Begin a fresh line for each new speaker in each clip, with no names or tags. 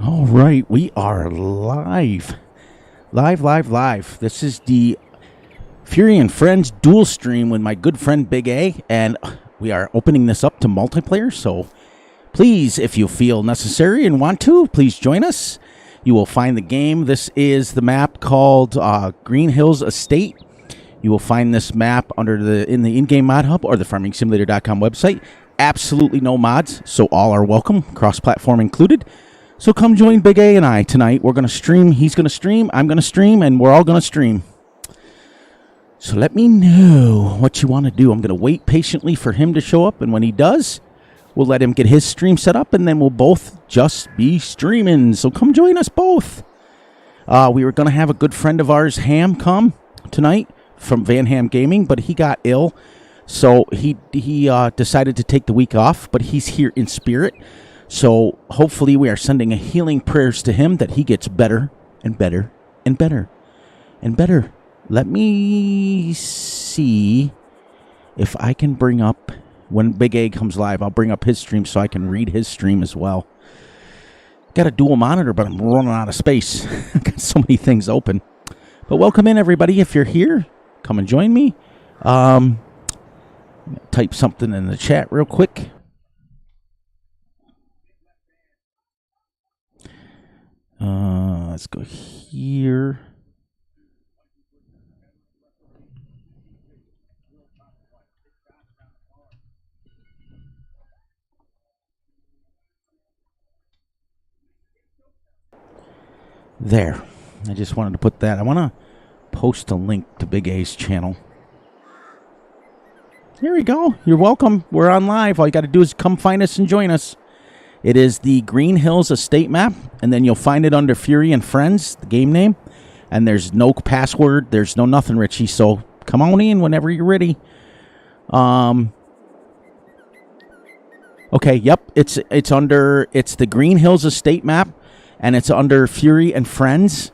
All right, we are live. Live. This is the Fury and Friends dual stream with my good friend Big A, and we are opening this up to multiplayer, so please, if you feel necessary and want to, please join us. You will find the game. This is the map called Green Hills Estate. You will find this map in the in-game mod hub or the farmingsimulator.com website. Absolutely no mods, so all are welcome, cross-platform included. So come join Big A and I tonight. We're going to stream. He's going to stream. I'm going to stream. And we're all going to stream. So let me know what you want to do. I'm going to wait patiently for him to show up. And when he does, we'll let him get his stream set up. And then we'll both just be streaming. So come join us both. We were going to have a good friend of ours, Ham, come tonight from Van Ham Gaming. But he got ill. So he decided to take the week off. But he's here in spirit. So hopefully we are sending a healing prayers to him that he gets better and better and better and better. Let me see if I can bring up, when Big A comes live, I'll bring up his stream so I can read his stream as well. Got a dual monitor, but I'm running out of space. Got so many things open. But welcome in, everybody. If you're here, come and join me. Type something in the chat real quick. Let's go here. There. I just wanted to put that. I want to post a link to Big A's channel. Here we go. You're welcome. We're on live. All you got to do is come find us and join us. It is the Green Hills Estate map, and then you'll find it under Fury and Friends, the game name. And there's no password. There's no nothing, Richie. So come on in whenever you're ready. Okay, yep. It's the Green Hills Estate map, and it's under Fury and Friends.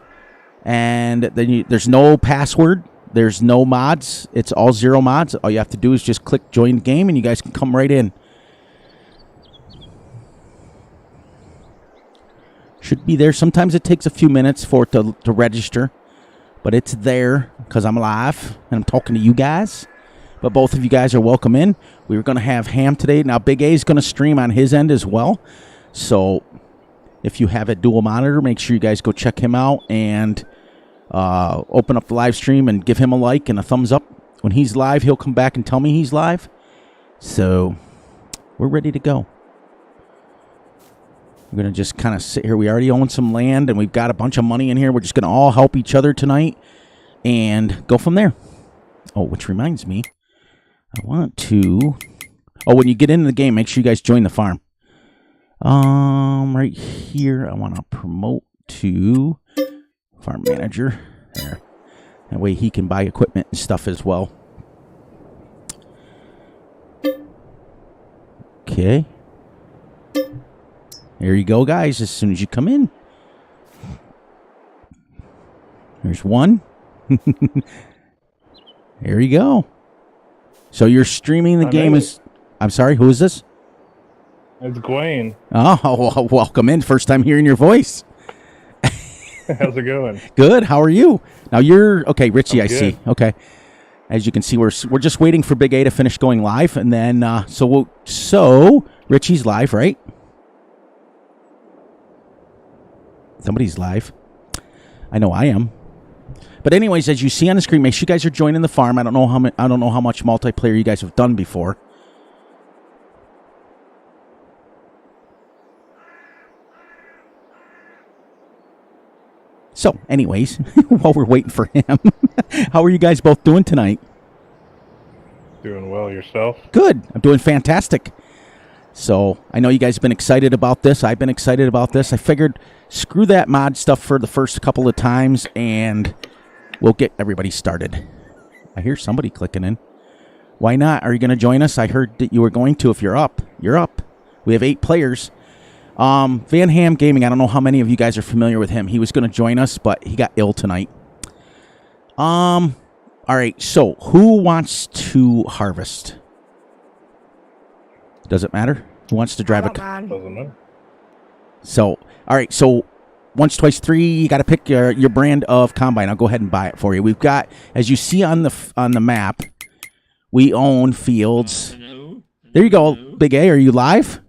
And then there's no password. There's no mods. It's all zero mods. All you have to do is just click join game, and you guys can come right in. Should be there. Sometimes it takes a few minutes for it to register, but it's there because I'm live and I'm talking to you guys. But both of you guys are welcome in. We were going to have Ham today. Now, Big A is going to stream on his end as well. So if you have a dual monitor, make sure you guys go check him out and open up the live stream and give him a like and a thumbs up. When he's live, he'll come back and tell me he's live. So we're ready to go. We're going to just kind of sit here. We already own some land, and we've got a bunch of money in here. We're just going to all help each other tonight and go from there. Oh, which reminds me, I want to... Oh, when you get into the game, make sure you guys join the farm. Right here, I want to promote to farm manager. There. That way he can buy equipment and stuff as well. Okay. There you go, guys, as soon as you come in. There's one. There you go. So you're streaming the game as... I'm sorry, who is this?
It's Gwen.
Oh, well, welcome in. First time hearing your voice.
How's it going?
Good. How are you? Now you're... Okay, Richie, I
good.
see. Okay. As you can see, we're just waiting for Big A to finish going live, and then... So Richie's live, right? Somebody's live. I know I am. But anyways, as you see on the screen, make sure you guys are joining the farm. I don't know how much multiplayer you guys have done before. So, anyways, while we're waiting for him, how are you guys both doing tonight?
Doing well yourself?
Good. I'm doing fantastic. So, I know you guys have been excited about this. I've been excited about this. I figured, screw that mod stuff for the first couple of times, and we'll get everybody started. I hear somebody clicking in. Why not? Are you going to join us? I heard that you were going to. If you're up, you're up. We have 8 players. Van Ham Gaming, I don't know how many of you guys are familiar with him. He was going to join us, but he got ill tonight. All right, so who wants to harvest? Does it matter? Who wants to drive a car?
Doesn't matter.
So, all right, so once, twice, three, you got to pick your brand of combine. I'll go ahead and buy it for you. We've got, as you see on the map, we own fields.
Hello?
There you go,
Hello?
Big A. Are you live?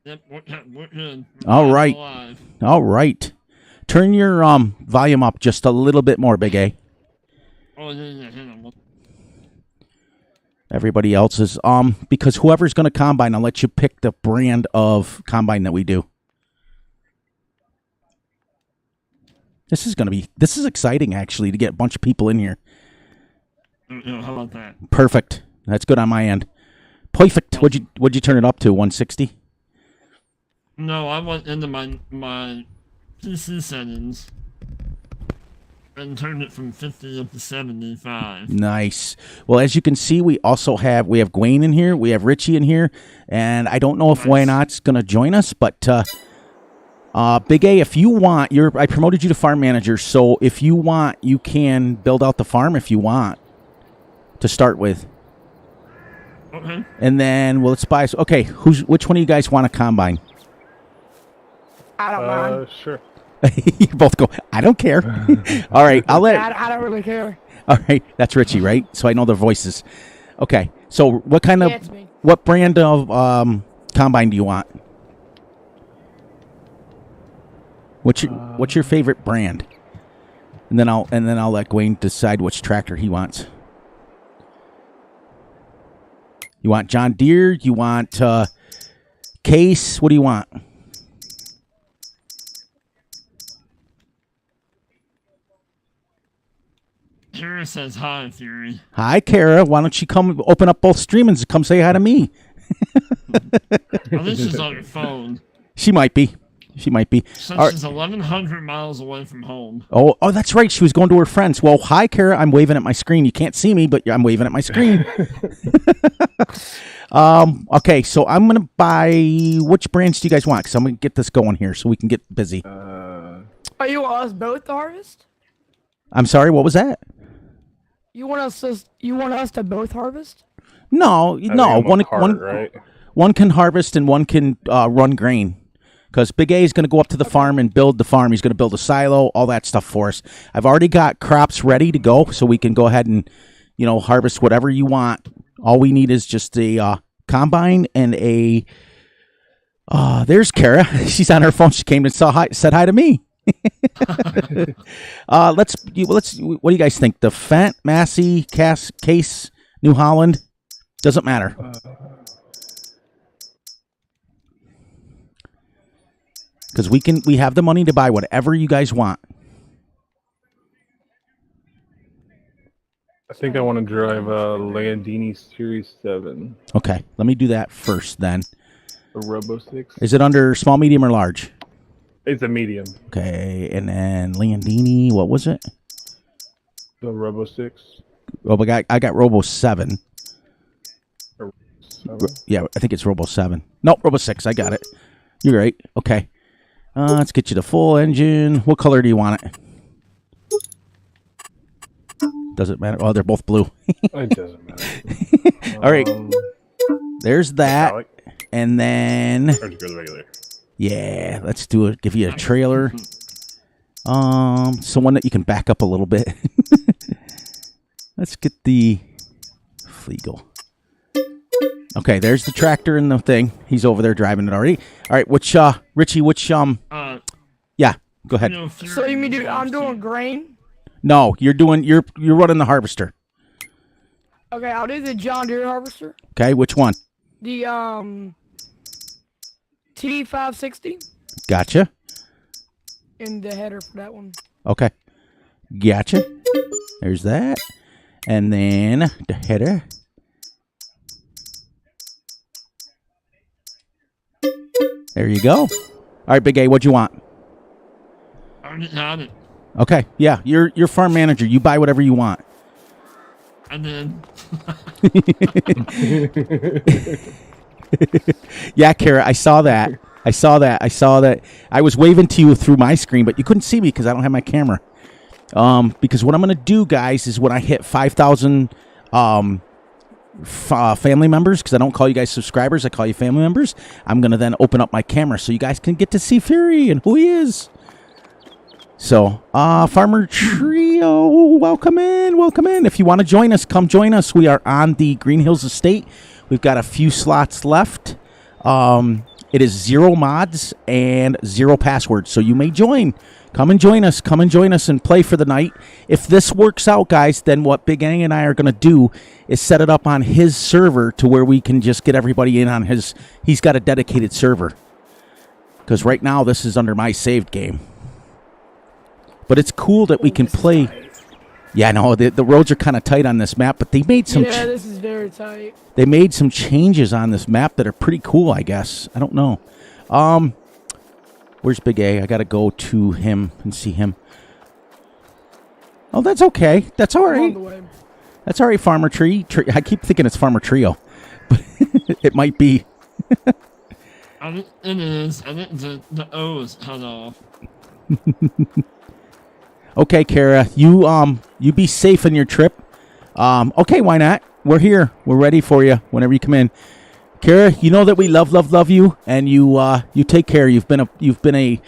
Yep, we're good.
All right.
Alive.
All right. Turn your volume up just a little bit more, Big A.
Oh, yeah, hang on.
Everybody else is because whoever's going to combine, I'll let you pick the brand of combine that we do. This is exciting actually to get a bunch of people in here.
How about that?
Perfect. That's good on my end. Perfect. What'd you turn it up to? 160?
No, I went into my PC settings and turned it from 50 up to 75.
Nice. Well, as you can see, we have Gwayne in here, we have Richie in here, and I don't know if Why Not's going to join us, but Big A, if you want, I promoted you to farm manager, so if you want, you can build out the farm if you want to start with.
Okay.
And then let's buy. Okay, which one of you guys want a combine?
I don't mind.
Sure.
You both go, I don't care. All right, I'll let.
I don't really care.
All right, that's Richie, right? So I know their voices. Okay, so what kind
Yeah, it's me.
what brand of combine do you want? What's your favorite brand? And then I'll let Gwayne decide which tractor he wants. You want John Deere? You want Case? What do you want?
Kara says hi, Fury.
Hi, Kara. Why don't you come open up both streamings and come say hi to me?
I think she's on her phone.
She might be.
Since
All right.
she's 1,100 miles away from home.
Oh, that's right. She was going to her friends. Well, hi, Kara. I'm waving at my screen. You can't see me, but I'm waving at my screen. Okay, so I'm going to buy... Which brands do you guys want? Because I'm going to get this going here so we can get busy.
Oh, you want us both to harvest?
I'm sorry, what was that?
You want us to both harvest?
No.
Right?
One can harvest and one can run grain. Because Big A is going to go up to the farm and build the farm. He's going to build a silo, all that stuff for us. I've already got crops ready to go, so we can go ahead and, harvest whatever you want. All we need is just a combine and a... there's Kara. She's on her phone. She came and said hi to me. Let's. What do you guys think? The Fent, Massey, Case, New Holland? Doesn't matter. Because we have the money to buy whatever you guys want.
I think I want to drive a Landini Series 7.
Okay, let me do that first then.
A Robo 6.
Is it under small, medium, or large?
It's a medium.
Okay, and then Landini, what was it?
The Robo 6.
Oh, I got Robo 7.
Or 7.
Yeah, I think it's Robo 7. No, Robo 6, I got it. You're right. Okay. Let's get you the full engine. What color do you want it? Does it matter? Oh, they're both blue.
It doesn't matter.
All right. There's that.
Metallic.
And then...
Or just go the regular.
Yeah, let's do it. Give you a trailer. So one that you can back up a little bit. Let's get the Flegel. Okay, there's the tractor and the thing. He's over there driving it already. All right, Richie, yeah, go ahead.
So you mean I'm doing grain?
No, you're running the harvester.
Okay, I'll do the John Deere harvester.
Okay, which one?
The T560
Gotcha.
and the header for that one.
Okay, gotcha. There's that. And then the header. There you go. All right, Big A, what'd you want?
I already had it.
Okay, yeah, you're farm manager. You buy whatever you want.
And then...
Yeah, Kara, I saw that. I was waving to you through my screen, but you couldn't see me because I don't have my camera. Because what I'm going to do, guys, is when I hit 5,000 family members, because I don't call you guys subscribers, I call you family members, I'm going to then open up my camera so you guys can get to see Fury and who he is. So, Farmer Trio, welcome in, welcome in. If you want to join us, come join us. We are on the Green Hills Estate. We've got a few slots left. It is 0 mods and 0 passwords, so you may join. Come and join us. Come and join us and play for the night. If this works out, guys, then what Big A and I are going to do is set it up on his server to where we can just get everybody in on his. He's got a dedicated server. Because right now, this is under my saved game. But it's cool that we can play. Yeah, I know. The roads are kind of tight on this map, but they made some.
Yeah, this is very tight.
They made some changes on this map that are pretty cool, I guess. I don't know. Where's Big A? I got to go to him and see him. Oh, that's okay. That's all right. That's all right, Farmer Tree. I keep thinking it's Farmer Trio, but it might be.
It is. I think the O is cut off.
Okay, Kara, you be safe in your trip. Okay, why not? We're here. We're ready for you whenever you come in. Kara, you know that we love you, and you take care. You've been a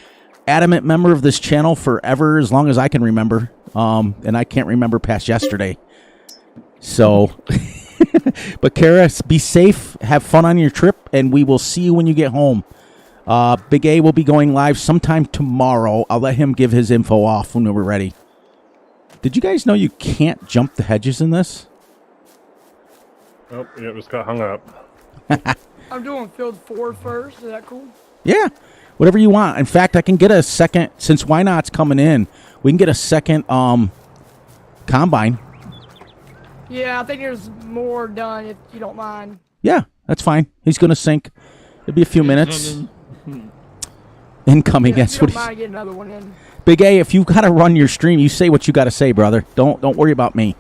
adamant member of this channel forever, as long as I can remember. And I can't remember past yesterday. So, but Kara, be safe, have fun on your trip, and we will see you when you get home. Big A will be going live sometime tomorrow. I'll let him give his info off when we're ready. Did you guys know you can't jump the hedges in this?
Oh, yeah, it was got hung up.
I'm doing field 4 first. Is that cool?
Yeah, whatever you want. In fact, I can get a second, since Why Not's coming in, we can get a second combine.
Yeah, I think there's more done if you don't mind.
Yeah, that's fine. He's going to sync. It'll be a few minutes. Incoming,
Yeah,
that's
if you
what
don't
he's...
mind getting another one in.
Big A, if you've got to run your stream, you say what you got to say, brother. Don't worry about me.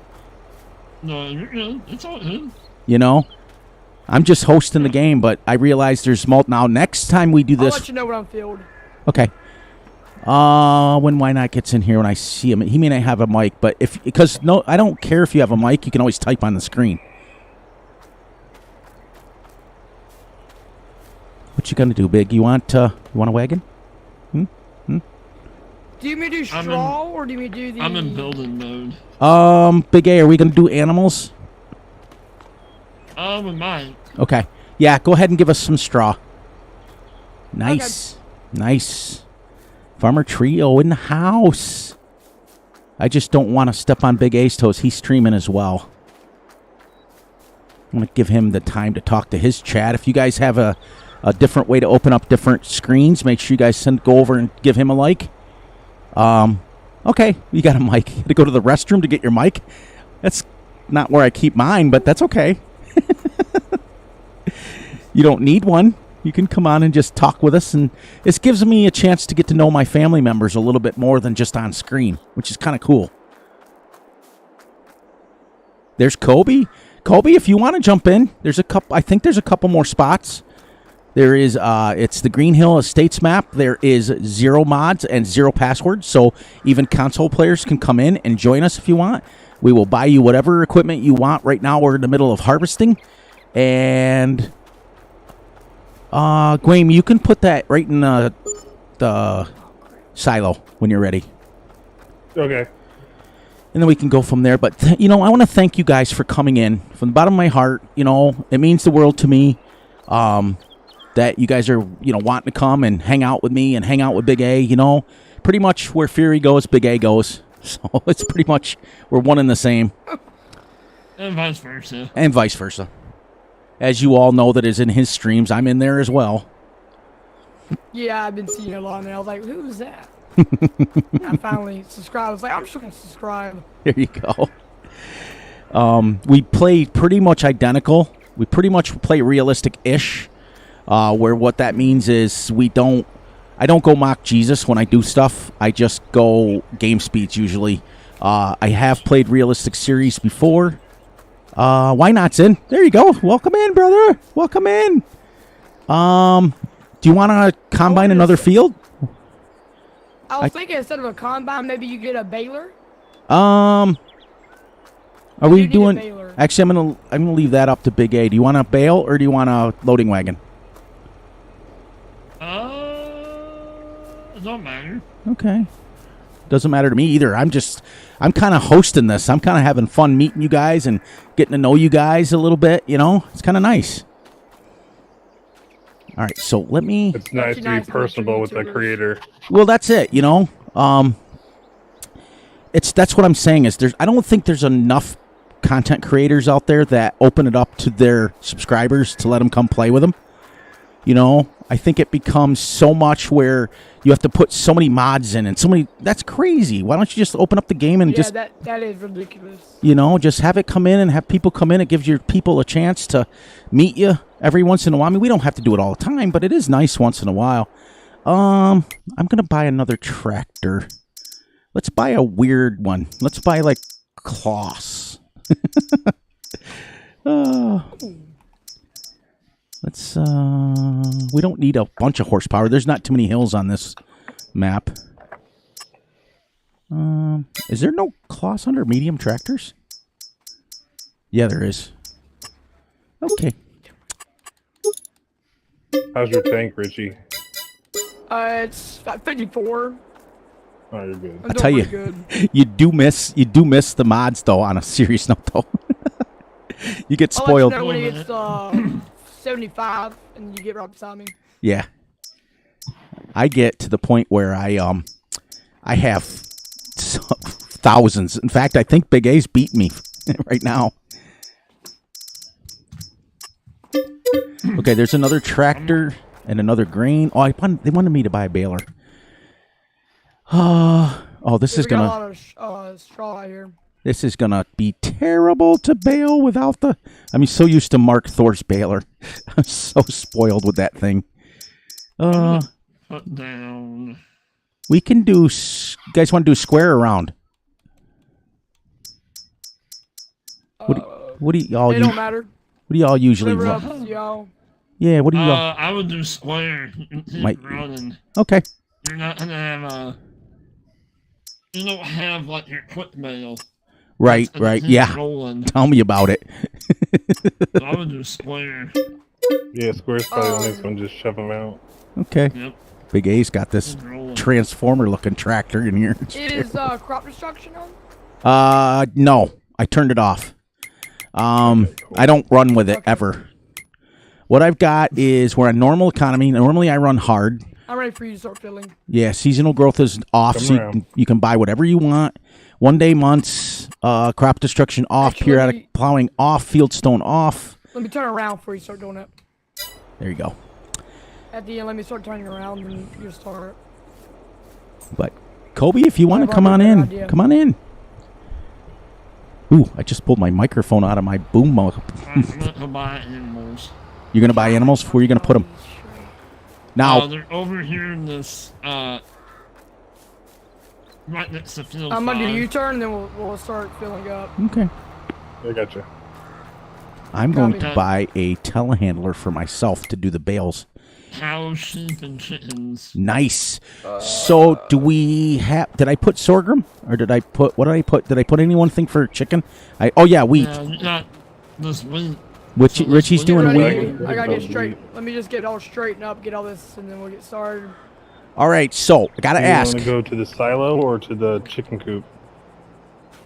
No, you're good. It's all good.
You know? I'm just hosting the game, but I realize there's now next time we do
I'll
this.
let you know when I'm field.
Okay. When Why Not gets in here, when I see him, he may not have a mic, but I don't care if you have a mic. You can always type on the screen. What you gonna do, Big? You want a wagon?
Do you mean do straw or do you mean do the?
I'm in building mode.
Big A, are we gonna do animals?
We might.
Okay. Yeah, go ahead and give us some straw. Nice. Okay. Nice. Farmer Trio in the house. I just don't want to step on Big A's toes. He's streaming as well. I'm going to give him the time to talk to his chat. If you guys have a different way to open up different screens, make sure you guys go over and give him a like. Okay, you got a mic. You got to go to the restroom to get your mic. That's not where I keep mine, but that's okay. You don't need one. You can come on and just talk with us, and this gives me a chance to get to know my family members a little bit more than just on screen, which is kind of cool. There's Kobe. Kobe, if you want to jump in, there's a couple. I think there's a couple more spots. There is. It's the Green Hill Estates map. There is 0 mods and 0 passwords, so even console players can come in and join us if you want. We will buy you whatever equipment you want. Right now, we're in the middle of harvesting, and Gwame, you can put that right in the silo when you're ready.
Okay.
And then we can go from there. But, I want to thank you guys for coming in. From the bottom of my heart, it means the world to me that you guys are, wanting to come and hang out with me and hang out with Big A. Pretty much where Fury goes, Big A goes. So it's pretty much, we're one and the same.
And vice versa.
And vice versa. As you all know that is in his streams, I'm in there as well.
Yeah, I've been seeing it a lot, and I was like, who's that? I finally subscribed. I was like, I'm just going to subscribe.
There you go. We play pretty much identical. We pretty much play realistic-ish, where what that means is I don't go mock Jesus when I do stuff. I just go game speeds usually. I have played realistic series before. Why Not's in? There you go. Welcome in, brother. Welcome in. Do you want to combine another field?
I was thinking instead of a combine, maybe you get a baler.
Are
You
we
need a
doing?
baler.
Actually, I'm gonna leave that up to Big A. Do you want a bale or do you want a loading wagon?
It don't matter.
Okay. Doesn't matter to me either. I'm kind of hosting this. I'm kind of having fun meeting you guys and getting to know you guys a little bit. You know, it's kind of nice. All right, so let me.
It's nice to be personable with the creator.
Well, that's it. You know, that's what I'm saying is I don't think there's enough content creators out there that open it up to their subscribers to let them come play with them. You know, I think it becomes so much where you have to put so many mods in and so many. That's crazy. Why don't you just open up the game and just,
that is ridiculous.
you know, just have it come in and have people come in. It gives your people a chance to meet you every once in a while. I mean, we don't have to do it all the time, but it is nice once in a while. I'm going to buy another tractor. Let's buy a weird one. Let's buy like Kloss. Let's, we don't need a bunch of horsepower. There's not too many hills on this map. Is there no Kloss under medium tractors? Yeah, there is. Okay.
How's your tank, Richie?
It's 54.
Oh, you're good.
I'm
I tell
doing
you,
pretty good.
you do miss the mods though. On a serious note, though, you get spoiled.
I'll let you know when it's 75 and you get right beside me.
Yeah, I get to the point where I have thousands. In fact, I think Big A's beat me right now. Okay, there's another tractor and another grain. Oh, they wanted me to buy a baler. Oh, this is
We got
gonna.
a lot of straw out here.
This is gonna be terrible to bale without the. I'm so used to Mark Thor's baler. I'm so spoiled with that thing.
Put down.
We can do. You guys want to do square or round? What do y'all?
It don't matter.
What do y'all usually
Whatever
run?
up, y'all.
Yeah, what do y'all?
I would do square.
Might-
Running.
Okay.
You're not gonna have you don't have like your quick bale.
Right.
And
Right.
keep
Yeah.
rolling.
Tell me about it.
So I would do square.
Yeah, Square's probably the next one. Just shove them out.
Okay.
Yep.
Big A's got this
Keep rolling.
transformer-looking tractor in here.
It is crop destruction on?
No, I turned it off. I don't run with it ever. What I've got is we're on normal economy. Normally, I run hard.
I'm ready for you to start filling.
Yeah, seasonal growth is off,
Come
so
around.
you can buy whatever you want. 1 day months, crop destruction off,
Actually,
periodic plowing off, fieldstone off.
Let me turn around before you start doing it.
There you go.
At the end, let me start turning around and you start.
But Kobe, if you want to
I've
come on
already got
in,
an idea.
come on in. Ooh, I just pulled my microphone out of my boom mode.
I'm gonna buy animals.
You're gonna buy animals? Where are you gonna put them? Now,
They're over here in this right next to field.
I'm gonna do
5.
U-turn and then we'll start filling up.
okay.
I gotcha.
I'm going to
Copy.
buy a telehandler for myself to do the bales.
Cows, sheep, and chickens.
Nice. So, do we have? Did I put sorghum, or did I put? What did I put? Did I put any one thing for chicken? Oh yeah, wheat.
Yeah, you got this wheat.
Richie's
Get
doing
Ready?
wheat.
I gotta get straight. Let me just get all straightened up, get all this, and then we'll get started.
All right. So I gotta
Do you
ask.
want to go to the silo or to the chicken coop?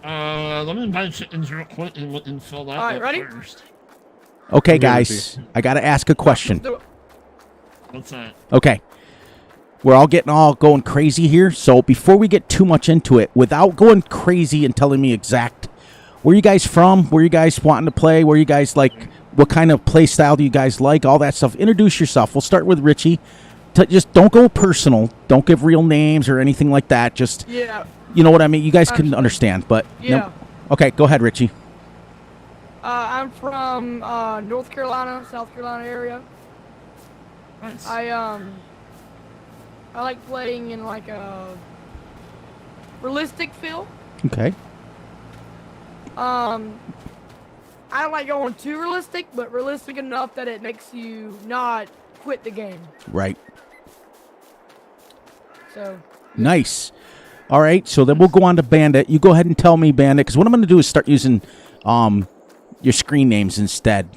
Let me buy chickens real quick and we can fill that
Alright,
up
ready?
first.
Okay,
Give it to
guys, I gotta ask a question.
Do it.
What's that?
Okay. We're all going crazy here. So before we get too much into it, without going crazy and telling me exact, where you guys from? Where you guys wanting to play? Where you guys like? What kind of play style do you guys like? All that stuff. Introduce yourself. We'll start with Richie. Just don't go personal. Don't give real names or anything like that. Just
Yeah.
you know what I mean. You guys can understand, but
Yeah.
no. Okay, go ahead, Richie.
I'm from North Carolina, South Carolina area.
Nice.
I like playing in like a realistic feel.
Okay.
I don't like going too realistic, but realistic enough that it makes you not quit the game.
Right.
So
Nice. All right, so then we'll go on to Bandit. You go ahead and tell me, Bandit, because what I'm going to do is start using your screen names instead.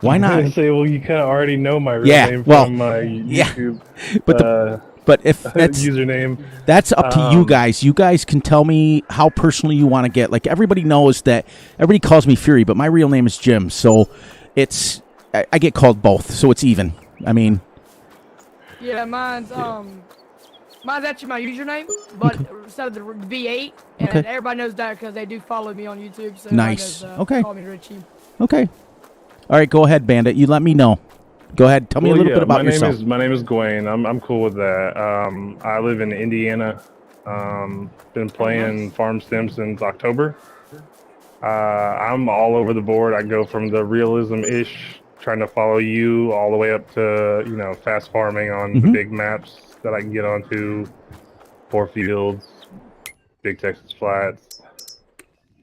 Why
I was
not?
gonna say, well, you kind of already know my real name
well,
from my YouTube
But if that's
username.
that's up to you guys. You guys can tell me how personally you want to get. Like everybody knows that everybody calls me Fury, but my real name is Jim. So it's I get called both, so it's even. I mean,
Yeah, mine's actually my username, but instead of the V8, and
Okay.
everybody knows that because they do follow me on YouTube. So
Nice.
everybody knows,
Okay.
Call me Richie.
okay. All right, go ahead, Bandit. You let me know. Go ahead. Tell me a little bit about yourself.
My name is Gwaine. I'm cool with that. I live in Indiana. Been playing Farm Sim since October. I'm all over the board. I go from the realism-ish, trying to follow you, all the way up to fast farming on the big maps that I can get onto, 4 fields, big Texas flats.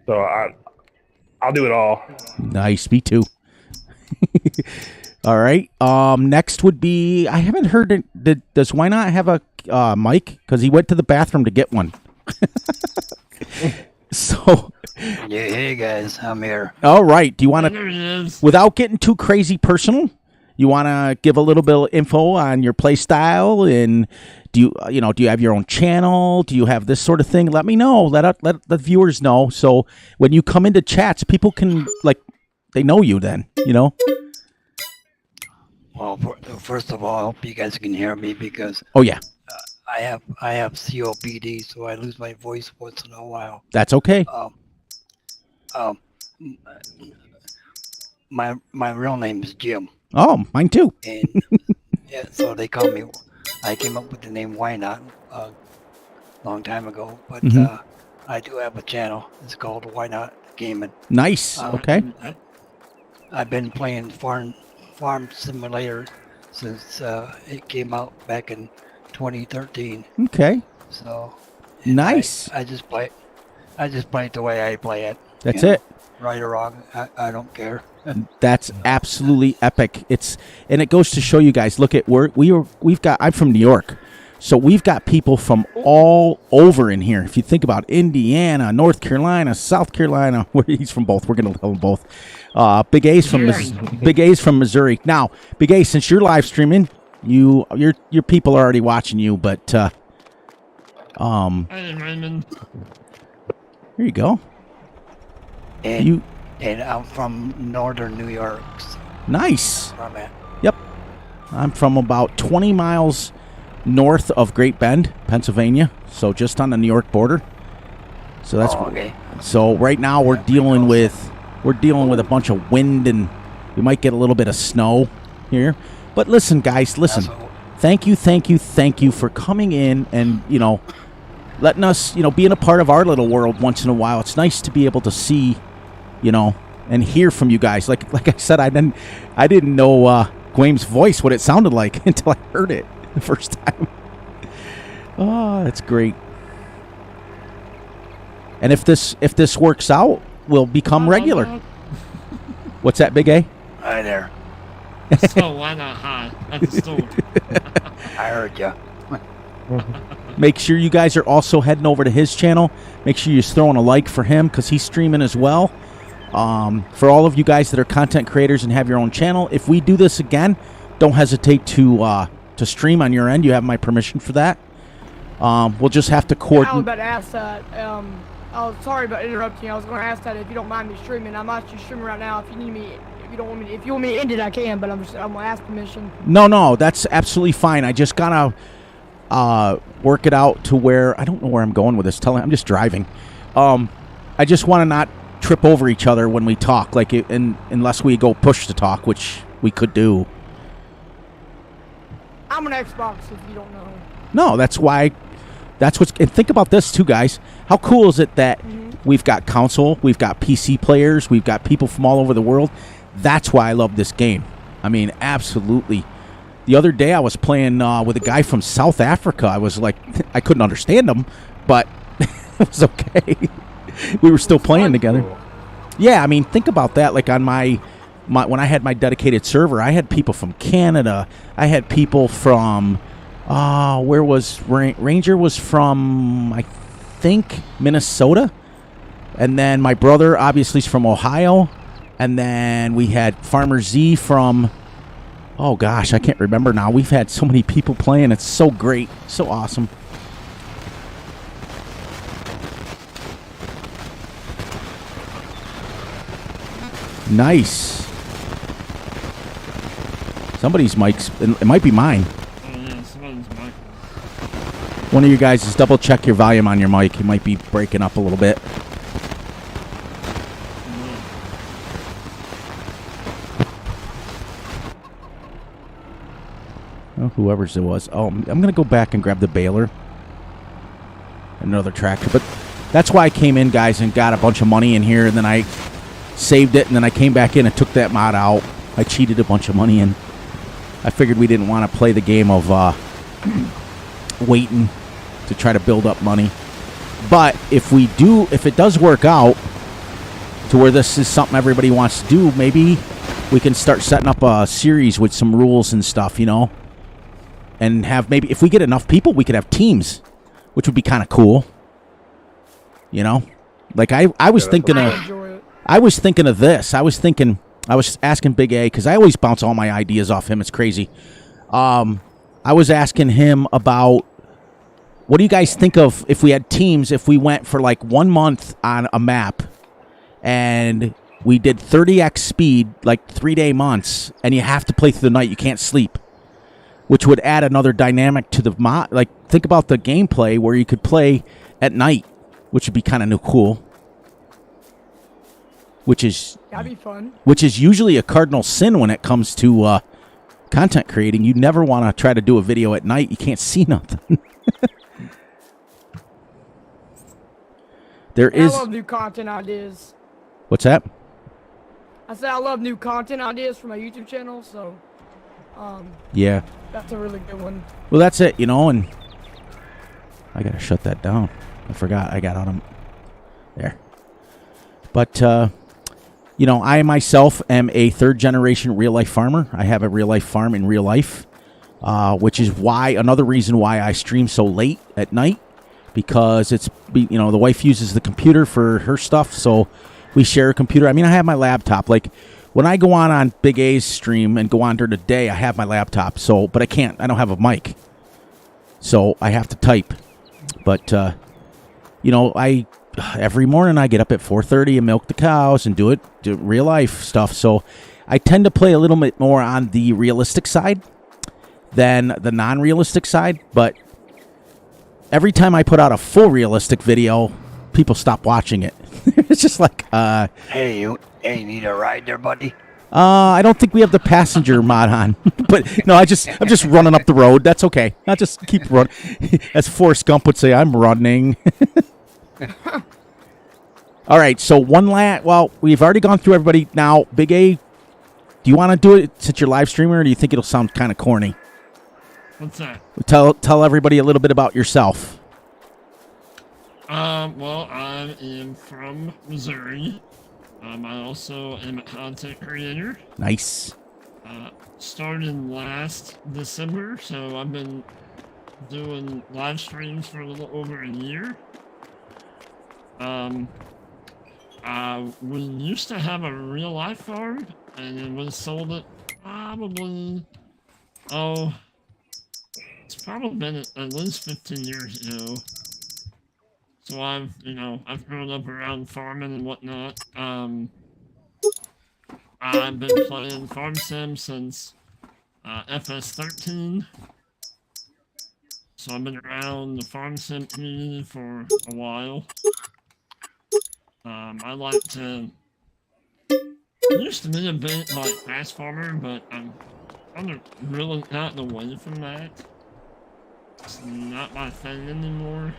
So I'll do it all.
Nice. Me too. All right. Next would be I haven't heard it. Does Why Not have a mic? Because he went to the bathroom to get one. So.
Yeah, hey guys, I'm here.
All right. Do you want
There
to,
it is.
without getting too crazy personal, you want to give a little bit of info on your play style, and do you have your own channel? Do you have this sort of thing? Let me know. Let the viewers know. So when you come into chats, people can they know you. Then
Well, first of all, I hope you guys can hear me because
Oh yeah,
I have COPD, so I lose my voice once in a while.
that's okay.
My real name is Jim,
Oh, mine too.
and yeah, so they call me. I came up with the name Why Not a long time ago, but I do have a channel. It's called Why Not Gaming.
Nice. Okay.
I've been playing Farm Simulator since it came out back in 2013.
Okay.
So
Nice.
I just play it the way I play it.
That's
you know,
it.
Right or wrong, I don't care.
That's absolutely epic. And it goes to show you guys. Look at I'm from New York, so we've got people from all over in here. If you think about Indiana, North Carolina, South Carolina, where he's from both. We're gonna tell them both. Big A's from Missouri. Now, Big A, since you're live streaming, your people are already watching you. But
Hey, Raymond.
here you go.
And I'm from northern New York. So
Nice.
where I'm at.
Yep. I'm from about 20 miles north of Great Bend, Pennsylvania, so just on the New York border. So that's
Okay.
so right now we're dealing with a bunch of wind, and we might get a little bit of snow here. But listen, guys, listen. Thank you for coming in and, letting us, being a part of our little world once in a while. It's nice to be able to see, and hear from you guys. Like I said, I didn't know Gwaine's voice, what it sounded like until I heard it the first time. Oh, that's great. And if this works out, we'll become regular. What's that, Big A?
Hi there.
So why not hi at the store?
I heard ya.
Make sure you guys are also heading over to his channel. Make sure you're throwing a like for him because he's streaming as well. For all of you guys that are content creators and have your own channel, if we do this again, don't hesitate to stream on your end. You have my permission for that. We'll just have to
I was
coordinate.
about to ask that. I was sorry about interrupting you. I was going to ask that if you don't mind me streaming. I'm actually streaming right now. If you need me, if you want me to end it, I can. But I'm going to ask permission.
No, that's absolutely fine. I just gotta work it out to where I don't know where I'm going with this. I'm just driving. I just want to not trip over each other when we talk, unless we go push to talk, which we could do.
I'm an Xbox, if you don't know.
No, that's why. That's what's. And think about this too, guys. How cool is it that we've got console, we've got PC players, we've got people from all over the world. That's why I love this game. I mean, absolutely. The other day I was playing with a guy from South Africa. I was like, I couldn't understand him, but it was okay. We were still playing together.
Cool.
Yeah, I mean, think about that. Like on my when I had my dedicated server, I had people from Canada. I had people from Where was Ranger was from, I think, Minnesota. And then my brother, obviously, is from Ohio. And then we had Farmer Z from, oh, gosh, I can't remember now. We've had so many people playing. It's so great. So awesome. Nice. Somebody's mic's, it might be mine.
Oh, yeah, somebody's mic.
One of you guys, just double check your volume on your mic. It might be breaking up a little bit. Oh, whoever's it was. Oh, I'm going to go back and grab the baler. Another tractor. But that's why I came in, guys, and got a bunch of money in here. And then I saved it, and then I came back in and took that mod out. I cheated a bunch of money in. I figured we didn't want to play the game of waiting to try to build up money. But if it does work out to where this is something everybody wants to do, maybe we can start setting up a series with some rules and stuff, you know? And have maybe, if we get enough people, we could have teams, which would be kind of cool. You know? Like, I was thinking of this. I was asking Big A, because I always bounce all my ideas off him. It's crazy. I was asking him about, what do you guys think of if we had teams, if we went for like 1 month on a map and we did 30x speed, like 3-day months, and you have to play through the night. You can't sleep, which would add another dynamic to the mod. Like, think about the gameplay where you could play at night, which would be kind of cool.
That'd be fun.
Which is usually a cardinal sin when it comes to content creating. You never want to try to do a video at night. You can't see nothing. I
love new content ideas.
What's that?
I said I love new content ideas for my YouTube channel, so
yeah,
that's a really good one.
Well, that's it, you know, and I gotta shut that down. I forgot I got on there. But you know, I myself am a third-generation real-life farmer. I have a real-life farm in real life, which is another reason why I stream so late at night, because it's, you know, the wife uses the computer for her stuff, so we share a computer. I mean, I have my laptop. Like, when I go on Big A's stream and go on during the day, I have my laptop, but I don't have a mic, so I have to type. But, you know, every morning I get up at 4:30 and milk the cows and do real life stuff. So I tend to play a little bit more on the realistic side than the non-realistic side. But every time I put out a full realistic video, people stop watching it. It's just like,
hey, you need a ride there, buddy?
I don't think we have the passenger mod on. But no, I'm just running up the road. That's okay. I'll just keep running. As Forrest Gump would say, I'm running. All right, so well, we've already gone through everybody. Now, Big A, do you want to do it since you're live streaming, or do you think it'll sound kind of corny?
What's that?
Tell everybody a little bit about yourself.
Well, I am from Missouri. I also am a content creator.
Nice.
Started last December, so I've been doing live streams for a little over a year. We used to have a real life farm, and then we sold it probably, it's probably been at least 15 years ago. So I've grown up around farming and whatnot. I've been playing Farm Sim since Fs22. So I've been around the Farm Sim community for a while. I like to... I used to be a bit like Fast Farmer, but I'm kind of really gotten away from that. It's not my thing anymore.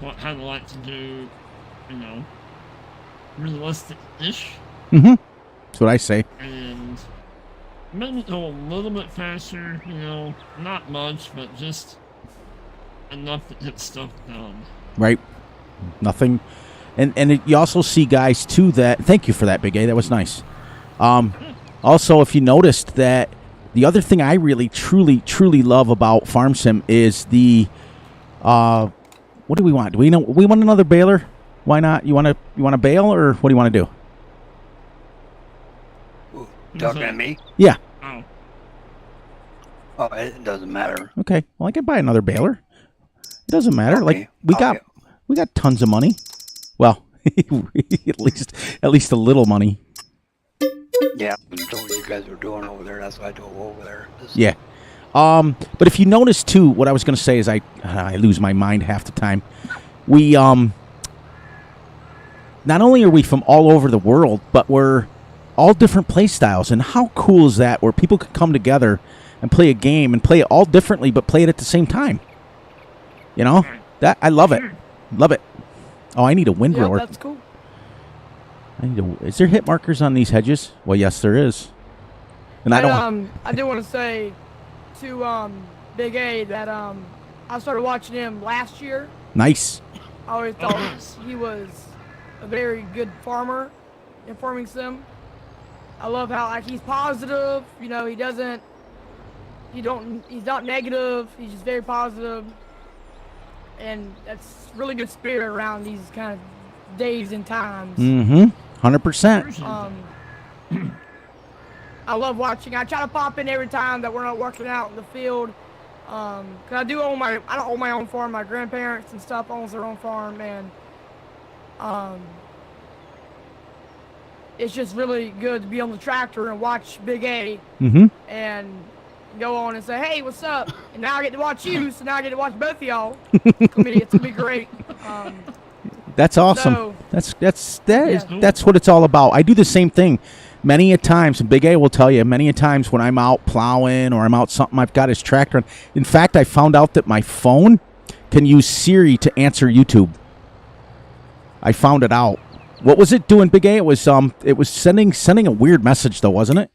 What kind of like to do, you know, realistic-ish.
Mm-hmm. That's what I say.
And maybe go a little bit faster, you know, not much, but just enough to get stuff done.
Right. Nothing. And you also see guys, too, that... Thank you for that, Big A. That was nice. Also, if you noticed that the other thing I really, truly, truly love about Farm Sim is the, what do we want? Do we want another baler? Why not? You want to bail, or what do you want to do?
Ooh, talking to me?
Yeah.
Oh.
Oh, it doesn't matter.
Okay. Well, I can buy another baler. It doesn't matter.
Okay.
Like we got tons of money. Well, at least a little money.
Yeah, that's what you guys were doing over there. That's why I drove over there.
Yeah. But if you notice too, what I was going to say is I lose my mind half the time. We not only are we from all over the world, but we're all different play styles. And how cool is that, where people could come together and play a game and play it all differently, but play it at the same time? You know, that I love it. Love it. Oh, I need a windrower.
Yeah, that's cool.
Is there hit markers on these hedges? Well, yes, there is. And I don't.
I do want to say to Big A that I started watching him last year.
Nice.
I always thought he was a very good farmer in farming sim. I love how he's positive. You know, he's not negative. He's just very positive, and that's really good spirit around these kind of days and times.
100%.
I love watching. I try to pop in every time that we're not working out in the field. Cause I don't own my own farm. My grandparents and stuff owns their own farm, and it's just really good to be on the tractor and watch Big A and go on and say, "Hey, what's up?" And now I get to watch you, so now I get to watch both of y'all. It's gonna be great.
That's awesome.
So,
that's what it's all about. I do the same thing many a times, and Big A will tell you many a times when I'm out plowing or I'm out something, I've got his tractor on. In fact, I found out that my phone can use Siri to answer YouTube. I found it out. What was it doing, Big A? It was sending a weird message though, wasn't it?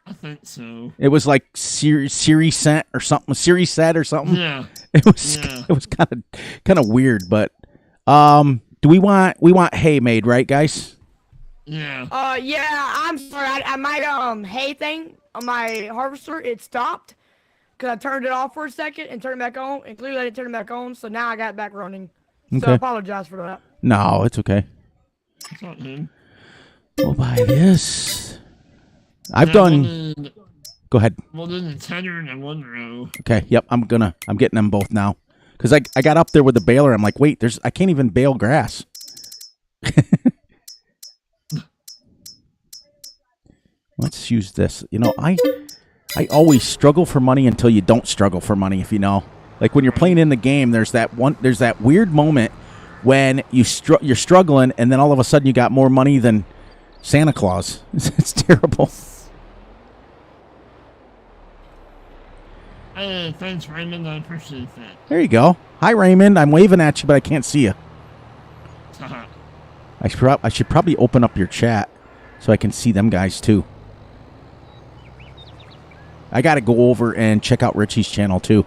I think so.
It was like Siri sent or something. Siri said or something.
Yeah.
It was kind of weird, but do we want hay made, right, guys?
Yeah.
Yeah. I'm sorry. I my hay thing on my harvester, it stopped because I turned it off for a second and turned it back on, and clearly I didn't turn it back on, so now I got it back running. So
Okay.
I apologize for that.
No, it's okay.
It's not him.
We'll buy this. I've
Yeah,
done. Go ahead.
Well, there's a tenor and a one row.
Okay. Yep. I'm getting them both now because I got up there with the baler. I'm like, wait, I can't even bale grass. Let's use this. You know, I always struggle for money until you don't struggle for money. If you know, like when you're playing in the game, there's that weird moment when you're struggling, and then all of a sudden you got more money than Santa Claus. It's terrible.
Thanks, Raymond. I appreciate that.
There you go. Hi, Raymond. I'm waving at you, but I can't see you. I should probably open up your chat so I can see them guys too. I got to go over and check out Richie's channel too.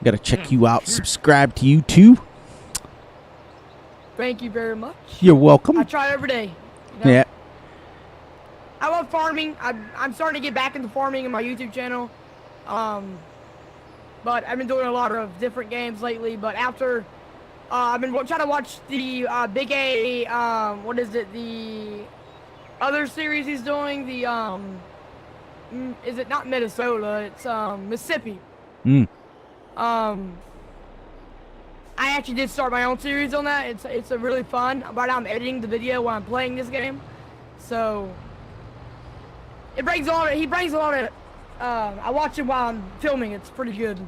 Got to check you out.
Sure.
Subscribe to you too.
Thank you very much.
You're welcome.
I try every day. You know?
Yeah.
I love farming. I'm starting to get back into farming in my YouTube channel. But I've been doing a lot of different games lately. But after, I've been trying to watch the Big A. What is it? The other series he's doing. The is it not Minnesota? It's Mississippi. I actually did start my own series on that. It's a really fun. Right now I'm editing the video while I'm playing this game, so he brings a lot of. I watch it while I'm filming. It's pretty good.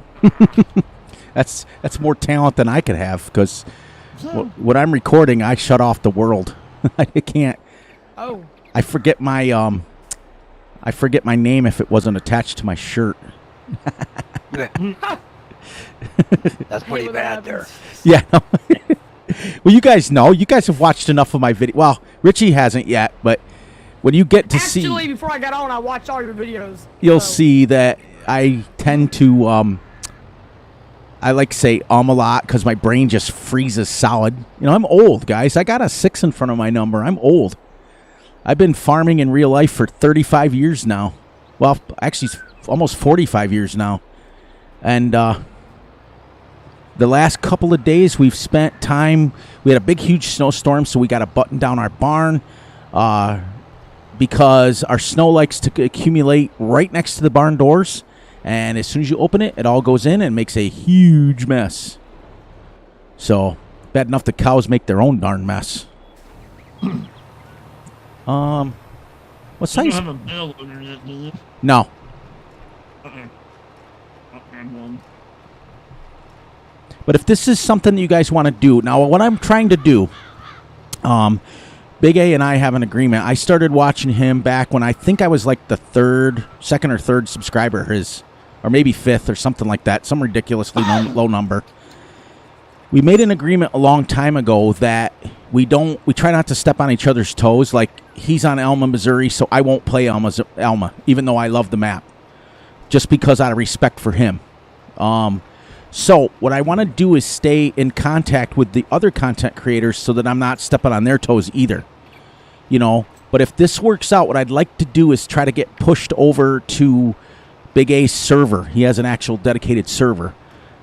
That's more talent than I could have because when I'm recording, I shut off the world. I can't.
Oh.
I forget my name if it wasn't attached to my shirt.
That's pretty bad there.
Yeah. Well, you guys know. You guys have watched enough of my video. Well, Richie hasn't yet, but when you get to see...
Actually, before I got on, I watched all your videos.
You'll see that I tend to... I like to say a lot because my brain just freezes solid. You know, I'm old, guys. I got a 6 in front of my number. I'm old. I've been farming in real life for 35 years now. Well, actually, it's almost 45 years now. And the last couple of days, we've spent time. We had a big, huge snowstorm, so we got to button down our barn because our snow likes to accumulate right next to the barn doors. And as soon as you open it, it all goes in and makes a huge mess. So, bad enough the cows make their own darn mess. What
You
size?
don't have a bell loader yet, do you?
No.
Uh-uh. I'll grab one.
But if this is something that you guys want to do, now what I'm trying to do, Big A and I have an agreement. I started watching him back when I think I was like the second or third subscriber of his, or maybe fifth or something like that, some ridiculously low number. We made an agreement a long time ago that we try not to step on each other's toes. Like, he's on Elma, Missouri, so I won't play Elma, even though I love the map, just because out of respect for him. So what I want to do is stay in contact with the other content creators so that I'm not stepping on their toes either. You know, but if this works out, what I'd like to do is try to get pushed over to Big A's server. He has an actual dedicated server,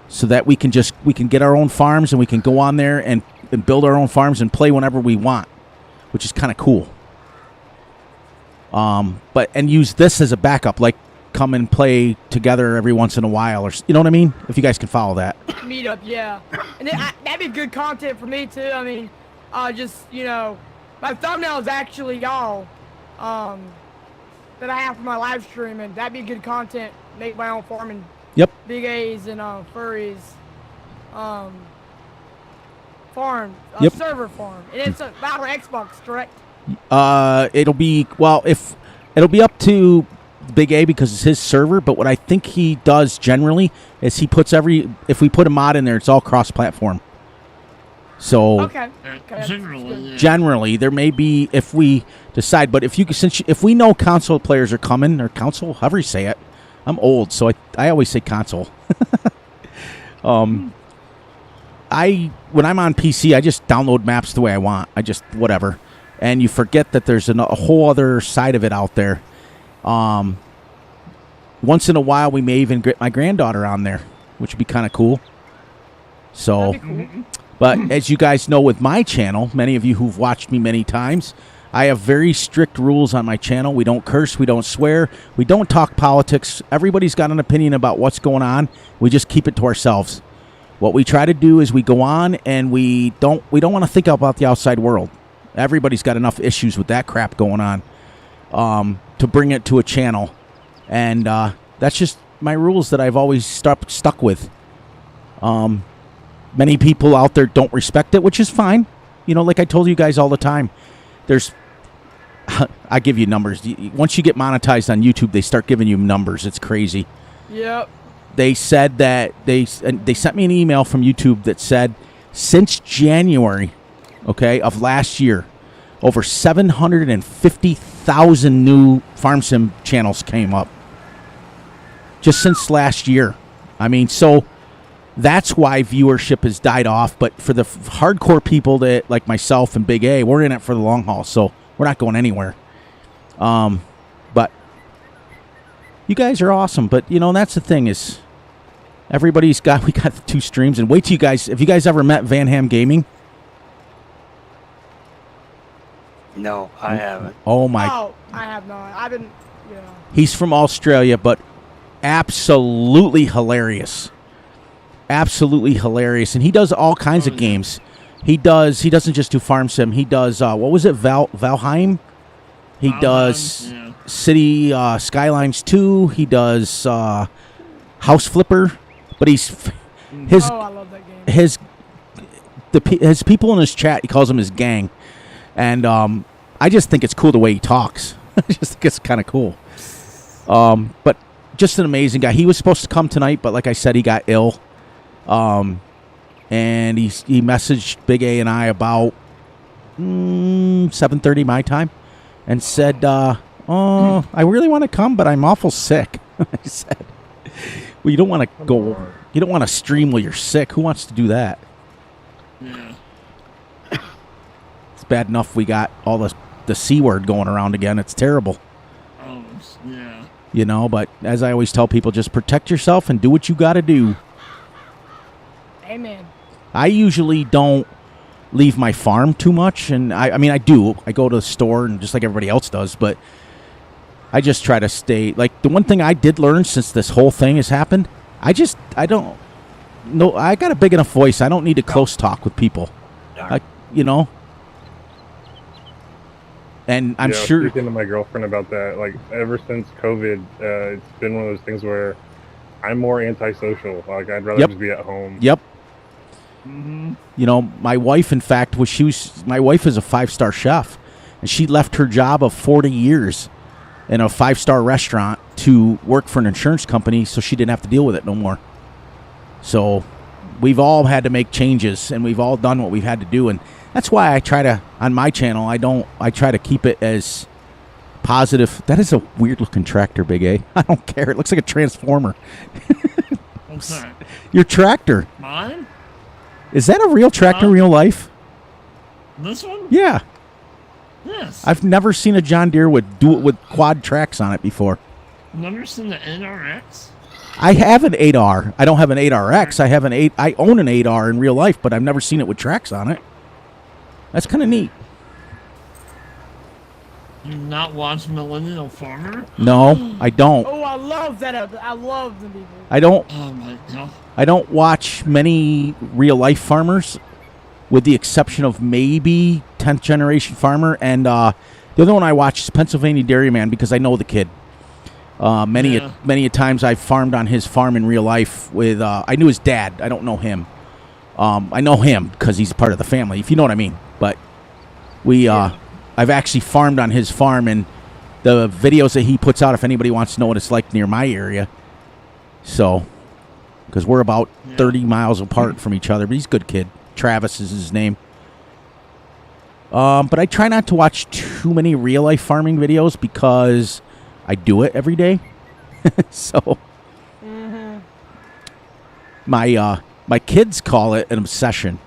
so that we can get our own farms and we can go on there and build our own farms and play whenever we want, which is kind of cool. And use this as a backup, like come and play together every once in a while, or you know what I mean? If you guys can follow that.
Meetup, yeah. And that'd be good content for me too. I mean, just, you know, my thumbnail is actually y'all that I have for my live stream, and that'd be good content. Make my own farming.
Yep.
Big A's and furries farm,
Yep.
server farm, and it's about on Xbox, correct?
It'll be up to Big A because it's his server. But what I think he does generally is he puts if we put a mod in there, it's all cross-platform. So
Okay. that's
Generally,
good.
yeah.
generally there may be if we decide, but if we know console players are coming, or console, however you say it. I'm old, so I always say console. When I'm on PC, I just download maps the way I want. I just whatever, and you forget that there's a whole other side of it out there. Once in a while, we may even get my granddaughter on there, which would be kind of cool. So,
That'd be cool.
but as you guys know, with my channel, many of you who've watched me many times, I have very strict rules on my channel. We don't curse, we don't swear, we don't talk politics. Everybody's got an opinion about what's going on. We just keep it to ourselves. What we try to do is we go on and we don't want to think about the outside world. Everybody's got enough issues with that crap going on to bring it to a channel. And that's just my rules that I've always stuck with. Many people out there don't respect it, which is fine. You know, like I told you guys all the time, I give you numbers. Once you get monetized on YouTube, they start giving you numbers. It's crazy.
Yep.
They said that they sent me an email from YouTube that said since January, of last year, over 750,000 new farm sim channels came up just since last year. I mean, so that's why viewership has died off. But for the hardcore people that like myself and Big A, we're in it for the long haul. So we're not going anywhere. But you guys are awesome. But, you know, that's the thing is we got the 2 streams. And wait till have you guys ever met Van Ham Gaming?
No, I haven't.
Oh, my.
Oh, I have not. I've been, you know.
He's from Australia, but absolutely hilarious. Absolutely hilarious. And he does all kinds of games. He doesn't just do farm sim. He does, what was it, Valheim? He does
yeah.
City Skylines 2. He does House Flipper. But his
Oh, I love that game.
his people in his chat, he calls them his gang. And I just think it's cool the way he talks. I just think it's kind of cool. But just an amazing guy. He was supposed to come tonight, but like I said, he got ill. And he messaged Big A and I about 7:30 my time and said, I really want to come, but I'm awful sick. I said, well, you don't want to go. You don't want to stream while you're sick. Who wants to do that?
Yeah.
It's bad enough we got all the C word going around again. It's terrible.
Oh, yeah.
You know, but as I always tell people, just protect yourself and do what you got to do.
Amen.
I usually don't leave my farm too much, and I mean, I do. I go to the store and just like everybody else does, but I just try to stay. Like, the one thing I did learn since this whole thing has happened, I don't know. I got a big enough voice. I don't need to close talk with people. You know? And I'm sure.
I was speaking to my girlfriend about that. Like, ever since COVID, it's been one of those things where I'm more antisocial. Like, I'd rather just be at home.
Yep.
Mm-hmm.
You know, my wife, in fact, my wife is a 5-star chef, and she left her job of 40 years in a 5-star restaurant to work for an insurance company so she didn't have to deal with it no more. So we've all had to make changes, and we've all done what we've had to do, and that's why I try to, on my channel, I try to keep it as positive. That is a weird looking tractor, Big A. I don't care. It looks like a transformer.
What's that?
Your tractor.
Mine?
Is that a real tractor in real life?
This one?
Yeah.
Yes.
I've never seen a John Deere do it with quad tracks on it before.
Never seen the NRX?
I have an 8R. I don't have an 8RX. I own an 8R in real life, but I've never seen it with tracks on it. That's kind of neat.
You not watch Millennial Farmer?
No, I don't.
Oh, I love that. I love the people.
I don't.
Oh my god.
I don't watch many real life farmers, with the exception of maybe 10th generation farmer, and the other one I watch is Pennsylvania Dairyman because I know the kid. Many a times I've farmed on his farm in real life with. I knew his dad. I don't know him. I know him because he's part of the family, if you know what I mean. But I've actually farmed on his farm, and the videos that he puts out, if anybody wants to know what it's like near my area. So, because we're about 30 miles apart from each other, but he's a good kid. Travis is his name. But I try not to watch too many real life farming videos because I do it every day. So, my kids call it an obsession.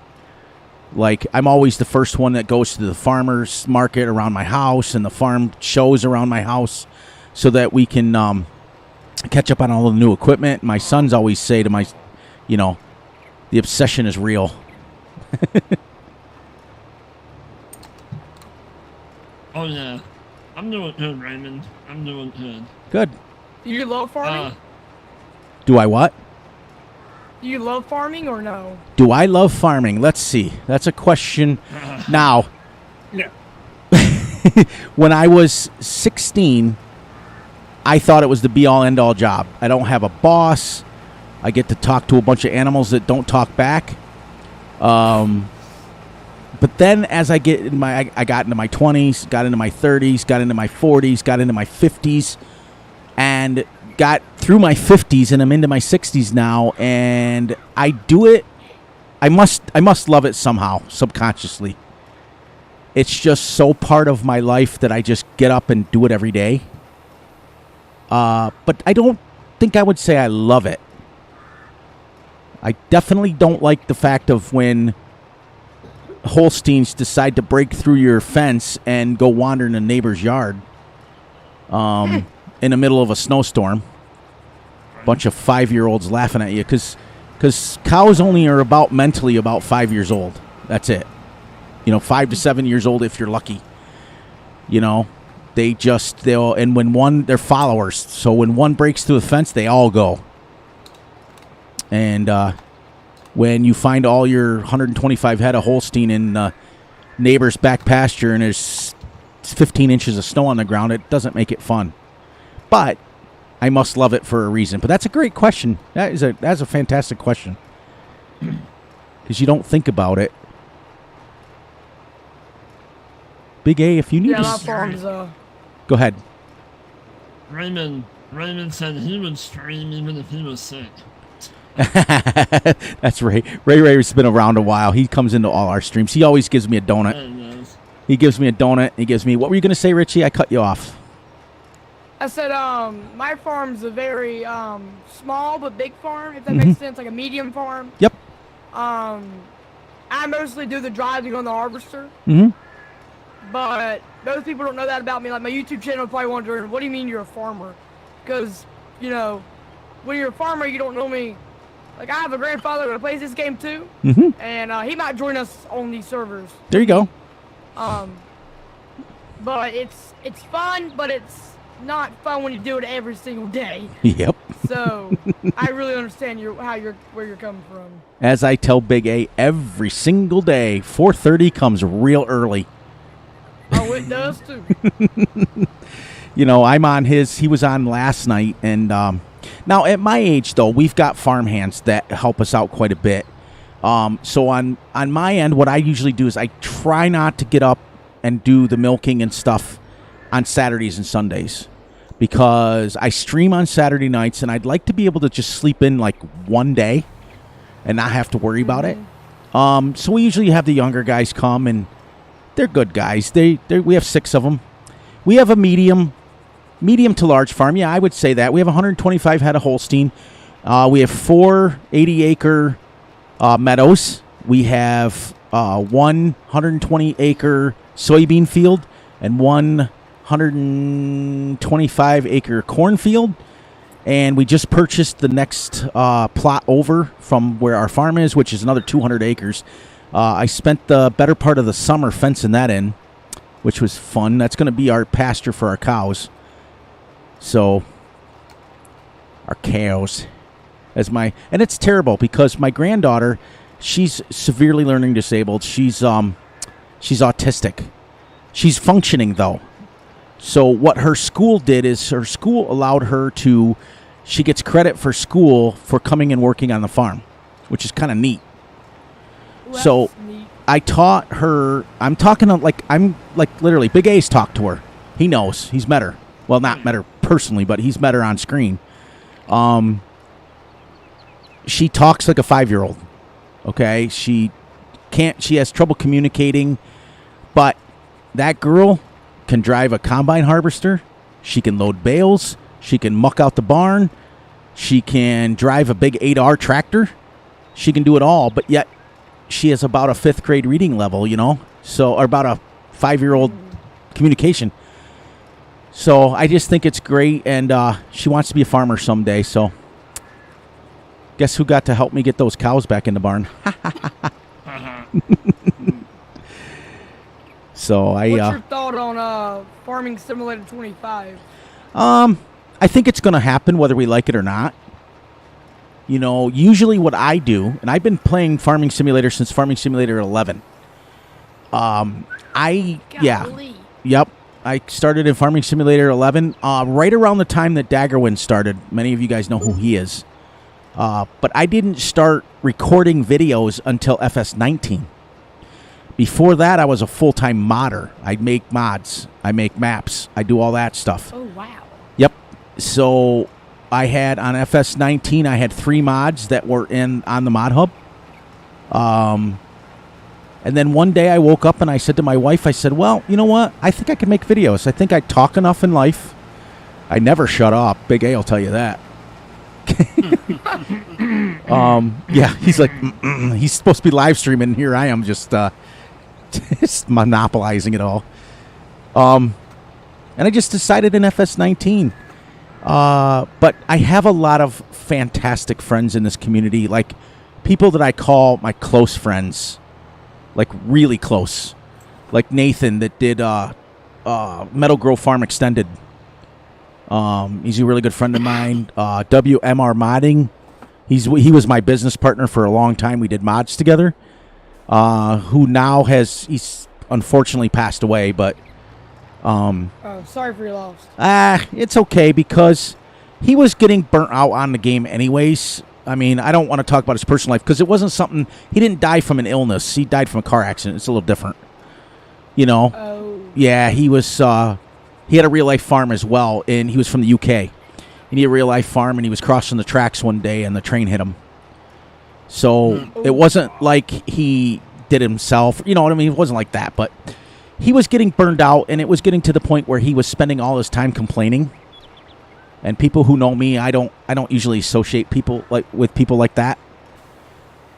Like, I'm always the first one that goes to the farmer's market around my house and the farm shows around my house so that we can catch up on all the new equipment. My sons always say to my, the obsession is real.
Oh yeah. I'm doing good, Raymond. I'm doing good.
Good.
Do you love farming?
Do I what?
Do you love farming or no?
Do I love farming? Let's see. That's a question. Now,
Yeah.
when I was 16, I thought it was the be-all, end-all job. I don't have a boss. I get to talk to a bunch of animals that don't talk back. But then as I got into my 20s, got into my 30s, got into my 40s, got into my 50s, and got through my 50s, and I'm into my 60s now, and I do it. I must love it somehow, subconsciously. It's just so part of my life that I just get up and do it every day. But I don't think I would say I love it. I definitely don't like the fact of when Holsteins decide to break through your fence and go wander in a neighbor's yard in the middle of a snowstorm. Bunch of 5-year-olds laughing at you because cows only are mentally about 5 years old. That's it. 5 to 7 years old if you're lucky. They'll and they're followers. So when one breaks through the fence, they all go. And when you find all your 125 head of Holstein in the neighbor's back pasture and there's 15 inches of snow on the ground, it doesn't make it fun. But I must love it for a reason. But that's a great question. That's a fantastic question. Because you don't think about it. Big A, if you need
Yeah,
to...
farms,
Go ahead.
Raymond said he would stream even if he was sick.
That's Ray. Ray's been around a while. He comes into all our streams. He always gives me a donut. He gives me a donut. He gives me... What were you going to say, Richie? I cut you off.
I said, my farm's a very small but big farm, if that makes sense, like a medium farm.
Yep.
I mostly do the driving on the harvester.
Mm-hmm.
But those people don't know that about me. Like, my YouTube channel is probably wondering, what do you mean you're a farmer? because, you know, when you're a farmer, you don't know me. Like, I have a grandfather that plays this game too, and he might join us on these servers.
There you go.
But it's fun, but it's not fun when you do it every single day.
Yep.
So I really understand where you're coming from.
As I tell Big A, every single day, 4:30 comes real early.
Oh, it does too.
You know, I'm on his. He was on last night, and now at my age, though, we've got farm hands that help us out quite a bit. So on my end, what I usually do is I try not to get up and do the milking and stuff on Saturdays and Sundays, because I stream on Saturday nights, and I'd like to be able to just sleep in like one day and not have to worry about it. So we usually have the younger guys come, and they're good guys. We have 6 of them. We have a medium to large farm. Yeah, I would say that. We have 125 head of Holstein. We have 4 80-acre meadows. We have 120-acre soybean field and 125-acre cornfield. And we just purchased the next plot over from where our farm is, which is another 200 acres. I spent the better part of the summer fencing that in, which was fun. That's going to be our pasture for our cows. So, our cows. And it's terrible because my granddaughter, she's severely learning disabled. She's autistic. She's functioning, though. So what her school did is her school allowed her to, she gets credit for school for coming and working on the farm, which is kind of neat.
Well,
So
neat.
I taught her, I'm literally, Big A's talked to her. He knows. He's met her. Well, not met her personally, but he's met her on screen. She talks like a 5-year-old. Okay? She has trouble communicating, but that girl can drive a combine harvester. She can load bales. She can muck out the barn. She can drive a big 8R tractor. She can do it all, but yet she has about a 5th grade reading level, you know? Or about a 5-year-old communication. So I just think it's great, and she wants to be a farmer someday, so guess who got to help me get those cows back in the barn? So
What's your thought on Farming Simulator 25?
I think it's going to happen whether we like it or not. You know, usually what I do, and I've been playing Farming Simulator since Farming Simulator 11. Yep. I started in Farming Simulator 11 right around the time that Daggerwin started. Many of you guys know who he is. But I didn't start recording videos until FS19. Before that, I was a full-time modder. I make mods. I make maps. I do all that stuff.
Oh, wow.
Yep. So I had, on FS19, I had 3 mods that were on the mod hub. And then one day I woke up and I said to my wife, I said, well, you know what? I think I can make videos. I think I talk enough in life. I never shut up. Big A will tell you that. Yeah, he's like, he's supposed to be live streaming. Here I am just monopolizing it all. And I just decided in FS19. But I have a lot of fantastic friends in this community, like people that I call my close friends, like really close, like Nathan that did Meadow Grove Farm Extended. He's a really good friend of mine. WMR Modding. He was my business partner for a long time. We did mods together. Who now he's unfortunately passed away, but
Oh, sorry for your loss.
it's okay because he was getting burnt out on the game anyways. I mean, I don't want to talk about his personal life because it wasn't something, he didn't die from an illness. He died from a car accident. It's a little different. You know?
Oh.
Yeah, he had a real life farm as well, and he was from the UK. And he had a real life farm, and he was crossing the tracks one day, and the train hit him. So it wasn't like he did himself. You know what I mean? It wasn't like that, but he was getting burned out, and it was getting to the point where he was spending all his time complaining. And people who know me, I don't usually associate people with people like that.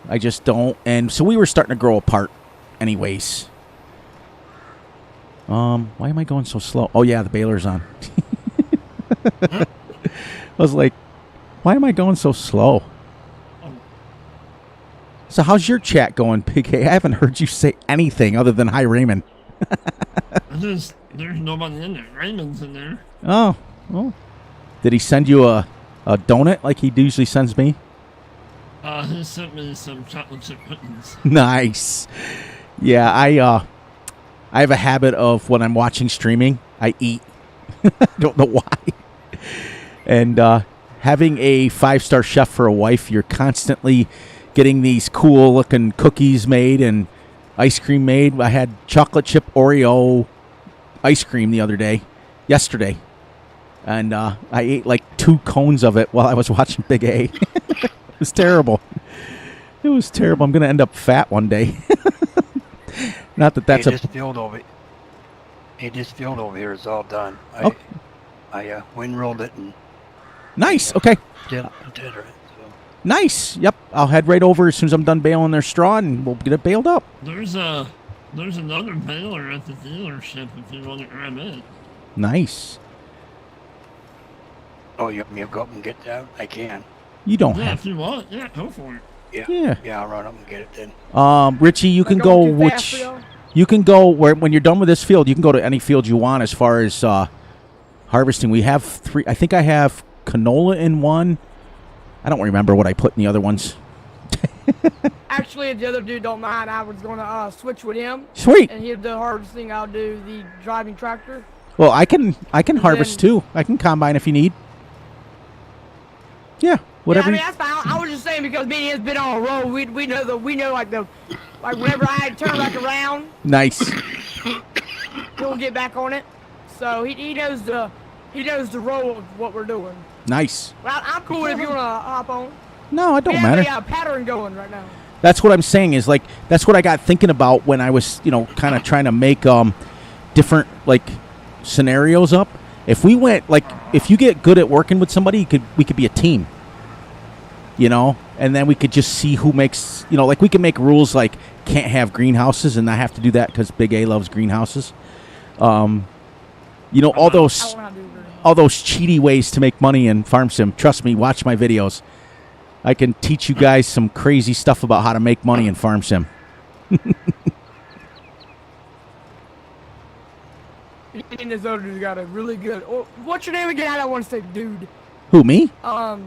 I just don't. And so we were starting to grow apart anyways. Why am I going so slow? Oh yeah, the baler's on. was like, why am I going so slow? So how's your chat going, Big A? I haven't heard you say anything other than hi, Raymond.
There's nobody in there. Raymond's in there.
Oh, well. Did he send you a donut like he usually sends me?
He sent me some chocolate chip cookies.
Nice. Yeah, I have a habit of when I'm watching streaming, I eat. I don't know why. And having a 5-star chef for a wife, you're constantly getting these cool looking cookies made and ice cream made. I had chocolate chip Oreo ice cream yesterday. And I ate like 2 cones of it while I was watching Big A. It was terrible. It was terrible. I'm going to end up fat one day. Not that that's
It just filled over here. It's all done. I wind-rolled it and
Nice. Okay.
did it. So.
Nice. Yep. I'll head right over as soon as I'm done baling their straw, and we'll get it baled up.
There's another baler at the dealership if you want to grab it.
Nice.
Oh, you want me to go up and get that? I can.
You don't
Yeah,
have.
if you want, yeah, go for it.
Yeah.
I'll run up and get it then.
Richie, you can go you can go when you're done with this field. You can go to any field you want as far as harvesting. We have 3. I think I have canola in one. I don't remember what I put in the other ones.
Actually, if the other dude don't mind, I was gonna switch with him.
Sweet.
And he'll do the harvesting. I'll do the driving tractor.
Well, I can harvest too. I can combine if you need. Yeah, whatever.
Yeah, I mean, that's fine. I was just saying because me and he's been on a roll. We know like whenever I turn back around,
Nice.
he'll get back on it. So he knows the role of what we're doing.
Nice.
Well, I'm cool if you wanna hop on.
No, it don't
We
matter.
have a pattern going right now.
That's what I'm saying is like that's what I got thinking about when I was, kind of trying to make different like scenarios up. If we went if you get good at working with somebody, we could be a team. And then we could just see who makes, like we can make rules like can't have greenhouses and I have to do that cuz Big A loves greenhouses. All those cheaty ways to make money in Farm Sim. Trust me, watch my videos. I can teach you guys some crazy stuff about how to make money in Farm Sim.
And this other dude's got a really good. Oh, what's your name again? I don't want to say dude.
Who, me?
No.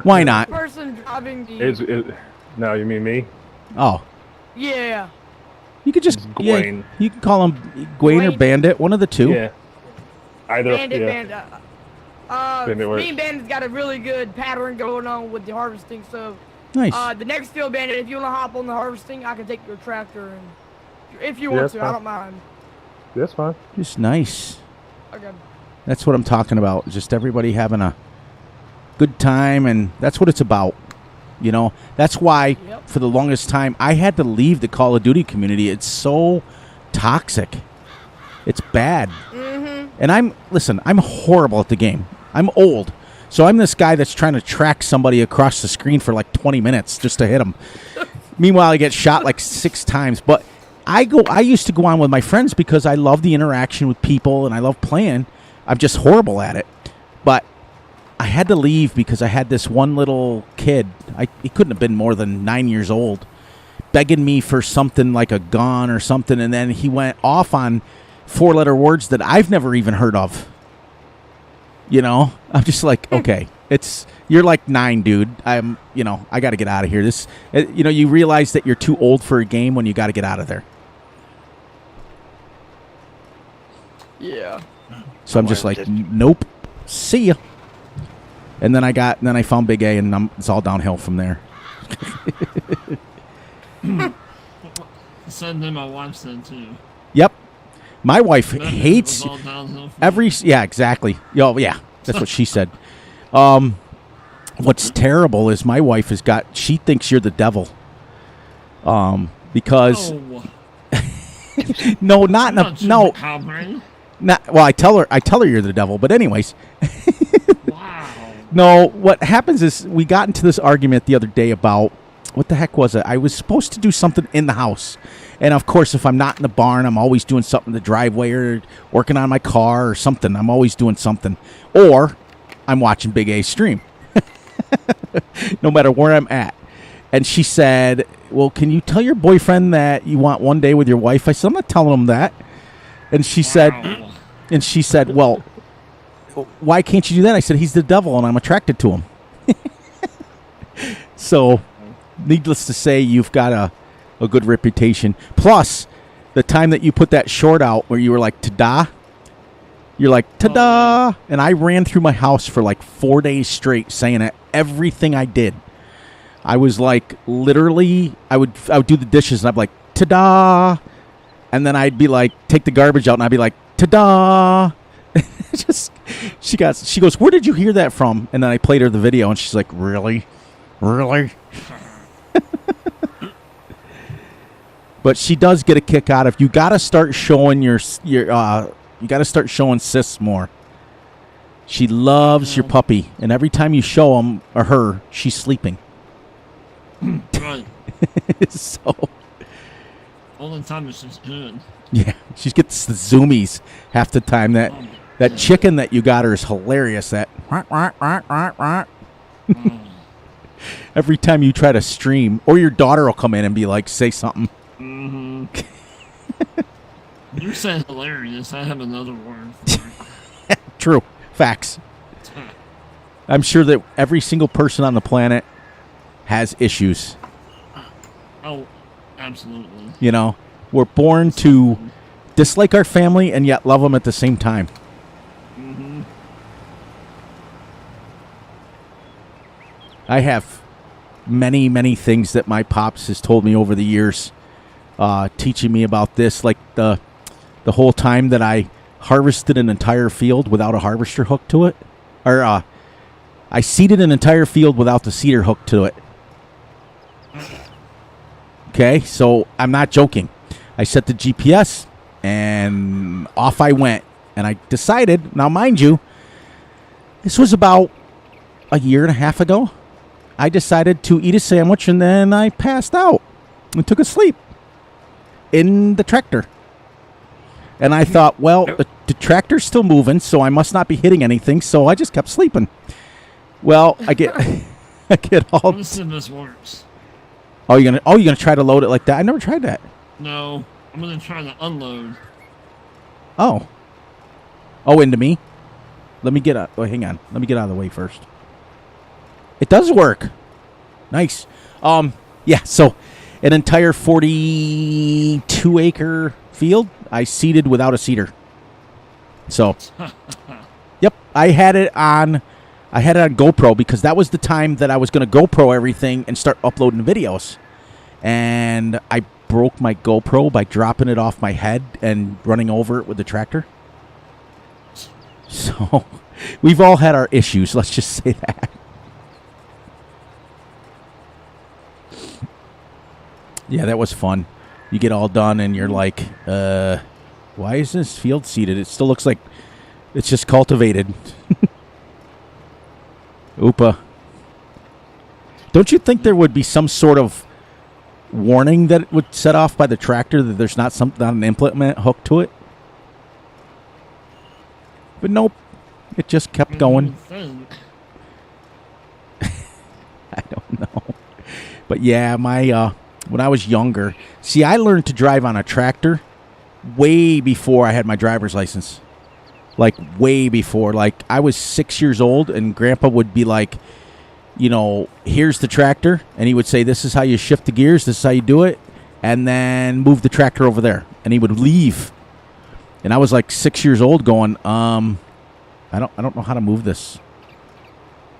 Why not?
Person driving the.
No, you mean me?
Oh.
Yeah.
You could just
Gwaine.
you can call him Gwaine or Bandit, one of the two.
Yeah. Either.
Bandit.
Bandit works.
Me and Bandit's got a really good pattern going on with the harvesting. So.
Nice.
The next field, Bandit, if you want to hop on the harvesting, I can take your tractor and. If you want to, I don't mind.
That's fine.
Just nice.
Okay.
That's what I'm talking about. Just everybody having a good time, and that's what it's about. That's why for the longest time I had to leave the Call of Duty community. It's so toxic. It's bad. Mm-hmm. And I'm horrible at the game. I'm old. So I'm this guy that's trying to track somebody across the screen for like 20 minutes just to hit them. Meanwhile, I get shot like 6 times. But I used to go on with my friends because I love the interaction with people and I love playing. I'm just horrible at it. But I had to leave because I had this one little kid. He couldn't have been more than 9 years old, begging me for something like a gun or something. And then he went off on 4-letter words that I've never even heard of. I'm just like, okay, you're like 9, dude. I got to get out of here. You realize that you're too old for a game when you got to get out of there.
Yeah.
So I'm just like, nope, see ya. And then I found Big A, and it's all downhill from there.
Send them my wife said too.
Yep. My wife
That
hates
was all downhill from
every. Yeah, exactly. Yeah, that's what she said. What's terrible is my wife she thinks you're the devil. Because
Oh,
no, not in a,
not
no,
cowbrain.
not. Well, I tell her you're the devil, but anyways.
Wow.
No, what happens is we got into this argument the other day about what the heck was it? I was supposed to do something in the house. And of course, if I'm not in the barn, I'm always doing something in the driveway or working on my car or something. I'm always doing something. Or I'm watching Big A stream, no matter where I'm at. And she said, well, can you tell your boyfriend that you want one day with your wife? I said, I'm not telling him that. And she said, well, why can't you do that? I said, he's the devil and I'm attracted to him. So, needless to say, you've got a good reputation. Plus, the time that you put that short out where you were like, ta-da, you're like, ta-da. And I ran through my house for like 4 days straight saying it, everything I did. I was like, literally, I would do the dishes and I'd be like, ta-da. And then I'd be like, take the garbage out and I'd be like, ta-da. She goes, where did you hear that from? And then I played her the video and she's like, really? But she does get a kick out of, you got to start showing you got to start showing sis more. She loves your puppy, and every time you show him or her, she's sleeping.
Right.
So
all the time it's just good.
yeah, she gets the zoomies half the time. That chicken that you got her is hilarious. That every time you try to stream, or your daughter will come in and be like, say something.
Mm-hmm. You said hilarious. I have another word for it.
True. Facts. I'm sure that every single person on the planet has issues.
Oh, absolutely.
You know, we're born to dislike our family and yet love them at the same time.
Mm-hmm.
I have many, many things that my pops has told me over the years, teaching me about this, like the whole time that I harvested an entire field without a harvester hook to it, or I seeded an entire field without the seeder hook to it. Okay, so I'm not joking. I set the GPS and off I went, and I decided, now mind you, this was about a year and a half ago. I decided to eat a sandwich and then I passed out and took a sleep in the tractor. And I thought, well, the tractor's still moving, so I must not be hitting anything, so I just kept sleeping. Well, I get all.
Listen, this works.
Oh, you're gonna try to load it like that? I never tried that.
No, I'm gonna try to unload.
Oh, into me. Let me get out. Oh, hang on. Let me get out of the way first. It does work. Nice. Yeah. So, an entire 42-acre field I seeded without a seeder. So, yep, I had it on GoPro because that was the time that I was going to GoPro everything and start uploading videos. And I broke my GoPro by dropping it off my head and running over it with the tractor. So, we've all had our issues, let's just say that. Yeah, that was fun. You get all done and you're like, why is this field seeded? It still looks like it's just cultivated. Oopa. Don't you think there would be some sort of warning that it would set off by the tractor that there's not an implement hooked to it? But nope. It just kept going. I don't know. But yeah, my when I was younger, see, I learned to drive on a tractor way before I had my driver's license. Like, way before. Like, I was 6 years old, and Grandpa would be like, you know, here's the tractor. And he would say, this is how you shift the gears. This is how you do it. And then move the tractor over there. And he would leave. And I was like 6 years old going, I don't know how to move this.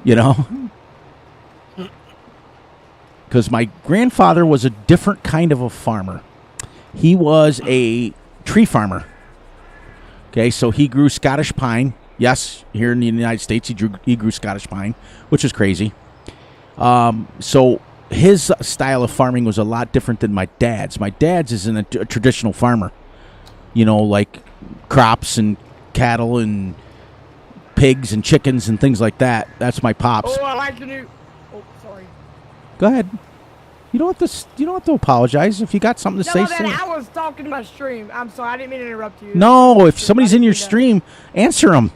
You know? Because my grandfather was a different kind of a farmer. He was a tree farmer. Okay, so he grew Scottish pine. Yes, here in the United States, he grew Scottish pine, which is crazy. So his style of farming was a lot different than my dad's. My dad's isn't a traditional farmer. You know, like crops and cattle and pigs and chickens and things like that. That's my pops.
Oh, I like the new. Oh, sorry.
Go ahead. You don't have to apologize. If you got something to say,
No,
say
man,
it.
I was talking to my stream. I'm sorry, I didn't mean to interrupt you.
No, if somebody's in your stream, answer them.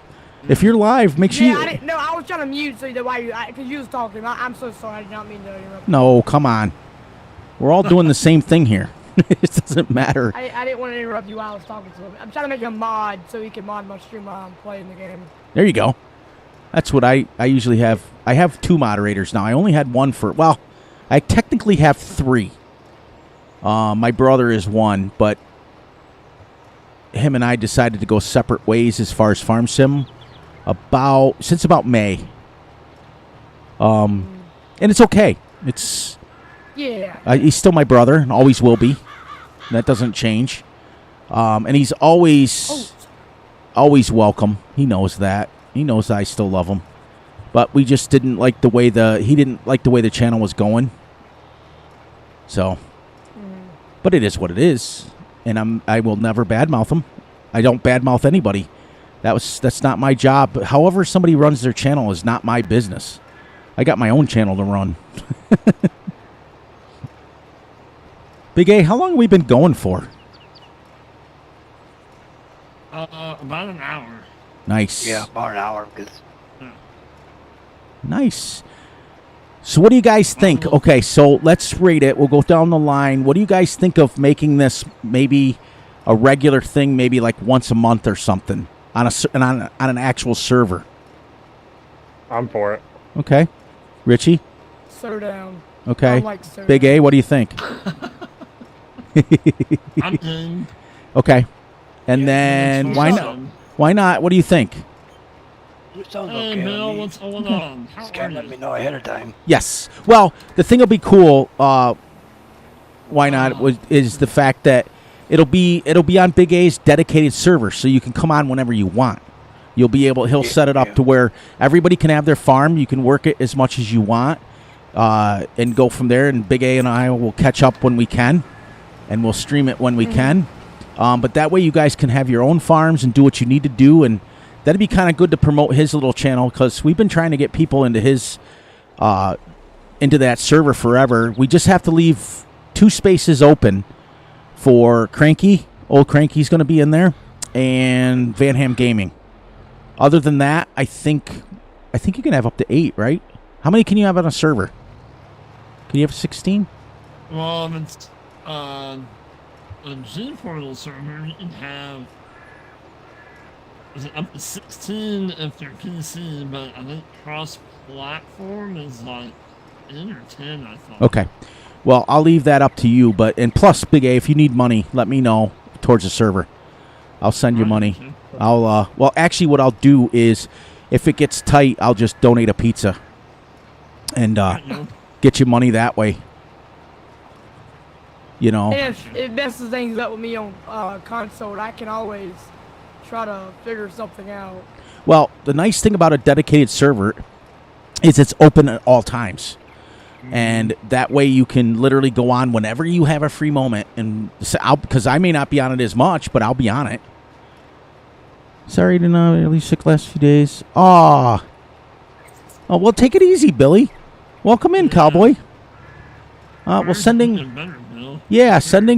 If you're live, make sure
Yeah,
you...
I didn't. No, I was trying to mute so that why you, because you was talking. I'm so sorry. I did not mean to interrupt.
No, come on. We're all doing the same thing here. It doesn't matter.
I didn't want to interrupt you while I was talking to him. I'm trying to make a mod so he can mod my stream while I'm playing the game.
There you go. That's what I usually have. I have 2 moderators now. I only had 1 for... Well, I technically have 3. My brother is 1, but him and I decided to go separate ways as far as Farm Sim since about May. And it's okay. It's...
Yeah.
He's still my brother and always will be. That doesn't change. And he's always welcome. He knows that. He knows I still love him. But we just didn't like the way he didn't like the way the channel was going. So, but it is what it is. And I will never badmouth him. I don't badmouth anybody. That's not my job. However somebody runs their channel is not my business. I got my own channel to run. Big A, how long have we been going for?
About an hour.
Nice.
Yeah, about an hour. Because
Nice. So what do you guys think? Okay, so let's rate it. We'll go down the line. What do you guys think of making this maybe a regular thing, maybe like once a month or something on an actual server?
I'm for it.
Okay. Richie?
So down.
Okay.
I'm like so
Big
down.
A, what do you think?
I'm in.
Okay. And
Yeah,
then
it's
why not?
awesome.
Why not? What do you think?
it sounds
Hey,
okay.
Bill,
with me.
what's going on? How
Just
are
can't let
you?
me know ahead of time.
Yes. Well, the thing will be cool. Why not? Is the fact that it'll be on Big A's dedicated server, so you can come on whenever you want. You'll be able. He'll set it up to where everybody can have their farm. You can work it as much as you want, and go from there. And Big A and I will catch up when we can, and we'll stream it when we can. But that way, you guys can have your own farms and do what you need to do, and that'd be kind of good to promote his little channel, because we've been trying to get people into into that server forever. We just have to leave 2 spaces open for Cranky. Old Cranky's going to be in there, and Van Ham Gaming. Other than that, I think you can have up to 8, right? How many can you have on a server? Can you have 16?
Well, it's a G Portal server. You can have up to 16 if they're PC, but I think cross-platform is like 8 or 10. I thought.
Okay. Well, I'll leave that up to you. And plus, Big A, if you need money, let me know towards the server. I'll send you money. Well, actually, what I'll do is, if it gets tight, I'll just donate a pizza and get you money that way. You know.
And if it messes things up with me on console, I can always try to figure something out.
Well, the nice thing about a dedicated server is it's open at all times. And that way you can literally go on whenever you have a free moment. And because I may not be on it as much, but I'll be on it. Sorry to not really sick last few days. Oh, well, take it easy, Billy. Welcome in, cowboy. Well, sending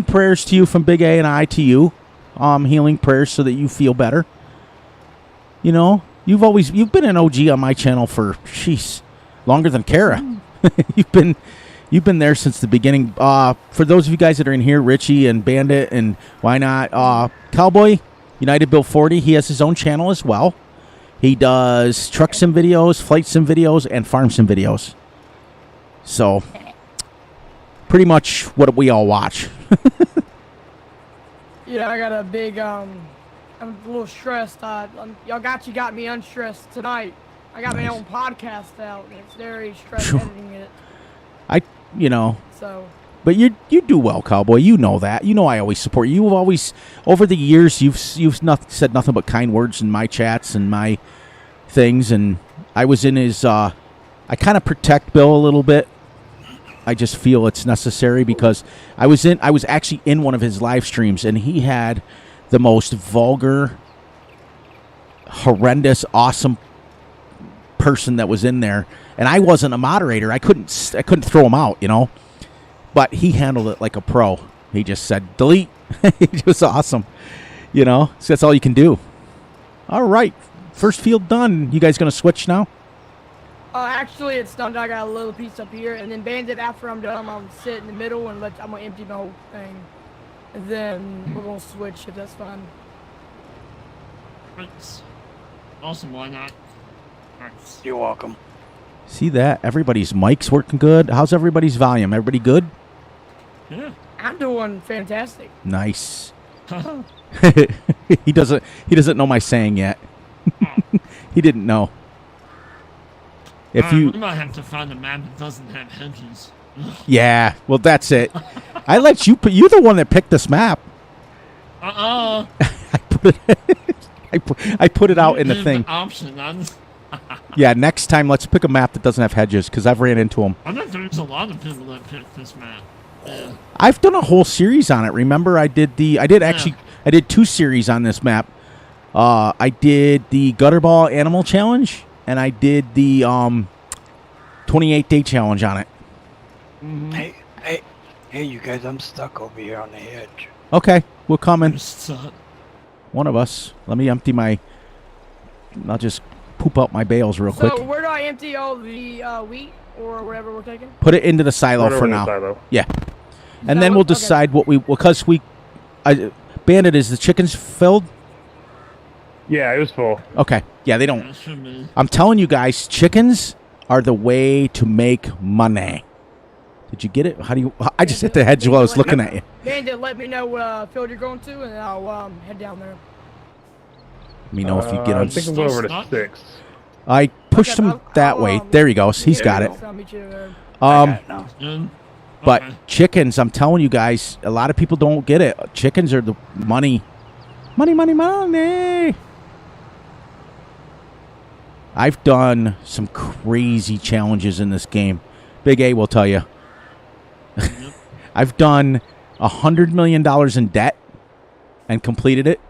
prayers to you from Big A and I to you. Healing prayers so that you feel better. You know, you've been an OG on my channel for longer than Kara. You've been there since the beginning. For those of you guys that are in here, Richie and Bandit and why not Cowboy United Bill 40, he has his own channel as well. He does truck sim videos, flight sim videos, and farm sim videos. So pretty much what we all watch.
Yeah, I got a big I'm a little stressed. Y'all got me unstressed tonight. I got my own podcast out, and it's very stress editing it. So.
But you do well, Cowboy. You know that. You know I always support you. You've always, over the years, you've said nothing but kind words in my chats and my things. And I was in his. I kind of protect Bill a little bit. I just feel it's necessary because I was actually in one of his live streams, and he had the most vulgar, horrendous, awesome person that was in there, and I wasn't a moderator. I couldn't throw him out, you know. But he handled it like a pro. He just said, delete. It was awesome. You know, so that's all you can do. All right. First field done. You guys gonna switch now?
Actually, it's done. I got a little piece up here, and then Bandit. After I'm done, I'm gonna sit in the middle and I'm gonna empty my whole thing, and then we're gonna switch if that's fine.
Thanks. Awesome, why not? Thanks.
You're welcome.
See that? Everybody's mic's working good. How's everybody's volume? Everybody good?
Yeah.
I'm doing fantastic.
Nice. He doesn't know my saying yet. He didn't know. If
We
you
might have to find a map that doesn't have hedges.
Yeah, well that's it. I let you you're the one that picked this map.
Uh-oh.
I put it out in the
Give
thing.
Option.
Yeah, next time let's pick a map that doesn't have hedges because I've ran into them.
I think there's a lot of people that picked this map. Yeah.
I've done a whole series on it. Remember, I did 2 series on this map. I did the Gutterball Animal Challenge, and I did the 28-day challenge on it.
Mm-hmm.
Hey, you guys! I'm stuck over here on the edge.
Okay, we're coming.
Suck.
One of us. Let me empty my. I'll just poop out my bales real quick.
So where do I empty all the wheat or whatever we're taking?
Put it into the silo
Right over
for
in the
now.
silo.
Yeah, and then we'll decide what because Bandit, is the chickens filled?
Yeah, it was full.
Okay. Yeah, they don't.
That should be.
I'm telling you guys, chickens are the way to make money. Did you get it? How do you? I just hit the hedge while I was looking at you.
Bandit, let me know what field you're going to, and I'll head down there.
Let me know if you get
I
on.
think I'm going over to 6.
I pushed
Okay,
him that way. There he goes. He's got it.
I'll meet you there.
I got it now.
Good.
But
Okay.
chickens, I'm telling you guys, a lot of people don't get it. Chickens are the money. Money. I've done some crazy challenges in this game. Big A will tell you. I've done $100 million in debt and completed it.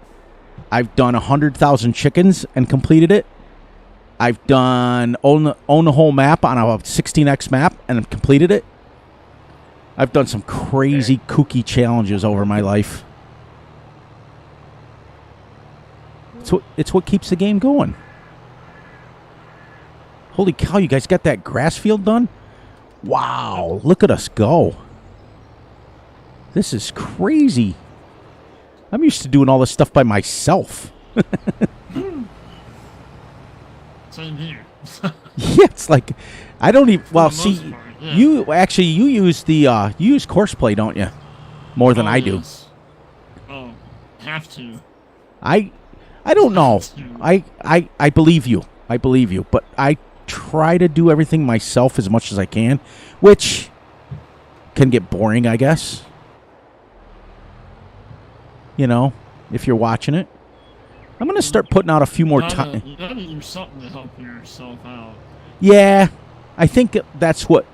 I've done 100,000 chickens and completed it. I've done own the whole map on a 16x map and completed it. I've done some crazy kooky challenges over my life. It's what keeps the game going. Holy cow, you guys got that grass field done? Wow, look at us go. This is crazy. I'm used to doing all this stuff by myself.
Same here.
Yeah, it's like I don't even. Well,
the
see,
most part, yeah.
you use the you use Courseplay, don't you? More than I do.
Yes. Oh, have to.
I don't know.
Have to.
I believe you. I believe you. But I try to do everything myself as much as I can, which can get boring, I guess. You know, if you're watching it. I'm going to start putting out a few more times.
You gotta do something to help yourself out.
Yeah, I think that's what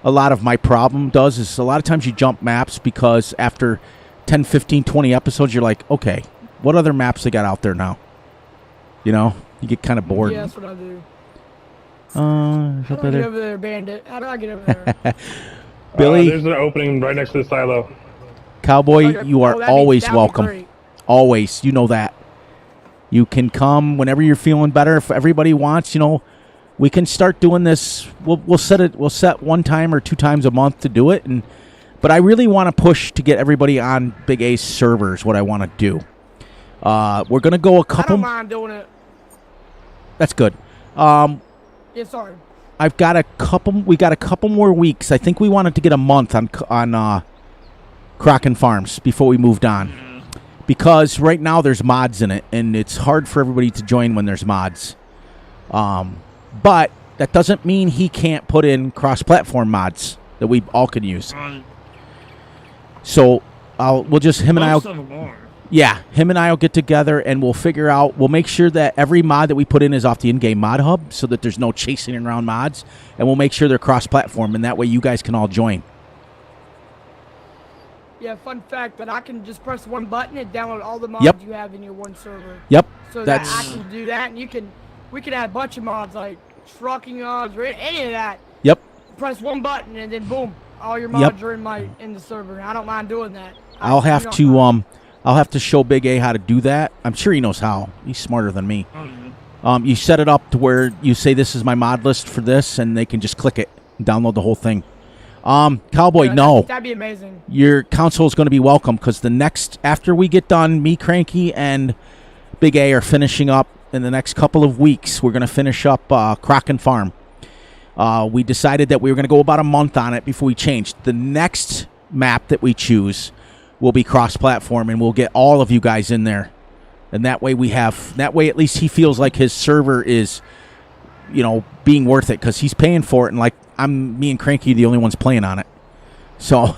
a lot of my problem does is a lot of times you jump maps because after 10, 15, 20 episodes, you're like, okay, what other maps they got out there now? You know, you get kind of bored.
Yeah, that's what I do.
How
How do I get over there, Bandit? How do I get over there?
Billy,
There's an opening right next to the silo.
Cowboy,
Okay.
you are
Oh, that'd be-
always
that'd be
welcome.
great.
Always. You know that. You can come whenever you're feeling better. If everybody wants, you know, we can start doing this. We'll set it. We'll set 1 time or 2 times a month to do it. But I really want to push to get everybody on Big A's servers. What I want to do. We're gonna go a
I
couple.
don't mind doing it.
That's good.
Yeah, sorry.
I've got a couple. We got a couple more weeks. I think we wanted to get a month on Kraken Farms before we moved on.
Yeah.
Because right now there's mods in it, and it's hard for everybody to join when there's mods. But that doesn't mean he can't put in cross-platform mods that we all can use.
Right.
So we'll just him and
Most
I.
of them are.
Yeah, him and I will get together and we'll figure out. We'll make sure that every mod that we put in is off the in-game mod hub, so that there's no chasing around mods, and we'll make sure they're cross-platform, and that way you guys can all join.
Yeah, fun fact, but I can just press one button and download all the mods
Yep.
you have in your one server.
Yep.
So
That's-
that I can do that, and we can add a bunch of mods like trucking mods or any of that.
Yep.
Press one button and then boom, all your
Yep.
mods are in the server. I don't mind doing that.
I'll
You
have
don't
to
mind.
I'll have to show Big A how to do that. I'm sure he knows how. He's smarter than me.
Oh,
You set it up to where you say this is my mod list for this, and they can just click it and download the whole thing. Cowboy,
Yeah,
no.
That'd be amazing.
Your console is going to be welcome because after we get done, me, Cranky, and Big A are finishing up in the next couple of weeks. We're going to finish up Croc and Farm. We decided that we were going to go about a month on it before we changed. The next map that we choose will be cross-platform, and we'll get all of you guys in there. And that way at least he feels like his server is, being worth it because he's paying for it, and like me and Cranky the only ones playing on it. So,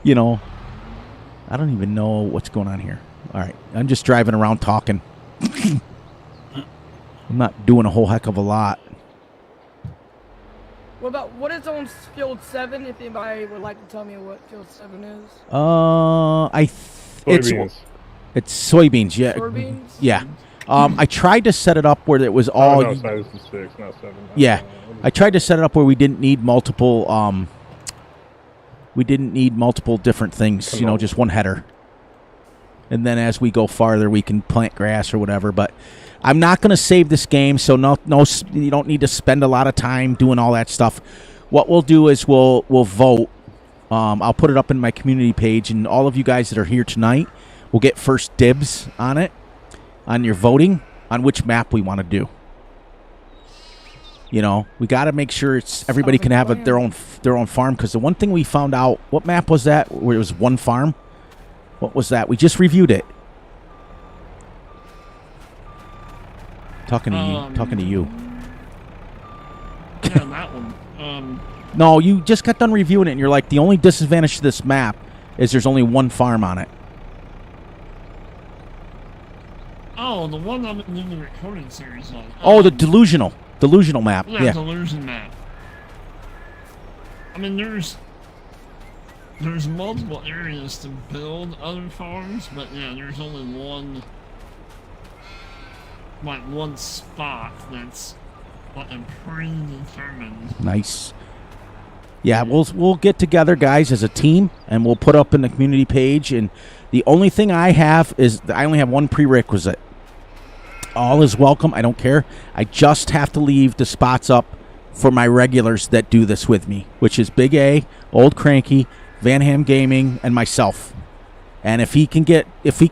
I don't even know what's going on here. All right, I'm just driving around talking. I'm not doing a whole heck of a lot.
What is on Field 7? If anybody would like to tell me what Field 7 is.
Soybeans.
It's soybeans. Yeah.
Soybeans?
Yeah. I tried to set it up where it was all.
Oh, no, sorry, this is 6, not 7.
Yeah. I tried to set it up where we didn't need multiple. We didn't need multiple different things. Just one header. And then as we go farther, we can plant grass or whatever. But I'm not going to save this game, so no, you don't need to spend a lot of time doing all that stuff. What we'll do is we'll vote. I'll put it up in my community page, and all of you guys that are here tonight will get first dibs on it, on your voting, on which map we want to do. We got to make sure everybody can have their own farm. Because the one thing we found out, what map was that? Where it was one farm. What was that? We just reviewed it. Talking to you.
Yeah, that one.
No, you just got done reviewing it, and you're like, the only disadvantage to this map is there's only one farm on it.
Oh, the one I'm in the recording series on.
Oh, the delusional map.
Yeah,
Yeah.
delusion map. I mean, there's multiple areas to build other farms, but yeah, there's only one spot that's predetermined.
Nice. Yeah, we'll get together, guys, as a team, and we'll put up in the community page. And the only thing I have is I only have one prerequisite. All is welcome. I don't care. I just have to leave the spots up for my regulars that do this with me, which is Big A, Old Cranky, Van Ham Gaming, and myself. And if he can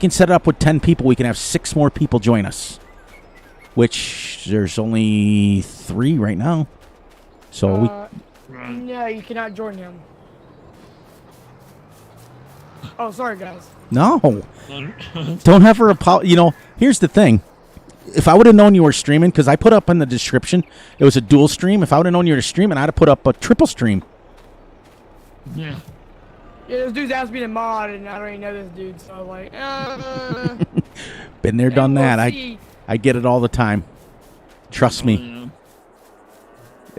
set it up with 10 people, we can have 6 more people join us. Which there's only 3 right now. So
No, you cannot join him. Oh, sorry, guys.
No. Don't ever apologize. Here's the thing. If I would have known you were streaming, because I put up in the description, it was a dual stream. If I would have known you were streaming, I'd have put up a triple stream.
Yeah.
Yeah, this dude's asked me to mod, and I don't even know this dude, so I'm like,
Been there, done that.
see.
I get it all the time. Trust me.
Yeah.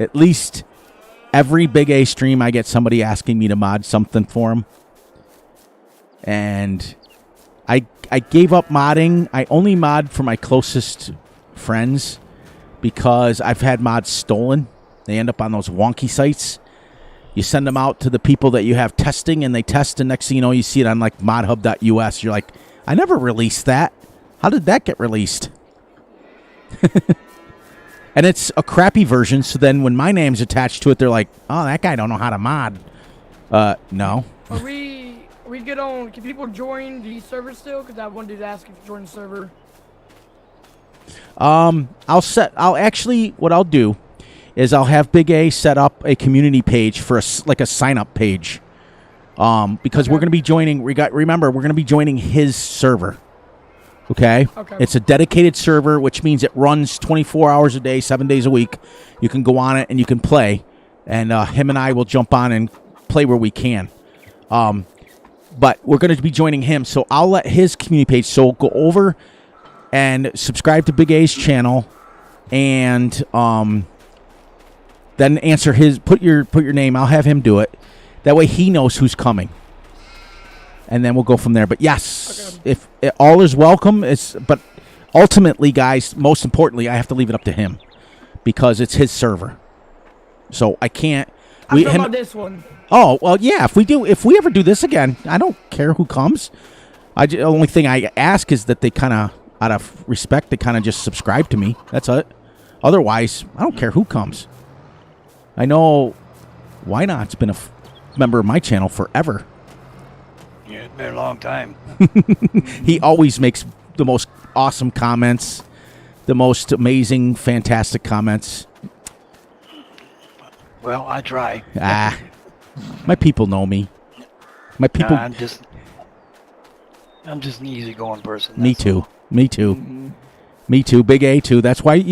At least every Big A stream, I get somebody asking me to mod something for them. And I gave up modding. I only mod for my closest friends because I've had mods stolen. They end up on those wonky sites. You send them out to the people that you have testing, and they test, and next thing you know, you see it on like modhub.us. You're like, I never released that. How did that get released? And it's a crappy version, so then when my name's attached to it, they're like, oh, that guy don't know how to mod. No.
Are we good on? Can people join the server still? Because I have one dude asking to join the server.
What I'll do is I'll have Big A set up a community page for a sign-up page. Because we're going to be joining, remember, we're going to be joining his server. Okay? It's a dedicated server, which means it runs 24 hours a day, 7 days a week. You can go on it and you can play. And him and I will jump on and play where we can. But we're going to be joining him, so I'll let his community page. So go over and subscribe to Big A's channel, and then answer his. Put your name. I'll have him do it. That way he knows who's coming, and then we'll go from there. But yes, if all is welcome, but ultimately, guys, most importantly, I have to leave it up to him because it's his server. So I can't.
I'm talking about this one.
Oh, well, yeah, if we ever do this again, I don't care who comes. The only thing I ask is that they kind of out of respect to kind of just subscribe to me. That's it. Otherwise, I don't care who comes. I know Why Not's been a member of my channel forever.
Yeah, it's been a long time.
He always makes the most awesome comments, the most amazing, fantastic comments.
Well, I try.
My people know me. My people.
I'm just an easygoing person.
Me
that's
too.
all.
Me too. Me too. Big A too. That's why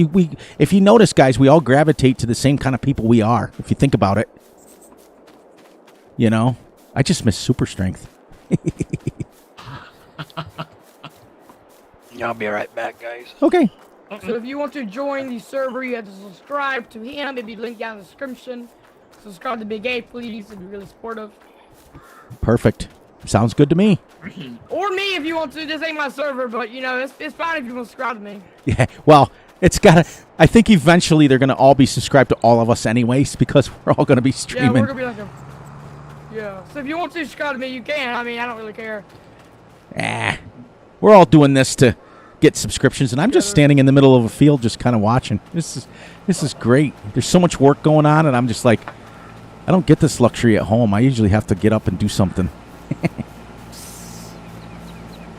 if you notice, guys, we all gravitate to the same kind of people we are. If you think about it, I just miss super strength.
Yeah, I'll be right back, guys.
Okay.
So if you want to join the server, you have to subscribe to him. It'll be linked down in the description. Subscribe to Big A, please. It'd be really supportive.
Perfect. Sounds good to me.
Or me if you want to. This ain't my server, but it's fine if you want to subscribe to me.
Yeah. Well, I think eventually they're gonna all be subscribed to all of us anyways because we're all gonna be
Yeah,
streaming.
we're gonna be like yeah. So if you want to subscribe to me, you can. I mean, I don't really care.
We're all doing this to get subscriptions, and I'm just standing in the middle of a field just kind of watching. This is great. There's so much work going on, and I'm just like, I don't get this luxury at home. I usually have to get up and do something.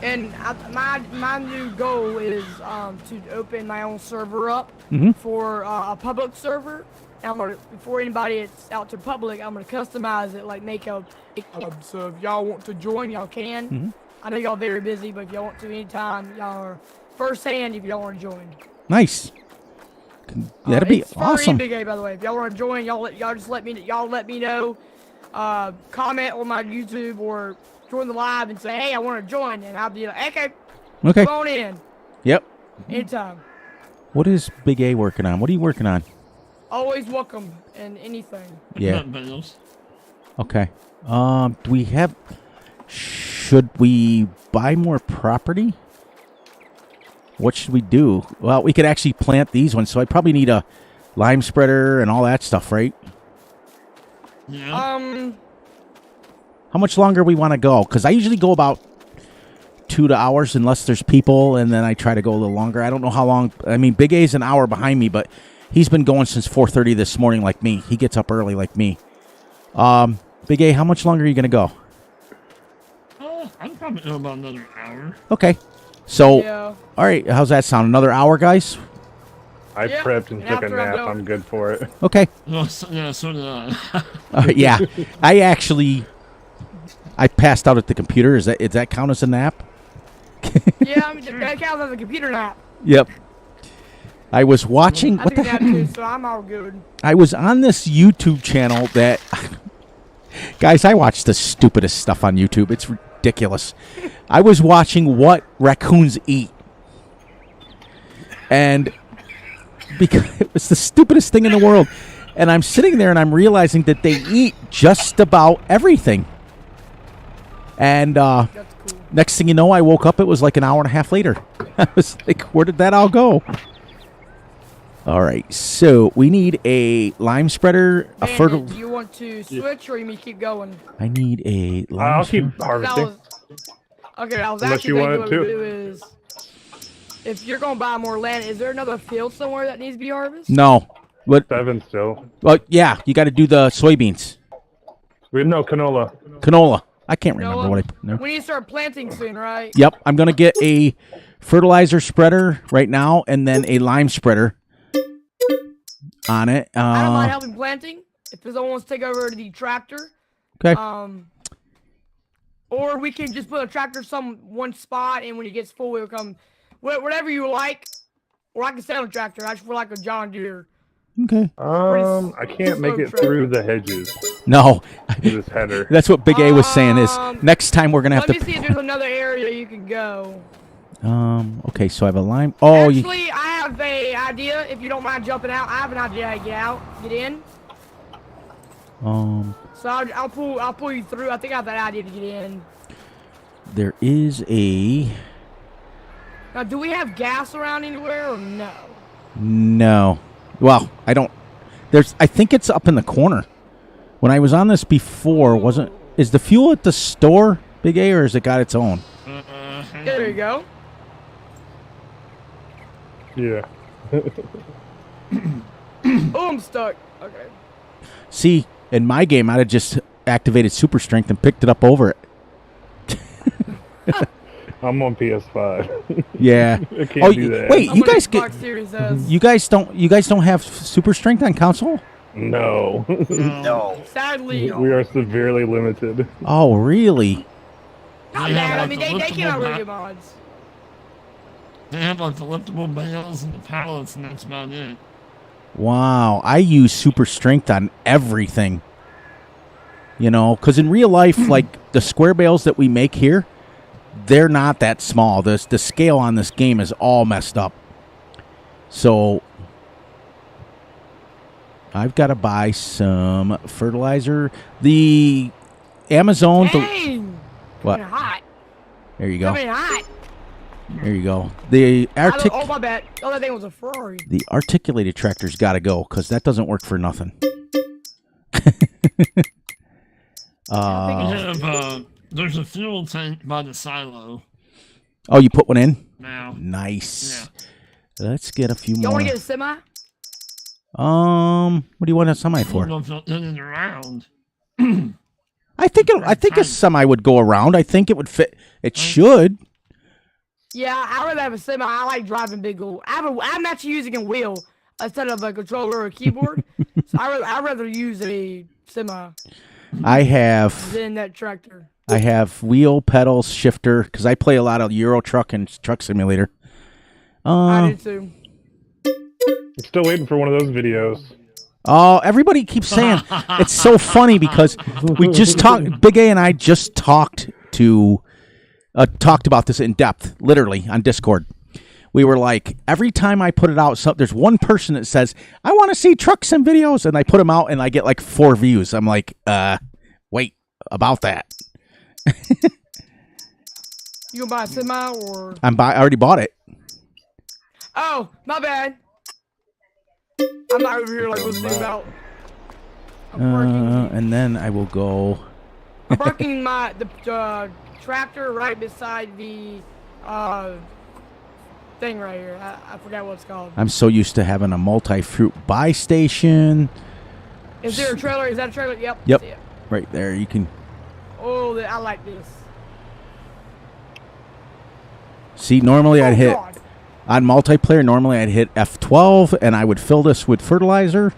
And my new goal is to open my own server up for a public server. And before anybody it's out to public, I'm gonna customize it, like make a so if y'all want to join, y'all can. I know y'all very busy, but if y'all want to anytime, y'all are first hand if y'all want to join.
Nice. That'd be
It's free,
awesome.
Big A, by the way. If y'all want to join, y'all just let me know. Comment on my YouTube or join the live and say, hey, I want to join, and I'll be like, okay, go on in.
Yep.
Anytime.
What is Big A working on? What are you working on?
Always welcome in anything.
Yeah. Okay. Should we buy more property? What should we do? Well, we could actually plant these ones, so I probably need a lime spreader and all that stuff, right?
Yeah.
How much longer we want to go? Because I usually go about 2 hours unless there's people, and then I try to go a little longer. I don't know how long. I mean, Big A's an hour behind me, but he's been going since 4:30 this morning like me. He gets up early like me. Big A, how much longer are you going to go?
I'd probably go about another hour.
Okay. So,
Yeah.
all right, how's that sound? Another hour, guys?
I
Yeah,
prepped and
and
took a
after I'm
nap.
done-
I'm good for it.
Okay.
Well, so did I.
All right, yeah. I passed out at the computer. Does that count as a nap?
Yeah, I mean, that counts as a computer nap.
Yep. I was watching.
I
What the
took a nap
heck?
too, so I'm all good.
I was on this YouTube channel that. Guys, I watch the stupidest stuff on YouTube. It's ridiculous. I was watching what raccoons eat. And because it was the stupidest thing in the world. And I'm sitting there and I'm realizing that they eat just about everything. And
That's cool.
next thing you know, I woke up. It was like an hour and a half later. I was like, where did that all go? All right. So we need a lime spreader, a
Man,
fertile.
do you want to switch or you mean keep going?
I need a lime
I'll
spreader.
keep
I
harvesting.
was, okay, I was
Unless
actually
you
thinking
want
what
it
we
to.
do is, if you're gonna buy more land, is there another field somewhere that needs to be harvested?
No. What?
7 still.
Well, yeah, you got to do the soybeans.
We have no canola.
Canola. I can't remember
Noah,
what I put in there.
we need to start planting soon, right?
Yep, I'm going to get a fertilizer spreader right now and then a lime spreader on it.
I don't mind helping planting. If someone wants to take over the tractor,
Okay.
or we can just put a tractor one spot, and when it gets full, it'll come. Whatever you like, or I can sell a tractor. I just feel like a John Deere.
Okay.
I can't make it through the hedges
No,
with this header.
that's what Big A was saying is next time we're going to have
Let me
to.
see if there's another area you can go.
Okay, so I have a lime. Oh,
Actually, I have a idea. If you don't mind jumping out, I have an idea how to get out, get in. So I'll pull you through. I think I have that idea to get in.
there is a.
Now, do we have gas around anywhere or no?
No. Well, I don't. I think it's up in the corner. When I was on this before, is the fuel at the store, Big A, or has it got its own?
There you go.
Yeah.
Oh, I'm stuck. Okay.
See, in my game, I'd have just activated super strength and picked it up over it.
I'm on PS5.
Yeah.
I can't do that.
Wait,
I'm
you
on
guys
Xbox
get
Series S.
you guys don't have super strength on console?
No.
No.
Sadly,
We are severely limited.
Oh, really?
not
They have,
bad. I
like,
mean,
the
they came
liftable
out really
back-
good mods.
They have like the liftable bales and the pallets, and that's about it.
Wow, I use super strength on everything. You know, because in real life, like the square bales that we make here, they're not that small. The scale on this game is all messed up. So I've got to buy some fertilizer. The Amazon.
Dang!
What?
Coming hot.
There you go.
Coming hot.
There you go. The
Oh, my bad. Oh, that thing was a Ferrari.
the articulated tractor's got to go because that doesn't work for nothing.
They have, there's a fuel tank by the silo
Oh, you put one in?
now.
Nice. Let's get a few
Y'all
more.
want to get a semi?
What do you want a semi
I
for?
don't know if they'll turn it around.
I think a semi would go around. I think it would fit. It should.
Yeah, I'd rather have a semi. I like driving big old. I'm actually using a wheel instead of a controller or a keyboard. So I'd rather use a semi
I have
than that tractor.
wheel, pedals, shifter because I play a lot of Euro Truck and Truck Simulator.
I do too.
I'm still waiting for one of those videos.
Oh, everybody keeps saying it's so funny because we just talked. Big A and I just talked about this in depth, literally on Discord. We were like, every time I put it out, there's one person that says, "I want to see Truck Sim videos," and I put them out, and I get like 4 views. I'm like, wait, about that.
You gonna buy a semi or?
I already bought it.
Oh, my bad. I'm not over here like listening about. I'm parking.
And then I will go.
I'm parking the tractor right beside the thing right here. I forgot what it's called.
I'm so used to having a multi-fruit buy station.
Is there a trailer? Is that a trailer? Yep.
Yep.
See it.
Right there, you can
Oh, I like this.
see. Normally, I'd hit
God.
on multiplayer. Normally, I'd hit F12, and I would fill this with fertilizer.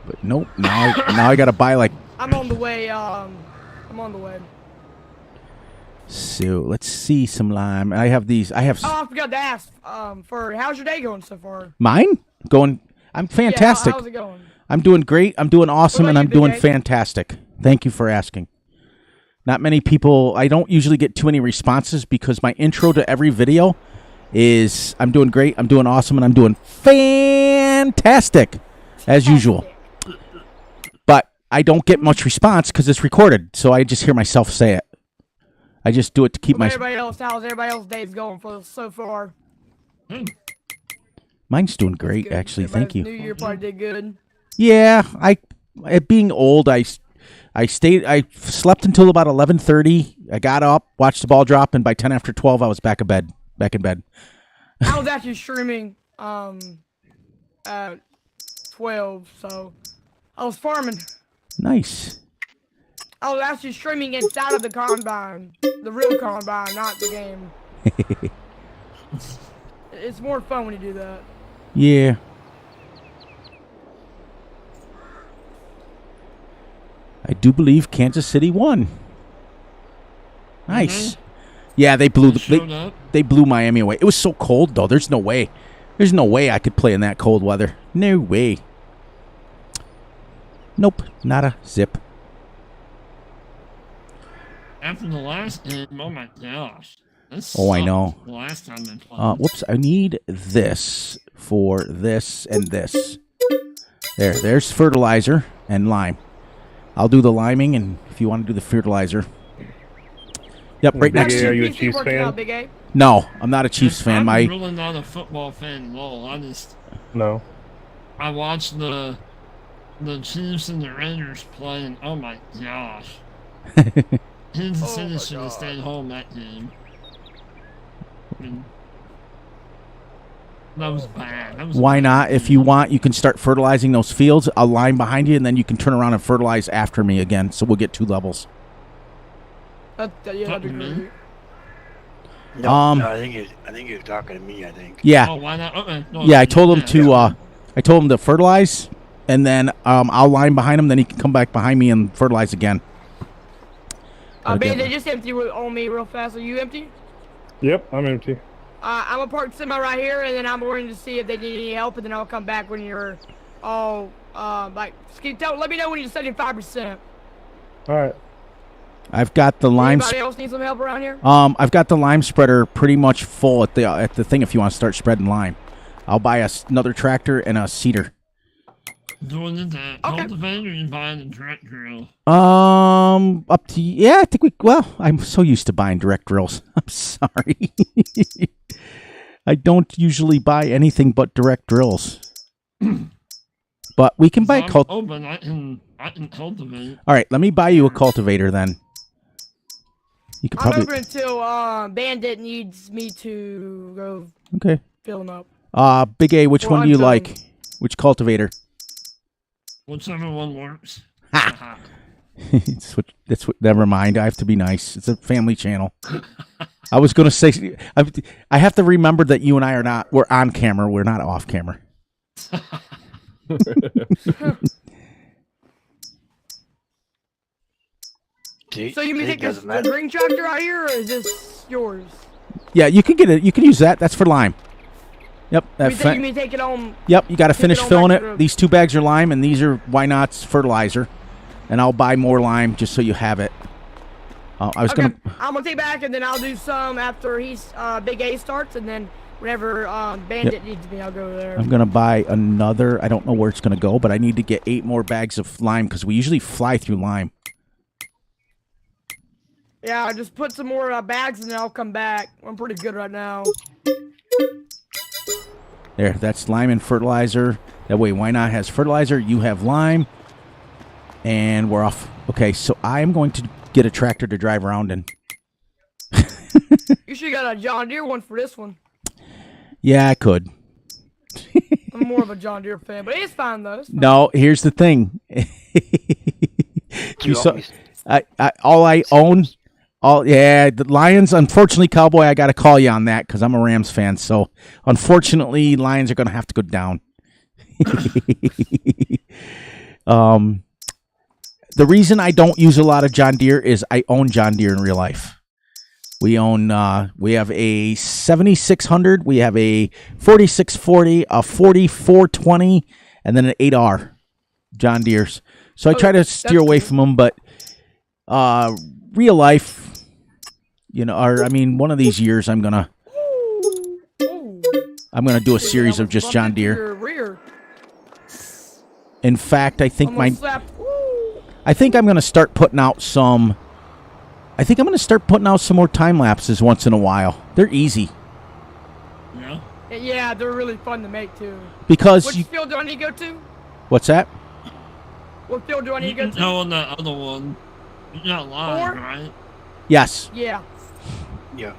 But nope. Now I got to buy like.
I'm on the way. I'm on the way.
So let's see some lime. I have these. I have
Oh, I forgot to ask. For how's your day going so far?
mine going. I'm fantastic.
Yeah, how's it going?
I'm doing great. I'm doing awesome,
What
and
about
I'm
you, Big
doing
A?
fantastic. Thank you for asking. Not many people. I don't usually get too many responses because my intro to every video is I'm doing great, I'm doing awesome, and I'm doing fantastic as usual. But I don't get much response because it's recorded, so I just hear myself say it. I just do it to keep my.
How's everybody else's days going for so far?
Mine's doing great,
Good.
actually. Thank
Everybody's
you.
New Year probably did good.
Yeah, at being old, I slept until about 11:30. I got up, watched the ball drop, and by 10 after 12, I was back in bed.
I was actually streaming at 12, so I was farming.
Nice.
I was actually streaming inside of the combine, the real combine, not the game. It's more fun when you do that.
Yeah. I do believe Kansas City won. Nice. Yeah, they blew they blew Miami away. It was so cold though. There's no way I could play in that cold weather. No way. Nope, not a zip.
After the last game, oh my gosh. This
Oh, I
sucked
know.
The last time they played.
Whoops, I need this for this and this. There's fertilizer and lime. I'll do the liming, and if you want to do the fertilizer. Yep, right next
Big A,
to
are
you.
you a Chiefs
working
fan?
out, Big A?
No, I'm not a Chiefs fan.
I'm
My
really not a football fan at all.
No.
I watched the Chiefs and the Raiders play, and oh my gosh. Kansas
Oh
City
my
should have
God.
stayed home that game. happened. That was bad. That was
Why
bad.
not? If you want, you can start fertilizing those fields. I'll line behind you, and then you can turn around and fertilize after me again. So we'll get 2 levels.
Yeah, that'd be
Mhm.
great.
No, no, I think you're talking to me. I think.
Yeah,
Oh, why not? Okay. No,
yeah. I told him
yeah.
to. I told him to fertilize, and then I'll line behind him. Then he can come back behind me and fertilize again.
Bandit, just empty on me real fast. Are you empty?
Yep, I'm empty.
I'm gonna park semi right here, and then I'm going to see if they need any help, and then I'll come back when you're all let me know when you're 75%.
All right.
I've got the lime.
Anybody else need some help around here?
I've got the lime spreader pretty much full at the thing. If you want to start spreading lime, I'll buy another tractor and a seeder.
Doing the
Okay.
cultivator and buying the direct drill.
Up to yeah. I think I'm so used to buying direct drills. I'm sorry. I don't usually buy anything but direct drills. But we can buy a
Oh, but I can cultivate.
All right, let me buy you a cultivator then. You could
I'm
probably
open until Bandit needs me to go
okay.
fill him up.
Big A, which
Well,
one do you
until-
like? Which cultivator?
Whichever one works.
Ha! Never mind. I have to be nice. It's a family channel. I was going to say, I have to remember that you and I we're on camera. We're not off camera.
So you may take
doesn't
the
matter.
green tractor out here, or is this yours?
Yeah, you can get it. You can use that. That's for lime. Yep.
You may take it on.
Yep. You got to
take
finish
it on
filling
back to
it.
the-
These 2 bags are lime, and these are why not's fertilizer. And I'll buy more lime just so you have it. I was
Okay,
gonna.
I'm gonna take back, and then I'll do some after Big A starts, and then whenever Bandit needs me, I'll go there.
I'm gonna buy another. I don't know where it's gonna go, but I need to get 8 more bags of lime because we usually fly through lime.
Yeah, I just put some more bags, and then I'll come back. I'm pretty good right now.
There, that's lime and fertilizer. That way, why not has fertilizer? You have lime, and we're off. Okay, so I am going to get a tractor to drive around in.
You should got a John Deere one for this one.
Yeah, I could.
I'm more of a John Deere fan, but it's fine though. It's fine.
No, here's the thing.
You
saw,
always-
all I own. The Lions. Unfortunately, Cowboy, I got to call you on that because I'm a Rams fan. So, unfortunately, Lions are going to have to go down. The reason I don't use a lot of John Deere is I own John Deere in real life. We own. We have a 7600. We have a 4640, a 4420, and then an 8R John Deere's. So I try to steer away
cool.
from them, but real life. One of these years I'm gonna do a series of just John Deere.
Rear.
In fact, I think
Almost slapped.
I think I'm gonna start putting out some. I think I'm gonna start putting out some more time lapses once in a while. They're easy
Yeah.
Yeah, they're really fun to make too.
because
Which field do I need to go to?
what's that?
What field do I need to go to?
No, on that other one. You're not lying,
4?
right?
Yes.
Yeah.
Yeah.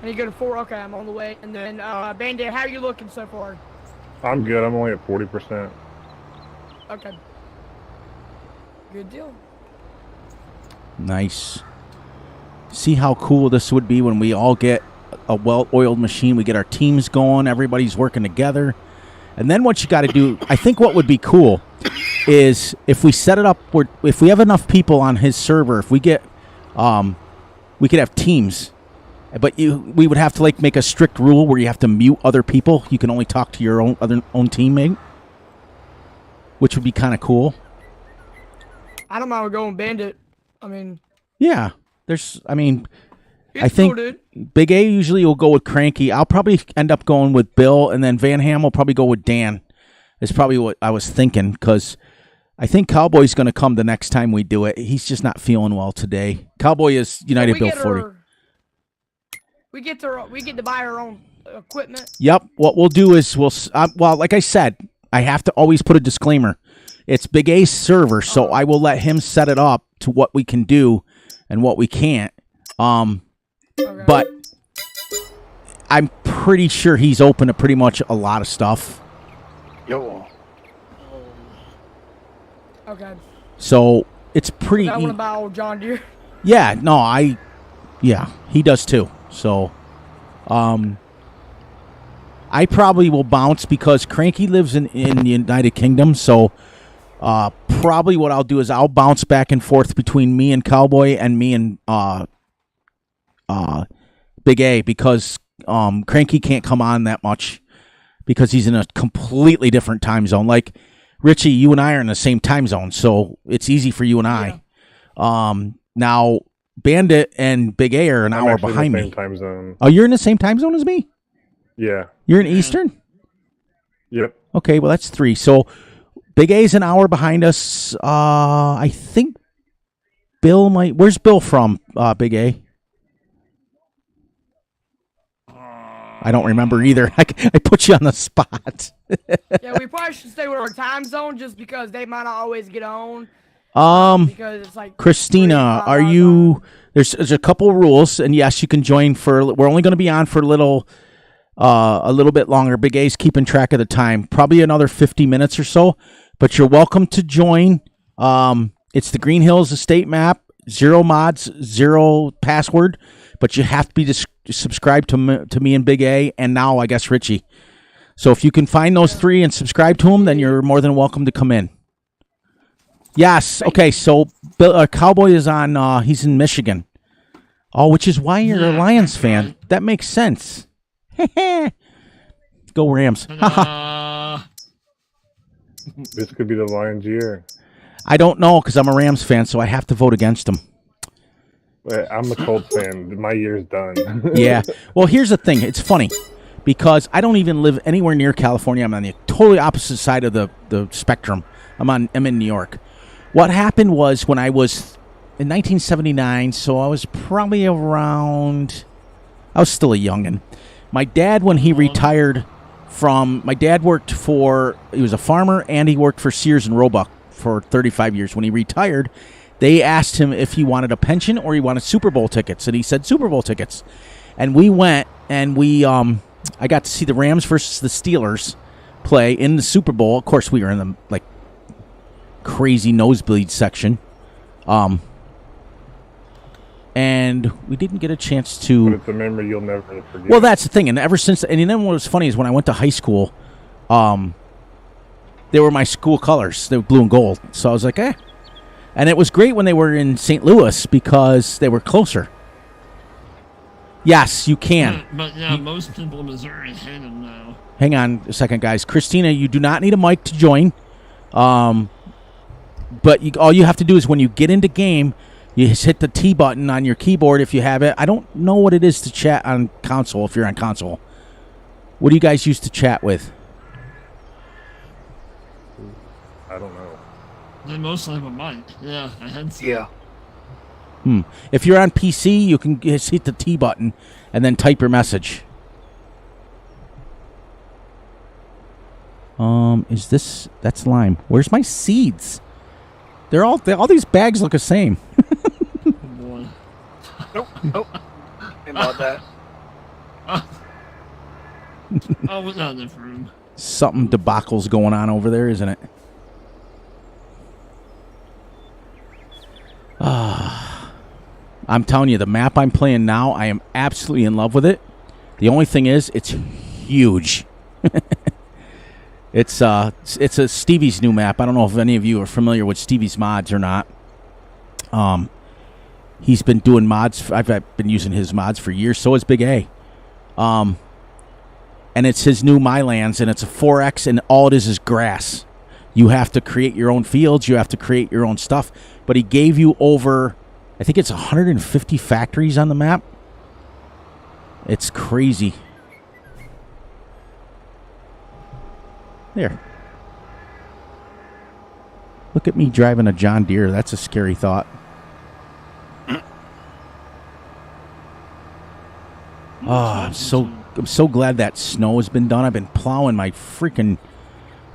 I need to go to 4. Okay, I'm on the way. And then, Bandit, how are you looking so far?
I'm good. I'm only at 40%.
Okay. Good deal.
Nice. See how cool this would be when we all get a well-oiled machine. We get our teams going. Everybody's working together. And then what you got to do, I think what would be cool is if we set it up where if we have enough people on his server, if we get, we could have teams. But we would have to make a strict rule where you have to mute other people. You can only talk to your own teammate, which would be kind of cool.
I don't mind going Bandit. I mean,
Yeah, I
it's
think
cool, dude.
Big A usually will go with Cranky. I'll probably end up going with Bill, and then Van Ham will probably go with Dan. Is probably what I was thinking, because I think Cowboy's going to come the next time we do it. He's just not feeling well today. Cowboy is United
We
Bill
get
40.
we get to buy our own equipment.
Yep. What we'll do is like I said, I have to always put a disclaimer. It's Big A's server, so I will let him set it up to what we can do and what we can't.
Okay.
But I'm pretty sure he's open to pretty much a lot of stuff.
Yo.
Okay.
So it's pretty.
That one about John Deere.
Yeah, no, yeah, he does too. So, I probably will bounce because Cranky lives in the United Kingdom. So, probably what I'll do is I'll bounce back and forth between me and Cowboy and me and Big A because Cranky can't come on that much because he's in a completely different time zone. Like Richie, you and I are in the same time zone, so it's easy for you and I. Now Bandit and Big A are an hour behind me.
Time zone.
Oh, you're in the same time zone as me?
Yeah.
You're in Eastern?
Yep.
Okay, well that's 3. So Big A's an hour behind us. I think Bill might. Where's Bill from? Big A. I don't remember either. I put you on the spot.
Yeah, we probably should stay with our time zone just because they might not always get on. Because it's like
Christina, are you? There's a couple rules, and yes, you can join for. We're only going to be on for a little bit longer. Big A's keeping track of the time, probably another 50 minutes or so. But you're welcome to join. It's the Green Hills Estate map. 0 mods, 0 password. But you have to be subscribed to me and Big A, and now I guess Richie. So if you can find those 3 and subscribe to them, then you're more than welcome to come in. Yes. Okay. So Cowboy is on. He's in Michigan. Oh, which is why you're a Lions fan. That makes sense. Go Rams.
This could be the Lions' year.
I don't know because I'm a Rams fan, so I have to vote against them.
I'm a Colts fan. My year's done.
Yeah. Well, here's the thing. It's funny because I don't even live anywhere near California. I'm on the totally opposite side of the spectrum. I'm in New York. What happened was when I was in 1979, so I was probably around. I was still a youngin'. My dad, when he retired my dad worked he was a farmer and he worked for Sears and Roebuck for 35 years. When he retired, they asked him if he wanted a pension or he wanted Super Bowl tickets, and he said Super Bowl tickets. And we went and I got to see the Rams versus the Steelers play in the Super Bowl. Of course, we were in the crazy nosebleed section. And we didn't get a chance to.
But it's a memory you'll never forget.
Well, that's the thing, and ever since, and then what was funny is when I went to high school, they were my school colors. They were blue and gold. So I was like, and it was great when they were in St. Louis because they were closer. Yes, you can.
But yeah, most people in Missouri hate them now.
Hang on a second, guys. Christina, you do not need a mic to join. But all you have to do is when you get into game, you just hit the T button on your keyboard if you have it. I don't know what it is to chat on console if you're on console. What do you guys use to chat with?
I don't know.
They mostly have a mic. Yeah, a headset.
Yeah.
If you're on PC, you can just hit the T button and then type your message. That's lime. Where's my seeds? All these bags look the same.
Oh, boy.
Nope. About that.
Oh, what's out in this room?
Something debacle's going on over there, isn't it? I'm telling you, the map I'm playing now, I am absolutely in love with it. The only thing is, it's huge. It's a Stevie's new map. I don't know if any of you are familiar with Stevie's mods or not. He's been doing mods. I've been using his mods for years. So is Big A. And it's his new MyLands, and it's a 4X, and all it is grass. You have to create your own fields. You have to create your own stuff. But he gave you over, I think it's 150 factories on the map. It's crazy. There. Look at me driving a John Deere. That's a scary thought. Oh, I'm so glad that snow has been done. I've been plowing my freaking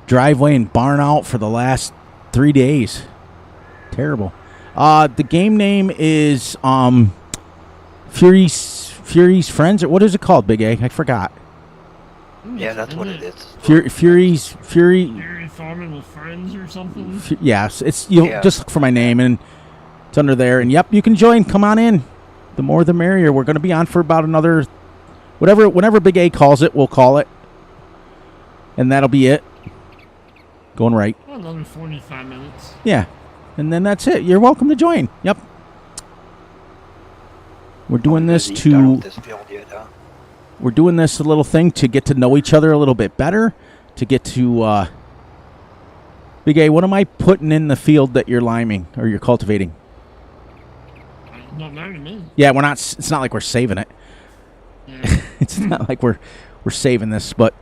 driveway and barn out for the last 3 days. Terrible. The game name is Fury Fury's Friends, or what is it called, Big A? I forgot.
Yeah, that's what it is.
Fury.
Fury Farming with Friends or something.
Yes, it's you.
Yeah.
Just look for my name and it's under there. And yep, you can join. Come on in. The more, the merrier. We're going to be on for about another, whenever Big A calls it, we'll call it, and that'll be it. Going right.
Another 45 minutes.
Yeah, and then that's it. You're welcome to join. Yep. We're doing this
Hasn't started
to.
with this field yet, huh?
We're doing this a little thing to get to know each other a little bit better. To get to. Big A, what am I putting in the field that you're liming or you're cultivating?
Not matter to me.
Yeah, we're not. It's not like we're saving it.
Yeah.
It's not like we're saving this, but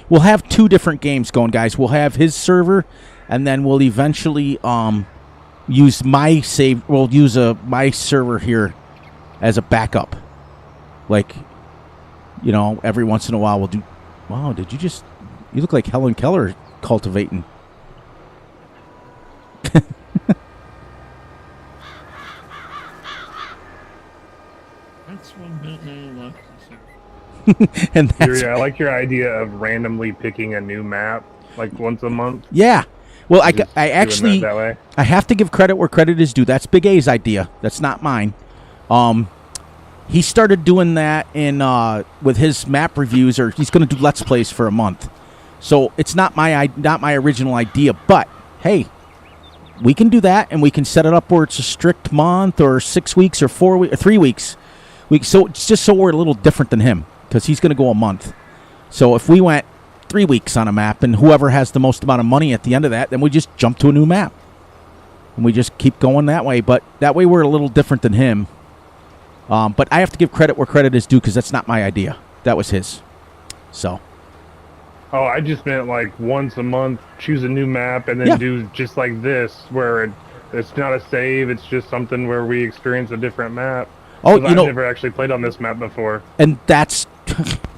we'll have two different games going, guys. We'll have his server, and then we'll eventually use my save. We'll use my server here as a backup. Like, you know, every once in a while we'll do. Wow, did you just? You look like Helen Keller cultivating.
That's one bit left.
And that's
Fury, I like your idea of randomly picking a new map, like once a month.
yeah. Well, I
Just doing
actually
that way.
I have to give credit where credit is due. That's Big A's idea. That's not mine. He started doing that in with his map reviews, or he's going to do Let's Plays for a month. So it's not my original idea. But hey, we can do that, and we can set it up where it's a strict month, or 6 weeks, or 4 weeks, or 3 weeks. So it's just so we're a little different than him, because he's going to go a month. So if we went 3 weeks on a map, and whoever has the most amount of money at the end of that, then we just jump to a new map. And we just keep going that way. But that way we're a little different than him. But I have to give credit where credit is due, because that's not my idea. That was his. So.
Oh, I just meant like once a month, choose a new map, and then
Yeah.
do just like this, where it's not a save, it's just something where we experience a different map.
Oh,
'Cause I've never actually played on this map before.
and that's,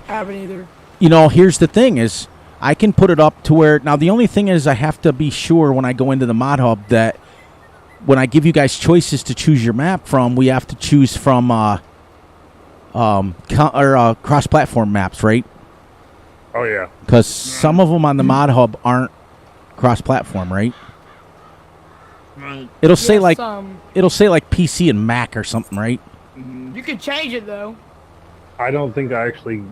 Haven't either.
here's the thing is, I can put it up to where, now the only thing is I have to be sure when I go into the mod hub that when I give you guys choices to choose your map from, we have to choose from cross-platform maps, right?
Oh yeah.
Because some of them on the mod hub aren't cross-platform, right?
Right.
It'll say
Yes,
like PC and Mac or something, right?
you could change it though.
I don't think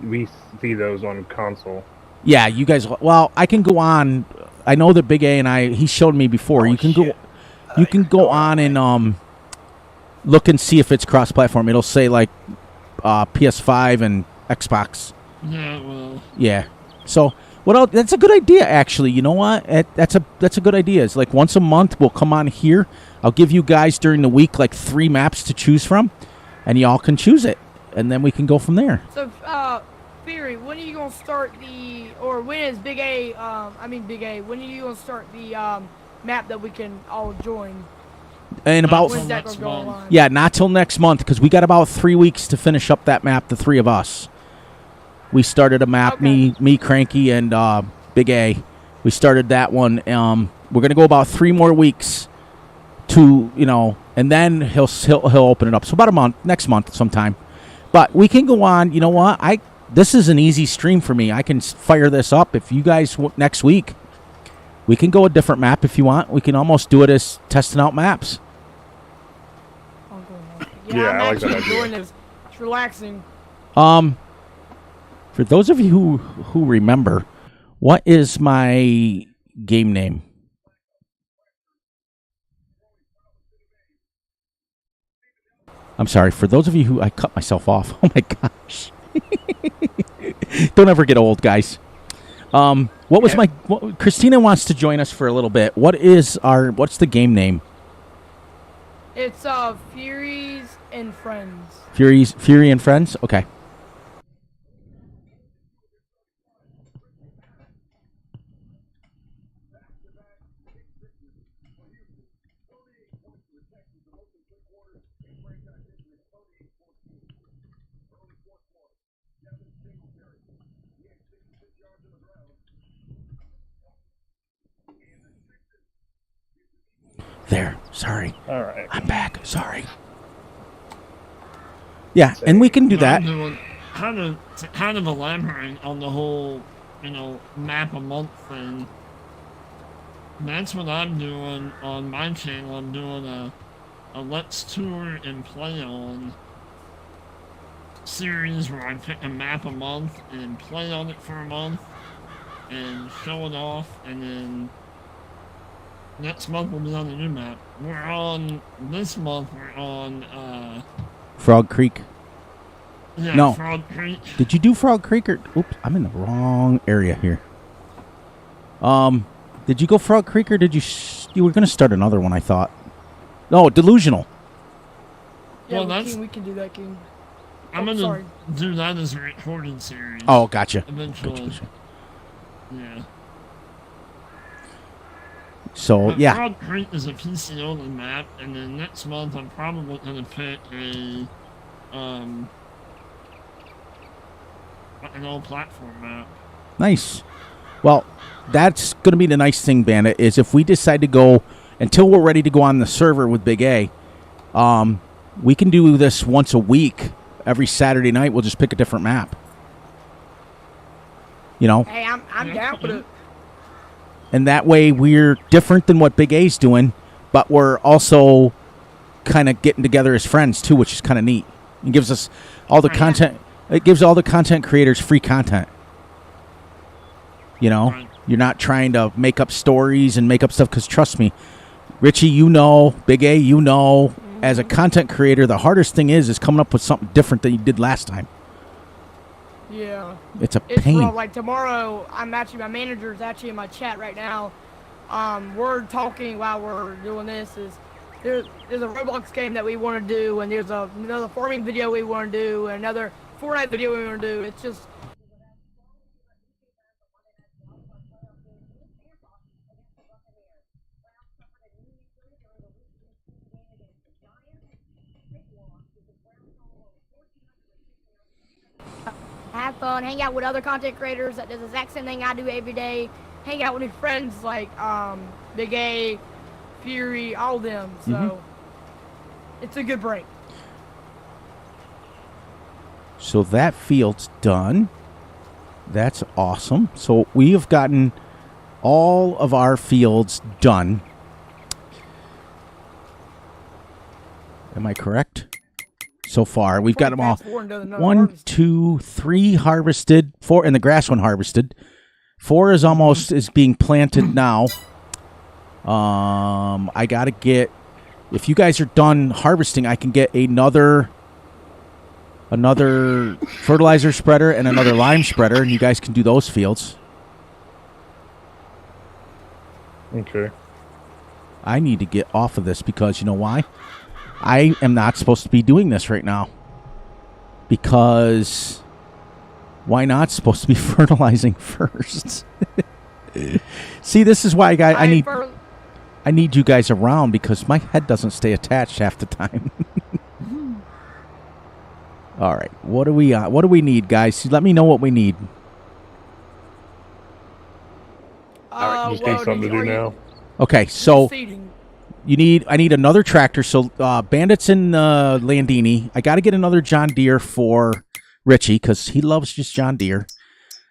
we see those on console.
Yeah, you guys. Well, I can go on. I know that Big A and he showed me before.
Oh,
You can
shit.
You can go on and look and see if it's cross-platform. It'll say like PS5 and Xbox.
Yeah, well.
Yeah. So what else? That's a good idea, actually. You know what? That's a good idea. It's like once a month we'll come on here. I'll give you guys during the week like 3 maps to choose from, and y'all can choose it, and then we can go from there.
So, Fury, when are you gonna start when is Big A? Big A. When are you gonna start the map that we can all join?
And about
When's that
next
gonna go
month.
online?
yeah, not till next month, because we got about 3 weeks to finish up that map. The 3 of us. We started a map,
Okay.
me, Cranky, and Big A. We started that one. We're gonna go about 3 more weeks to and then he'll open it up. So about a month, next month sometime. But we can go on. You know what? This is an easy stream for me. I can fire this up if you guys next week. We can go a different map if you want. We can almost do it as testing out maps.
Yeah,
I'm
I like that
actually
idea.
enjoying this. It's relaxing.
For those of you who remember, what is my game name? I'm sorry. For those of you who I cut myself off. Oh my gosh. Don't ever get old, guys. What was Christina wants to join us for a little bit. What's the game name?
It's Furies and Friends.
Fury and Friends? Okay. There. Sorry.
All right.
I'm back. Sorry. Yeah, and we can do
What I'm
that.
doing, kind of elaborating on the whole, map a month thing. That's what I'm doing on my channel. I'm doing a Let's Tour and Play On series where I pick a map a month and play on it for a month and show it off, and then next month we'll be on a new map. This month we're on,
Frog Creek.
yeah,
No.
Frog Creek.
Did you do Frog Creek or... Oops, I'm in the wrong area here. Did you go Frog Creek or did you... You were going to start another one, I thought. No, Delusional.
Yeah,
Well,
we can do that, King.
I'm
Oh,
gonna
sorry.
do that as a recorded series.
Oh, gotcha.
Eventually.
Gotcha.
Yeah.
So,
But
yeah.
Frog Creek is a PC only map, and then next month I'm probably gonna pick an old platform map.
Nice. Well, that's going to be the nice thing, Bandit, is if we decide to go... Until we're ready to go on the server with Big A, we can do this once a week. Every Saturday night, we'll just pick a different map. You know?
Hey, I'm down with it.
And that way we're different than what Big A's doing, but we're also kind of getting together as friends too, which is kind of neat. It gives us all the content. It gives all the content creators free content. You know,
Right.
you're not trying to make up stories and make up stuff, because trust me, Richie, you know, Big A, you know, as a content creator, the hardest thing is coming up with something different than you did last time.
Yeah.
It's a
It's
pain.
rough. Like tomorrow, my manager's actually in my chat right now. We're talking while we're doing this. There's a Roblox game that we want to do, and there's another farming video we want to do, and another Fortnite video we want to do. It's just... Have fun, hang out with other content creators that do the exact same thing I do every day. Hang out with new friends like Big A, Fury, all of them. So it's a good break.
So that field's done. That's awesome. So we have gotten all of our fields done. Am I correct? So far, we've got them all. 1, 2, 3 harvested. 4, and the grass one harvested. 4 is almost being planted now. I gotta get. If you guys are done harvesting, I can get another fertilizer spreader and another lime spreader, and you guys can do those fields.
Okay.
I need to get off of this because you know why? I am not supposed to be doing this right now. Because why not supposed to be fertilizing first? See, this is why I need you guys around, because my head doesn't stay attached half the time. All right, what do we need, guys? Let me know what we need.
You just need something to do now.
Okay, so I need another tractor. So Bandit's in Landini. I got to get another John Deere for Richie because he loves just John Deere.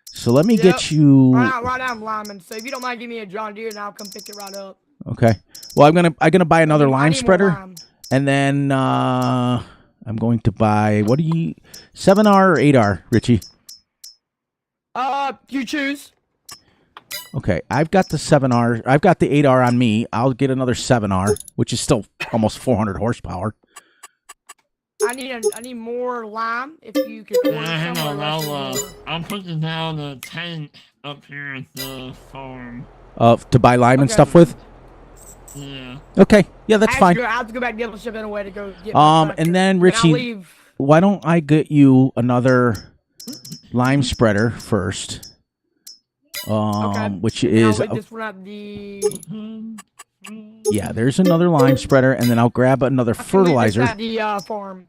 So let me get you.
Right now I'm Lyman. So if you don't mind giving me a John Deere, then I'll come pick it right up.
Okay. Well, I'm gonna buy another
I
lime
need more
spreader,
lime.
and then I'm going to buy 7R or 8R, Richie?
You choose.
Okay, I've got the 7R. I've got the 8R on me. I'll get another 7R, which is still almost 400 horsepower.
I need more lime. If you could.
Yeah, hang on. I'll put it down a tank up here at the farm.
To buy lime and stuff with.
Yeah.
Okay, yeah, that's fine.
I have to go back to dealership anyway to go get my tractor.
And then
I'll
Richie,
leave.
why don't I get you another lime spreader first?
Okay.
Which
And
is
I'll leave this one at the.
yeah. There's another lime spreader, and then I'll grab another fertilizer.
At the farm.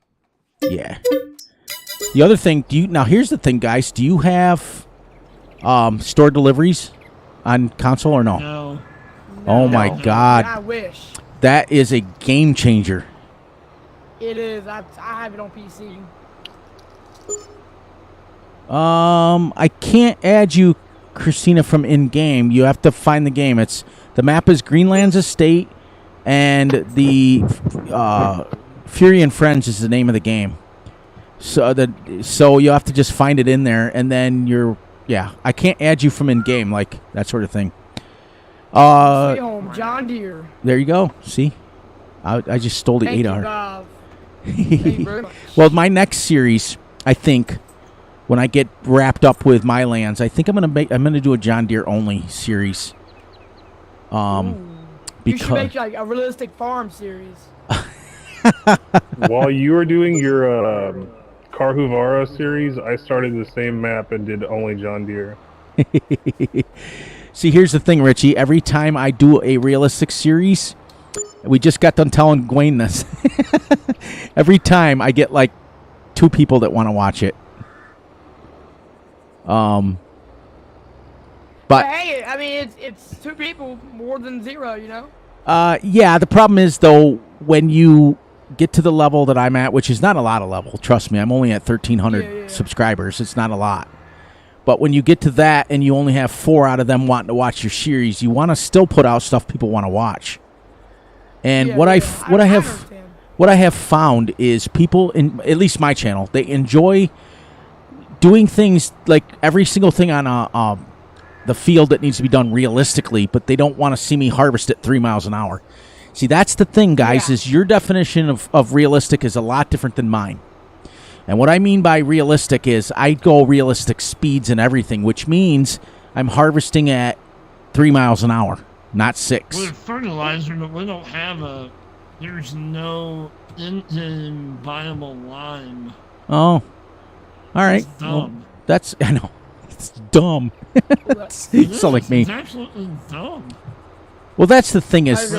Yeah. The other thing, now here's the thing, guys. Do you have store deliveries on console or no?
No.
Oh my God.
I wish.
That is a game changer.
It is. I have it on PC.
I can't add you, Christina, from in-game. You have to find the game. The map is Greenland's Estate, and the Fury and Friends is the name of the game. So you have to just find it in there, and then I can't add you from in-game, like that sort of thing.
Stay home, John Deere.
There you go. See, I just stole the
Thank
8R.
you, thank you very much.
Well, my next series, I think, when I get wrapped up with my lands, I think I'm gonna do a John Deere only series.
You should make like a realistic farm series.
While you were doing your Carhuvara series, I started the same map and did only John Deere.
See, here's the thing, Richie. Every time I do a realistic series, we just got done telling Gwen this. Every time I get like 2 people that want to watch it. But
hey, I mean, it's 2 people more than 0, you know.
yeah. The problem is though, when you get to the level that I'm at, which is not a lot of level. Trust me, I'm only at 1,300 subscribers. It's not a lot. But when you get to that and you only have 4 out of them wanting to watch your series, you want to still put out stuff people want to watch. And what I have found is people in at least my channel, they enjoy doing things like every single thing on the field that needs to be done realistically, but they don't want to see me harvest at 3 miles an hour. See, that's the thing, guys, is your definition of realistic is a lot different than mine. And what I mean by realistic is I go realistic speeds and everything, which means I'm harvesting at 3 miles an hour, not 6.
With fertilizer, but we don't have there's no in viable lime.
Oh, all right.
That's dumb.
Well, I know. It's dumb. So like me.
It's absolutely dumb.
Well, that's the thing is,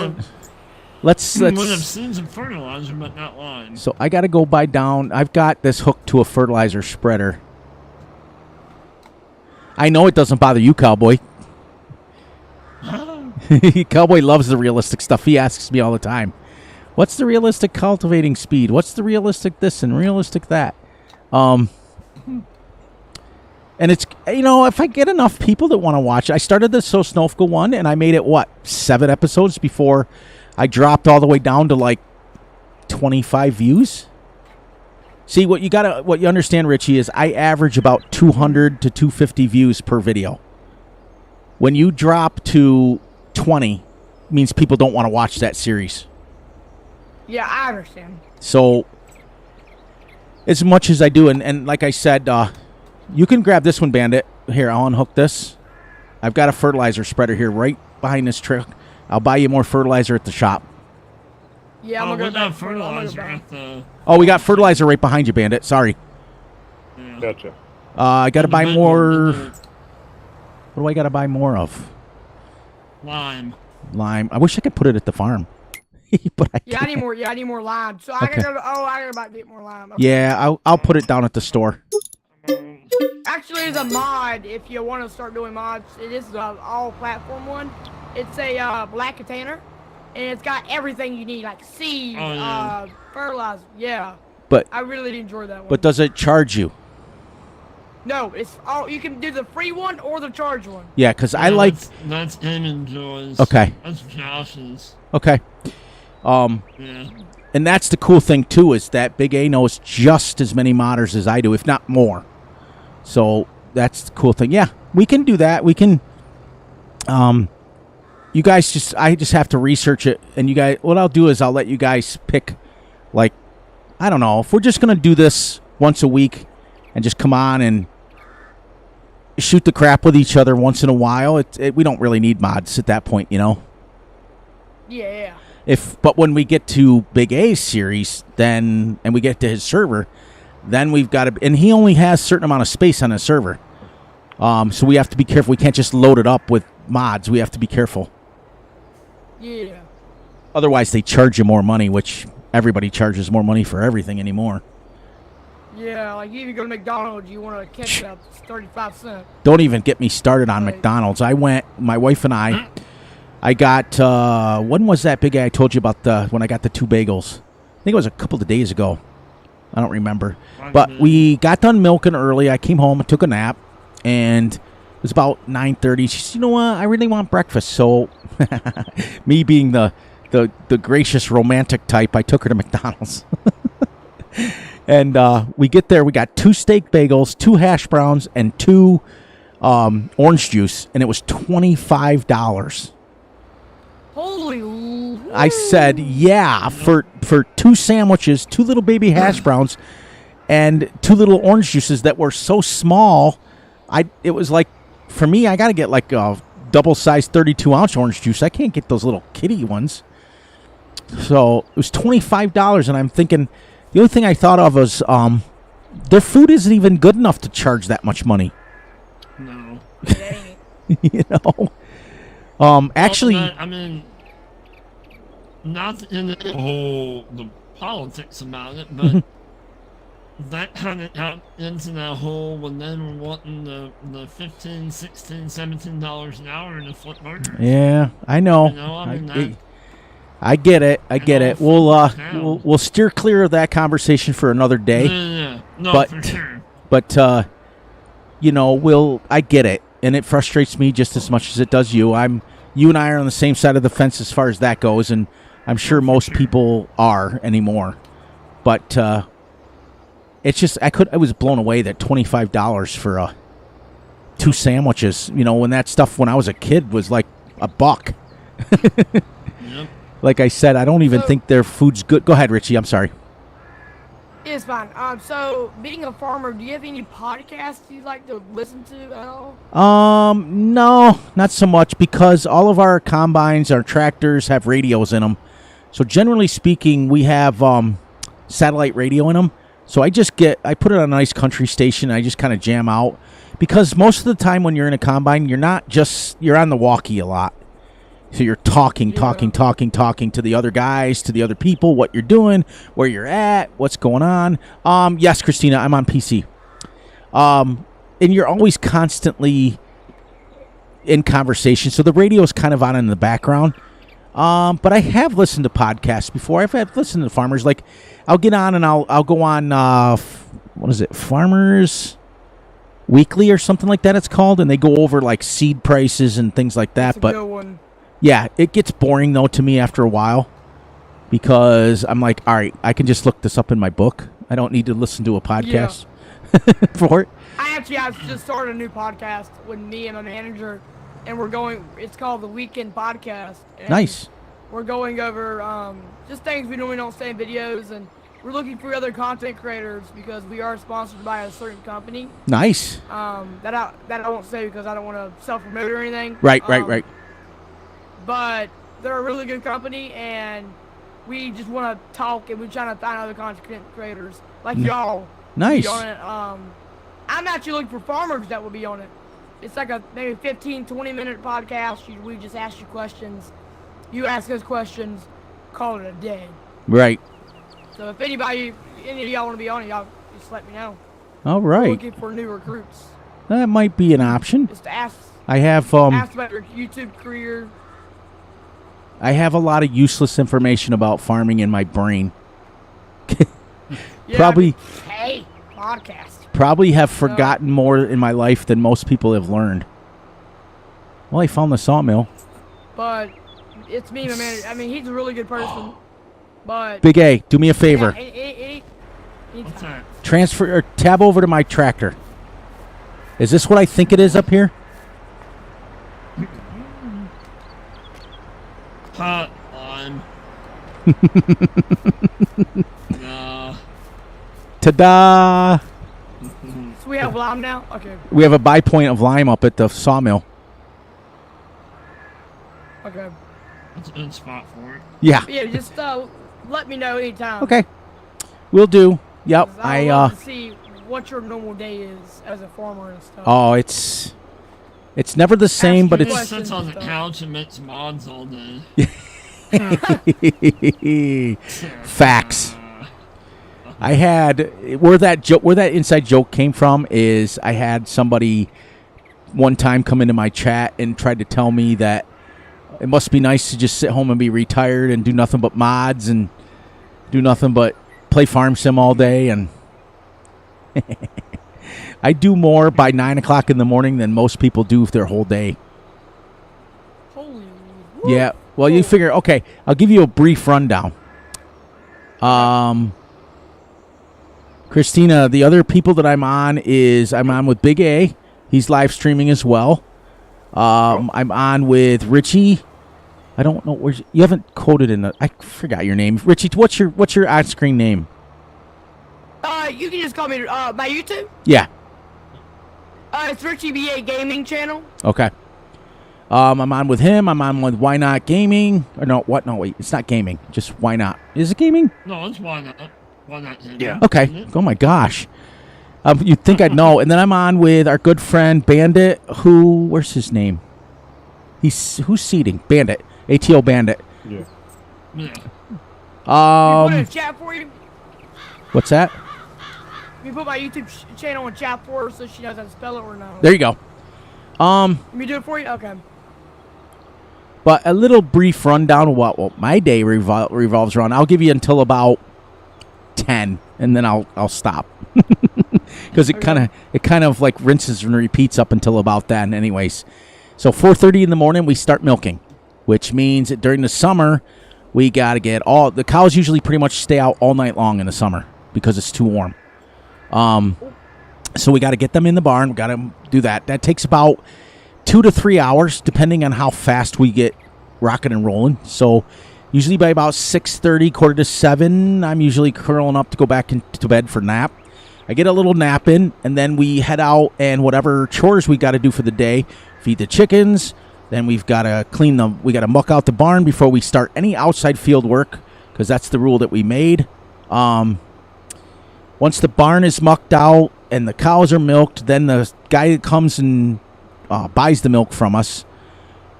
let's.
We would have seen some fertilizer, but not lime.
So I got to go buy down. I've got this hooked to a fertilizer spreader. I know it doesn't bother you, Cowboy. Cowboy loves the realistic stuff. He asks me all the time, "What's the realistic cultivating speed? What's the realistic this and realistic that?" And it's, if I get enough people that want to watch it, I started the Sosnovka one, and I made it, 7 episodes before I dropped all the way down to, 25 views? See, what you understand, Richie, is I average about 200 to 250 views per video. When you drop to 20, it means people don't want to watch that series.
Yeah, I understand.
So, as much as I do, and like I said, you can grab this one, Bandit. Here, I'll unhook this. I've got a fertilizer spreader here right behind this truck. I'll buy you more fertilizer at the shop.
Yeah, I'm
we
gonna
got fertilizer at the...
Oh, we got fertilizer right behind you, Bandit. Sorry.
Yeah.
Gotcha.
I got to buy more... What do I got to buy more of?
Lime.
Lime. I wish I could put it at the farm. But I
I need more. Yeah, I need more lime. So I gotta go. I gotta about get more lime. Okay.
Yeah, I'll put it down at the store.
Actually, there's a mod if you want to start doing mods. It is an all-platform one. It's a black container, and it's got everything you need, like seed, fertilizer. Yeah.
But
I really enjoy that one.
But does it charge you?
No, it's all you can do the free one or the charge one.
Yeah, because I like.
That's him and Joy's.
Okay.
That's Josh's.
Okay.
Yeah.
And that's the cool thing too, is that Big A knows just as many modders as I do, if not more. So that's the cool thing. Yeah, we can do that. We can. You guys I just have to research it, and you guys. What I'll do is I'll let you guys pick, I don't know, if we're just gonna do this once a week, and just come on and shoot the crap with each other once in a while. We don't really need mods at that point,
Yeah.
But when we get to Big A's series, and we get to his server, then we've got to, and he only has a certain amount of space on his server. So we have to be careful. We can't just load it up with mods. We have to be careful.
Yeah.
Otherwise, they charge you more money, which everybody charges more money for everything anymore.
Yeah, like if you go to McDonald's, you want to catch up 35 cents.
Don't even get me started on McDonald's. My wife and I got, when was that Big A I told you about when I got the 2 bagels? I think it was a couple of days ago. I don't remember. But we got done milking early. I came home and took a nap, and it was about 9:30. She said, "You know what? I really want breakfast." So, me being the gracious romantic type, I took her to McDonald's. And we get there. We got 2 steak bagels, 2 hash browns, and 2 orange juice, and it was $25.
Holy!
I said, "Yeah, for 2 sandwiches, 2 little baby hash browns, and 2 little orange juices that were so small. It was like, for me, I got to get like a double-sized 32-ounce orange juice. I can't get those little kitty ones." So it was $25, and I'm thinking, the only thing I thought of was their food isn't even good enough to charge that much money.
No.
You know. Actually,
I mean, not in the whole the politics about it, but that kind of got into that whole when they were wanting the $15, $16, $17 an hour in the flip burgers.
yeah, I know.
You know, I mean,
I get it. I get it. We'll
down.
we'll steer clear of that conversation for another day.
Yeah. No,
But-
for sure.
But you know, I get it, and it frustrates me just as much as it does you. You and I are on the same side of the fence as far as that goes, and I'm sure most people are anymore. But it's just I was blown away that $25 for 2 sandwiches. You know, when that stuff when I was a kid was like $1.
Yep.
Like I said, I don't even think their food's good. Go ahead, Richie. I'm sorry.
It's fine. So being a farmer, do you have any podcasts you like to listen to at all?
No, not so much, because all of our combines, our tractors have radios in them. So generally speaking, we have satellite radio in them. So I put it on a nice country station. And I just kind of jam out, because most of the time when you're in a combine, you're on the walkie a lot. So you're talking to the other guys, to the other people, what you're doing, where you're at, what's going on. Yes, Christina, I'm on PC. And you're always constantly in conversation. So the radio is kind of on in the background. But I have listened to podcasts before. I've listened to farmers. Like, I'll get on and I'll go on, what is it, Farmers Weekly or something like that it's called. And they go over, like, seed prices and things like that.
That's a
But
good one.
yeah, it gets boring, though, to me after a while, because I'm like, all right, I can just look this up in my book. I don't need to listen to a podcast for it.
I just started a new podcast with me and my manager, and it's called the Weekend Podcast. And
Nice.
We're going over just things we normally don't say in videos, and we're looking for other content creators because we are sponsored by a certain company.
Nice.
That I won't say because I don't want to self-promote or anything.
Right.
But they're a really good company, and we just want to talk, and we're trying to find other content creators like y'all.
Nice.
Be on it. I'm actually looking for farmers that will be on it. It's like a maybe 15, 20-minute podcast. We just ask you questions. You ask us questions. Call it a day.
Right.
So if any of y'all want to be on it, y'all just let me know.
All
We're
right.
looking for new recruits.
That might be an option.
Just ask
I have
about your YouTube career.
I have a lot of useless information about farming in my brain.
Yeah,
Probably
hey, podcast.
Probably have forgotten more in my life than most people have learned. Well, I found the sawmill.
But it's me, my manager. I mean, he's a really good person. But
Big A, do me a favor.
Yeah,
What's that?
Transfer or tab over to my tractor. Is this what I think it is up here?
Hot lime. No.
Ta-da!
So we have lime now? Okay.
We have a buy point of lime up at the sawmill.
Okay.
That's a good spot for it.
Yeah.
Yeah, just let me know anytime.
Okay. Will do. Yep.
'Cause I would love to see what your normal day is as a farmer and stuff.
Oh, it's never the same, but
He
it's
just sits on the couch and makes mods all day.
facts. I had where that inside joke came from is I had somebody one time come into my chat and tried to tell me that it must be nice to just sit home and be retired and do nothing but mods and do nothing but play farm sim all day, and I do more by 9 o'clock in the morning than most people do their whole day.
Holy.
Yeah. Well, you figure, okay, I'll give you a brief rundown. Christina, the other people that I'm on with Big A. He's live streaming as well. I'm on with Richie. I don't know where you haven't quoted I forgot your name. Richie, what's your on-screen name?
You can just call me my YouTube.
Yeah.
It's Richie BA Gaming channel.
Okay. I'm on with him. I'm on with Why Not Gaming. Or no, what? No, wait. It's not gaming. Just Why Not. Is it gaming?
No, it's why not. Why not?
Yeah.
Okay. Oh my gosh. You'd think I'd know. And then I'm on with our good friend Bandit. Where's his name? Who's seating? Bandit. ATO Bandit.
Yeah.
Yeah.
Put it in chat for you.
What's that?
You put my YouTube channel in chat for her so she knows how to spell it or no.
There you go.
Let me do it for you. Okay.
But a little brief rundown of what my day revolves around. I'll give you until about 10, and then I'll stop because it kind of like rinses and repeats up until about then. Anyways, so 4:30 in the morning we start milking, which means that during the summer we got to get the cows usually pretty much stay out all night long in the summer because it's too warm. So we got to get them in the barn. We got to do that. That takes about 2 to 3 hours, depending on how fast we get rocking and rolling. So usually by about 6:30, 6:45, I'm usually curling up to go back into bed for nap. I get a little nap in, and then we head out and whatever chores we got to do for the day, feed the chickens. Then we've got to we got to muck out the barn before we start any outside field work, because that's the rule that we made. Once the barn is mucked out and the cows are milked, then the guy that comes and buys the milk from us,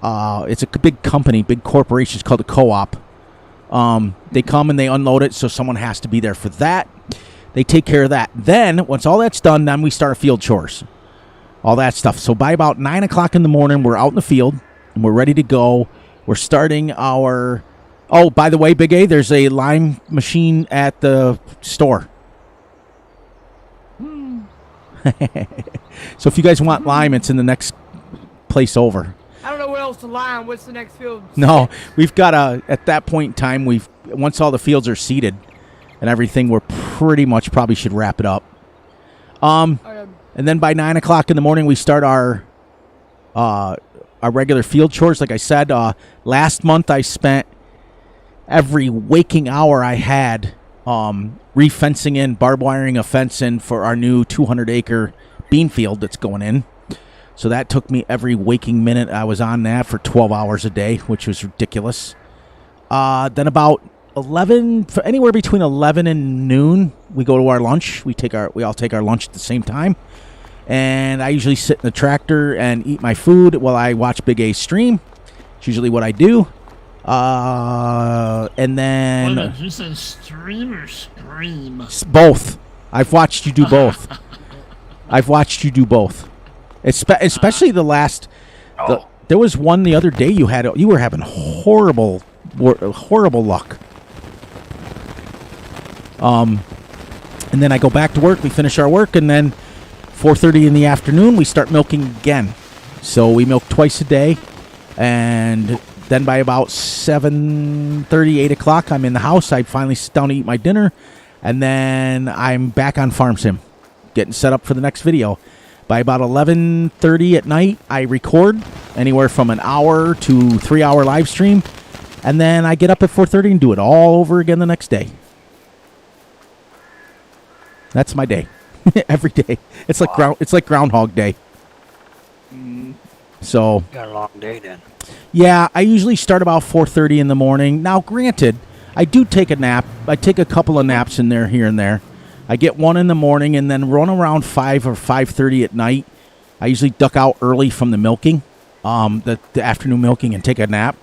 it's a big company, big corporation. It's called a co-op. They come and they unload it, so someone has to be there for that. They take care of that. Then, once all that's done, then we start field chores. All that stuff. So by about 9 o'clock in the morning, we're out in the field, and we're ready to go. We're starting our... Oh, by the way, Big A, there's a lime machine at the store. So if you guys want lime, it's in the next place over.
I don't know what else to lime. What's the next field?
No, we've got at that point in time, once all the fields are seeded and everything, we're pretty much probably should wrap it up.
Okay.
And then by 9 o'clock in the morning, we start our regular field chores. Like I said, last month I spent every waking hour I had refencing in, barbed wiring a fence in for our new 200-acre bean field that's going in. So that took me every waking minute. I was on that for 12 hours a day, which was ridiculous. Then about 11, anywhere between 11 and noon, we go to our lunch. We all take our lunch at the same time. And I usually sit in the tractor and eat my food while I watch Big A stream. It's usually what I do. And then...
Wait, you said stream or scream?
Both. I've watched you do both. Especially the last... there was one the other day you were having horrible luck. And then I go back to work, we finish our work, and then 4:30 in the afternoon, we start milking again. So we milk twice a day, and then by about 7:30, 8 o'clock, I'm in the house. I finally sit down to eat my dinner, and then I'm back on Farm Sim, getting set up for the next video. By about 11:30 at night, I record anywhere from an hour to 3 hour live stream, and then I get up at 4:30 and do it all over again the next day. That's my day. Every day. It's like it's like Groundhog Day. So
Got a long day then.
yeah, I usually start about 4:30 in the morning. Now, granted, I do take a nap. I take a couple of naps in there, here and there. I get one in the morning and then run around 5 or 5:30 at night. I usually duck out early from the milking, the afternoon milking, and take a nap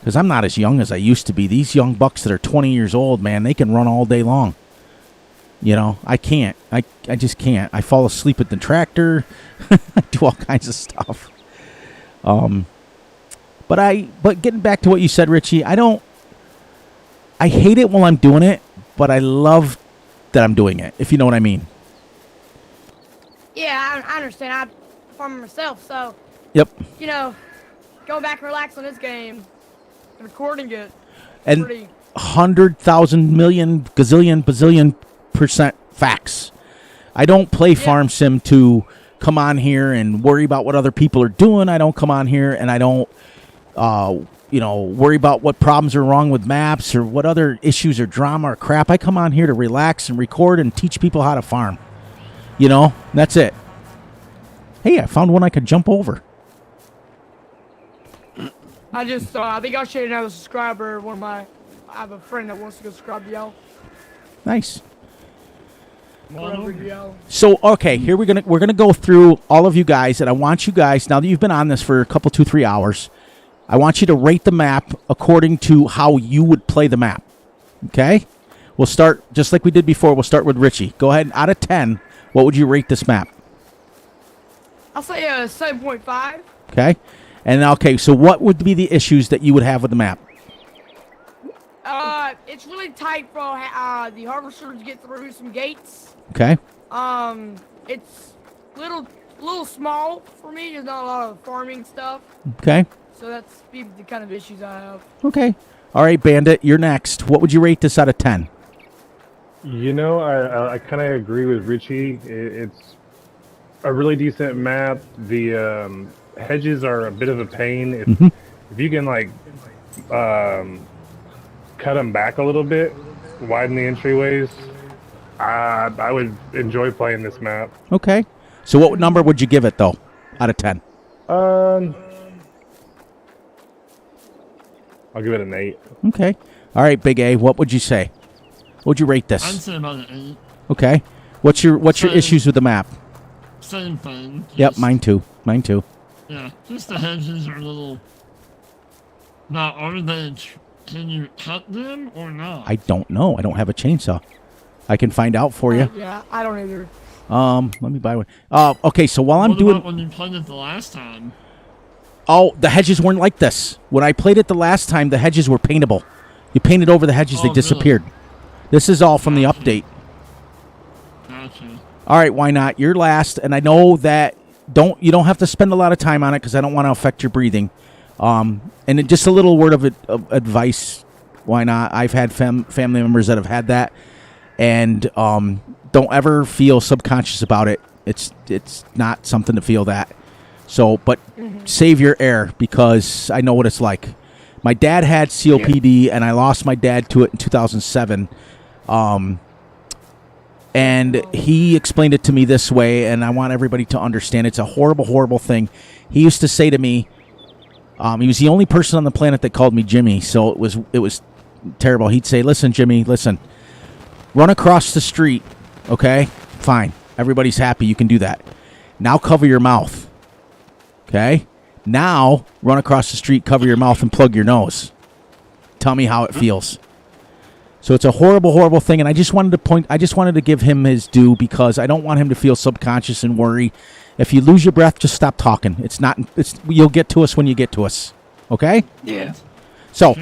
because I'm not as young as I used to be. These young bucks that are 20 years old, man, they can run all day long. You know, I can't. I just can't. I fall asleep at the tractor. I do all kinds of stuff. But getting back to what you said, Richie, I hate it while I'm doing it, but I love that I'm doing it, if you know what I mean.
Yeah, I understand. I farm myself, so
Yep.
you know, go back and relax on this game, and recording it.
And
Pretty.
100,000 million gazillion bazillion percent facts. I don't play Farm Sim to come on here and worry about what other people are doing. I don't come on here and I don't, worry about what problems are wrong with maps or what other issues or drama or crap. I come on here to relax and record and teach people how to farm. That's it. Hey, I found one I could jump over.
I think I'll share another subscriber. I have a friend that wants to go subscribe to y'all.
Nice.
Whatever, y'all.
So, okay, here we're gonna go through all of you guys, and I want you guys, now that you've been on this for a couple, 2-3 hours, I want you to rate the map according to how you would play the map. Okay? We'll start just like we did before. We'll start with Richie. Go ahead. Out of 10, what would you rate this map?
I'll say 7.5.
Okay? And okay, so what would be the issues that you would have with the map?
It's really tight for the harvesters to get through some gates.
Okay?
It's little small for me. There's not a lot of farming stuff,
Okay?
so that's the kind of issues I have.
Okay. All right, Bandit, you're next. What would you rate this out of 10?
I kind of agree with Richie. It's a really decent map. The hedges are a bit of a pain. If you can cut them back a little bit, widen the entryways, I would enjoy playing this map.
Okay. So what number would you give it, though, out of 10?
I'll give it an 8.
Okay. All right, Big A, what would you say? What would you rate this?
I'd say about an 8.
Okay. What's your issues with the map?
Same thing.
Yep, mine too.
Yeah, just the hedges are a little. Now, can you cut them or not?
I don't know. I don't have a chainsaw. I can find out for you.
Yeah, I don't either.
Let me buy one. Okay, so while I'm
what
doing...
about when you played it the last time?
Oh, the hedges weren't like this. When I played it the last time, the hedges were paintable. You painted over the hedges, they
Oh,
disappeared.
really?
This is all from the update.
Gotcha.
All right, why not? You're last, and I know that you don't have to spend a lot of time on it because I don't want to affect your breathing. And then just a little word of advice. Why not? I've had family members that have had that, and don't ever feel subconscious about it. It's not something to feel that. So, but save your air because I know what it's like. My dad had COPD, and I lost my dad to it in 2007. And he explained it to me this way, and I want everybody to understand it's a horrible, horrible thing. He used to say to me, he was the only person on the planet that called me Jimmy, so it was terrible. He'd say, "Listen, Jimmy, listen. Run across the street, okay? Fine. Everybody's happy. You can do that. Now cover your mouth, okay? Now run across the street, cover your mouth, and plug your nose. Tell me how it feels." So it's a horrible, horrible thing, and I just wanted to give him his due because I don't want him to feel subconscious and worry. If you lose your breath, just stop talking. You'll get to us when you get to us. Okay?
Yeah.
So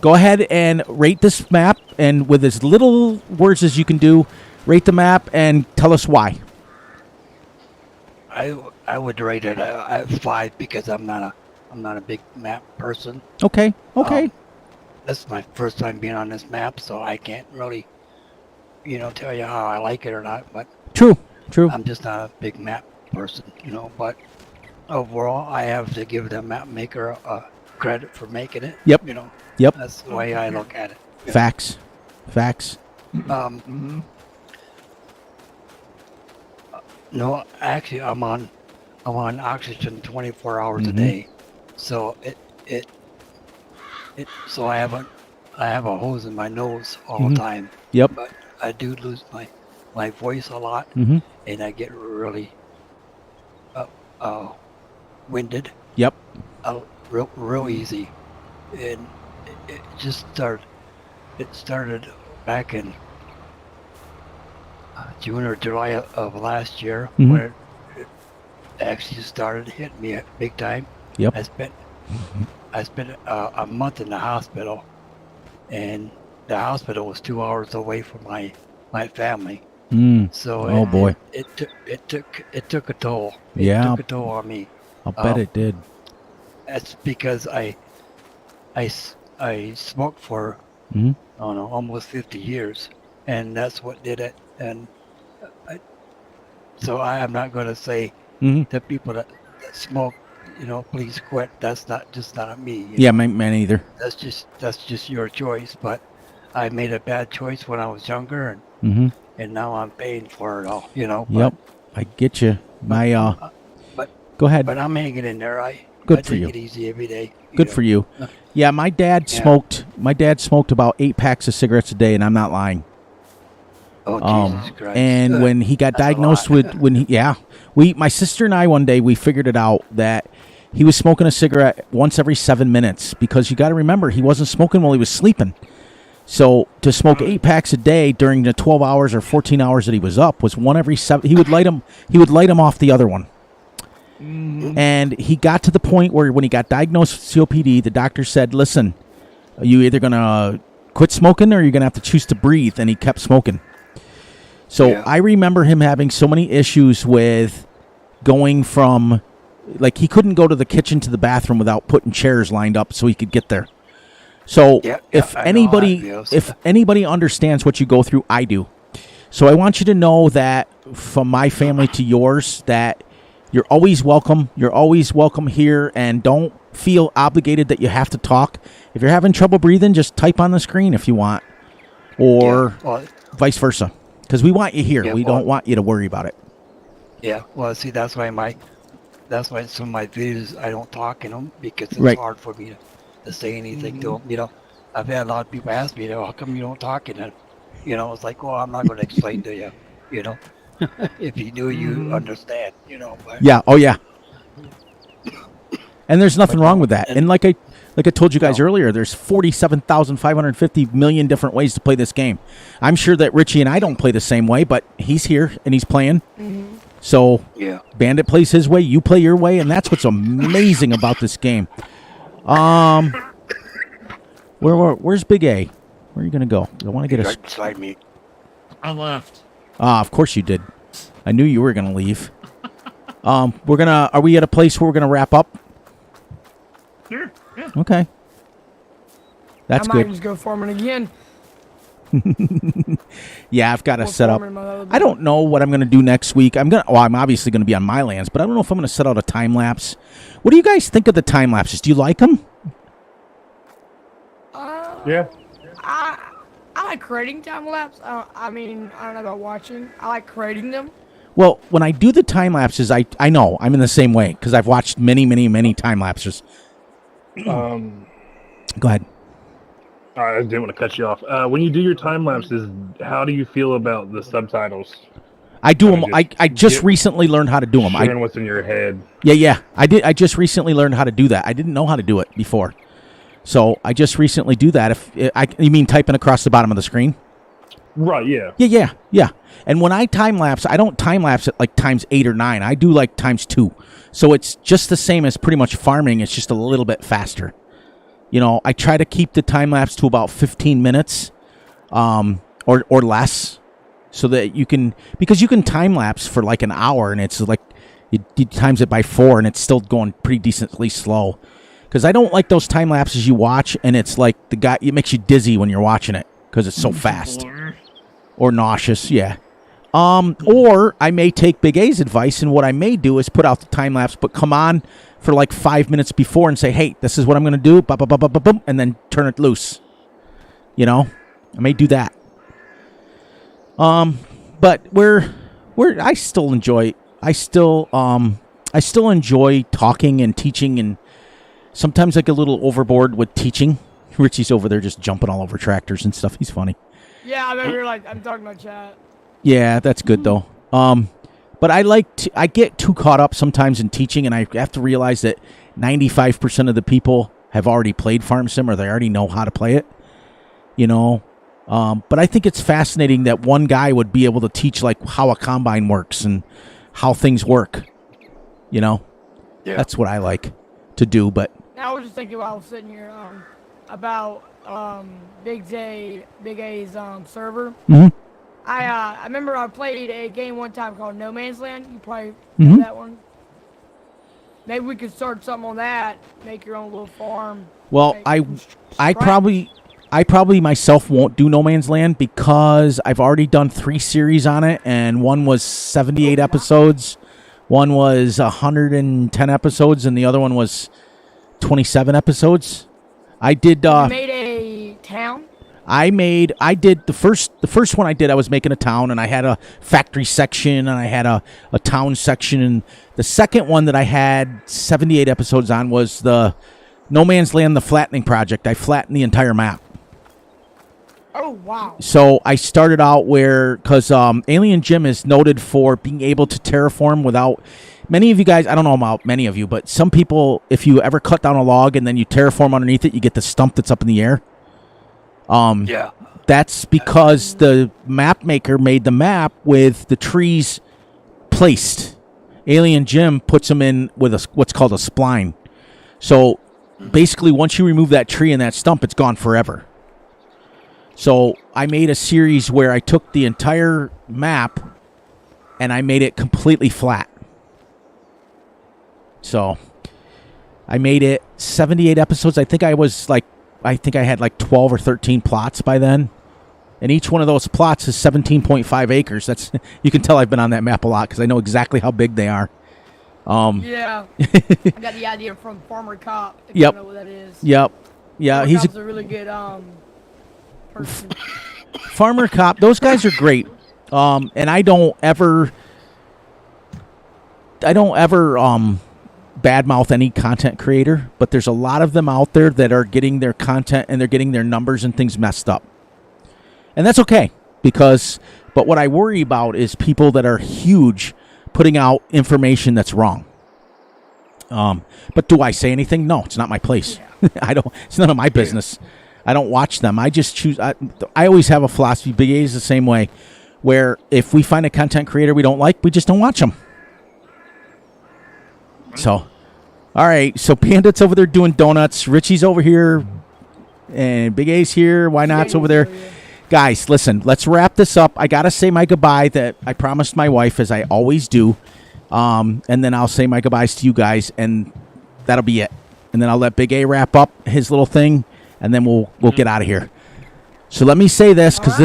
go ahead and rate this map, and with as little words as you can do, rate the map and tell us why.
I would rate it at 5 because I'm not a big map person.
Okay.
This is my first time being on this map, so I can't really, tell you how I like it or not. But
True.
I'm just not a big map person, But overall, I have to give the map maker credit for making it.
Yep. Yep.
That's the way I look at it.
Facts.
No, actually, I'm on oxygen 24 hours a day, so so I have a hose in my nose all the time.
Yep.
But I do lose my voice a lot,
Mm-hmm.
and I get really winded.
Yep.
Real easy, and it just started. It started back in June or July of last year,
Mhm.
when it actually started hitting me big time.
Yep.
I spent a month in the hospital, and the hospital was 2 hours away from my my family.
Mm.
So
Oh, boy.
it took a toll.
Yeah.
It took a toll on me.
I'll bet it did.
That's because I smoked for
Mhm.
I don't know, almost 50 years, and that's what did it. And so I am not going to say
Mhm.
to people that smoke, please quit. That's not me.
Yeah, man either.
That's just your choice. But I made a bad choice when I was younger,
Mm-hmm.
and now I'm paying for it all.
Yep, I get you.
But
Go ahead.
but I'm hanging in there. I
Good for
take
you.
it easy every day.
Good for you. Yeah, my dad smoked. My dad smoked about 8 packs of cigarettes a day, and I'm not lying.
Oh, Jesus Christ!
And when he got
That's a
diagnosed
lot.
with, my sister and I one day we figured it out that he was smoking a cigarette once every 7 minutes because you got to remember he wasn't smoking while he was sleeping. So to smoke 8 packs a day during the 12 hours or 14 hours that he was up was one every 7. He would light him off the other one. And he got to the point where when he got diagnosed with COPD, the doctor said, listen, are you either going to quit smoking or you're going to have to choose to breathe? And he kept smoking. So I remember him having so many issues with going from, like, he couldn't go to the kitchen to the bathroom without putting chairs lined up so he could get there. So if anybody understands what you go through, I do. So I want you to know that from my family to yours, that you're always welcome. You're always welcome here, and don't feel obligated that you have to talk. If you're having trouble breathing, just type on the screen if you want, or vice versa, because we want you here. We don't want you to worry about it.
Yeah, well, see, that's why some of my videos I don't talk in them because it's hard for me to say anything to them. I've had a lot of people ask me, how come you don't talk in it? It's like, well, I'm not going to explain to you. If you do, you understand. But,
yeah. Oh yeah. And there's nothing wrong with that. And like I told you guys earlier, there's 47,550 million different ways to play this game. I'm sure that Richie and I don't play the same way, but he's here and he's playing. Mm-hmm. So Bandit plays his way, you play your way, and that's what's amazing about this game. Where's Big A? Where are you gonna go? I want to get
right beside me.
I left.
Of course you did. I knew you were gonna leave. Are we at a place where we're gonna wrap up?
Sure. Yeah.
Okay. That's good.
I might just go farming again.
Yeah, I've got to set up. I don't know what I'm going to do next week. I'm obviously going to be on my lands, but I don't know if I'm going to set out a time lapse. What do you guys think of the time lapses? Do you like them?
Yeah.
I like creating time lapse. I mean, I don't know about watching. I like creating them.
Well, when I do the time lapses, I know I'm in the same way because I've watched many, many, many time lapses. Go ahead.
I didn't want to cut you off. When you do your time lapses, how do you feel about the subtitles?
I do them. I just recently learned how to do them.
Sharing what's in your head.
Yeah. I did. I just recently learned how to do that. I didn't know how to do it before, so I just recently do that. You mean typing across the bottom of the screen?
Right. Yeah.
Yeah. And when I time lapse, I don't time lapse at like times 8 or 9. I do like times 2. So it's just the same as pretty much farming. It's just a little bit faster. I try to keep the time lapse to about 15 minutes, or less, so that you can time lapse for like an hour, and it's like you times it by 4, and it's still going pretty decently slow. Because I don't like those time lapses you watch, and it's like it makes you dizzy when you're watching it because it's so fast, or nauseous. Yeah. Or I may take Big A's advice, and what I may do is put out the time lapse, but come on for like 5 minutes before and say, hey, this is what I'm going to do, and then turn it loose. I may do that. But I still enjoy talking and teaching, and sometimes I get a little overboard with teaching. Richie's over there just jumping all over tractors and stuff. He's funny.
Yeah, I'm over here I'm talking about chat.
Yeah, that's good though. But I get too caught up sometimes in teaching, and I have to realize that 95% of the people have already played Farm Sim, or they already know how to play it. But I think it's fascinating that one guy would be able to teach like how a combine works and how things work. That's what I like to do. But
I was just thinking while I was sitting here about Big A's server.
Mm-hmm.
I remember I played a game one time called No Man's Land. You probably know that one. Maybe we could start something on that. Make your own little farm.
Well, I probably myself won't do No Man's Land because I've already done 3 series on it, and one was 78 episodes, one was 110 episodes, and the other one was 27 episodes. I did.
You made a town.
I did the first one I did. I was making a town, and I had a factory section, and I had a town section, and the second one that I had 78 episodes on was the No Man's Land, the flattening project. I flattened the entire map.
Oh, wow.
So I started out because Alien Jim is noted for being able to terraform without, many of you guys, I don't know about many of you, but some people, if you ever cut down a log and then you terraform underneath it, you get the stump that's up in the air.
Yeah.
That's because the map maker made the map with the trees placed. Alien Jim puts them in with what's called a spline. So basically, once you remove that tree and that stump, it's gone forever. So I made a series where I took the entire map and I made it completely flat. So I made it 78 episodes. I think I had like 12 or 13 plots by then. And each one of those plots is 17.5 acres. That's you can tell I've been on that map a lot because I know exactly how big they are.
Yeah. I got the idea from Farmer Cop, if
Yep.
you know what that is.
Yep. Yeah,
Farmer
he's
Cop's a really good person.
Farmer Cop. Those guys are great. And I don't ever badmouth any content creator, but there's a lot of them out there that are getting their content and they're getting their numbers and things messed up. And that's okay but what I worry about is people that are huge putting out information that's wrong. But do I say anything? No, it's not my place. Yeah. It's none of my business. I don't watch them. I just choose. I always have a philosophy. Big A is the same way, where if we find a content creator we don't like, we just don't watch them. So, all right. So Bandit's over there doing donuts. Richie's over here, and Big A's here. Why not's over there. Guys, listen. Let's wrap this up. I gotta say my goodbye that I promised my wife, as I always do, and then I'll say my goodbyes to you guys, and that'll be it. And then I'll let Big A wrap up his little thing, and then we'll get out of here. So let me say this, because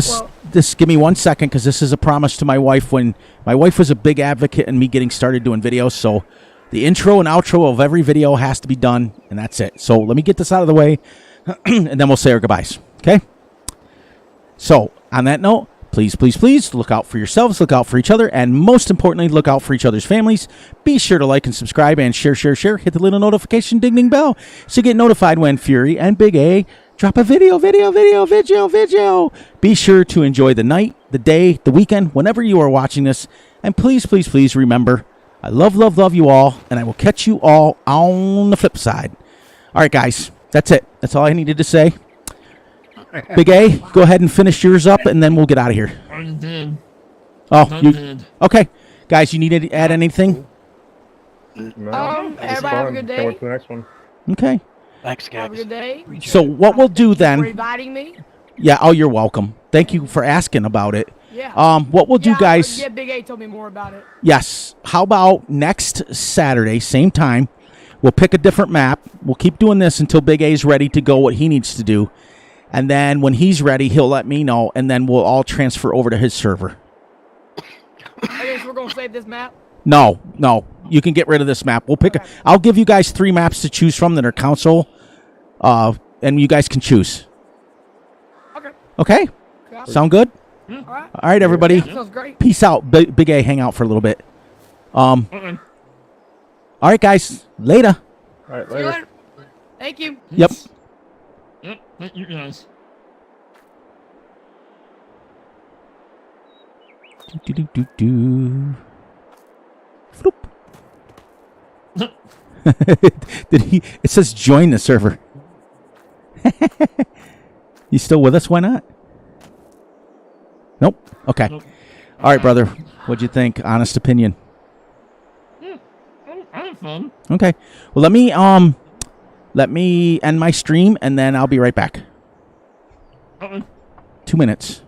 this give me 1 second, because this is a promise to my wife. When my wife was a big advocate in me getting started doing videos, so the intro and outro of every video has to be done, and that's it. So let me get this out of the way, and then we'll say our goodbyes. Okay? So on that note, please, please, please look out for yourselves, look out for each other, and most importantly, look out for each other's families. Be sure to like and subscribe and share. Hit the little notification ding bell so you get notified when Fury and Big A drop a video. Be sure to enjoy the night, the day, the weekend, whenever you are watching this. And please, please, please remember, I love you all, and I will catch you all on the flip side. All right, guys, that's it. That's all I needed to say. Big A, go ahead and finish yours up, and then we'll get out of here.
I did.
Oh, okay. Guys, you need to add anything?
No,
everybody have a good day.
Can't wait for the next one.
Okay.
Thanks, guys.
Have a good day.
So what we'll do
For
then...
inviting me.
Yeah, oh, you're welcome. Thank you for asking about it.
Yeah.
What we'll do, guys...
Yeah, Big A told me more about it.
Yes. How about next Saturday, same time, we'll pick a different map. We'll keep doing this until Big A's ready to go what he needs to do. And then when he's ready, he'll let me know, and then we'll all transfer over to his server.
I guess we're going to save this map.
No. You can get rid of this map. We'll pick.
Okay.
I'll give you guys 3 maps to choose from that are council, and you guys can choose. Okay?
Okay.
Sound good?
All right.
All right, everybody.
Yeah, sounds great.
Peace out. Big A, hang out for a little bit. All right, guys. Later.
All right,
See you
later.
later. Thank you.
Yep.
Yep, thank you guys.
Do. Floop. Did he? It says join the server. You still with us? Why not? Nope. Okay.
Nope.
All right, brother. What'd you think? Honest opinion.
Yeah, I had fun.
Okay. Well, let me end my stream, and then I'll be right back. 2 minutes.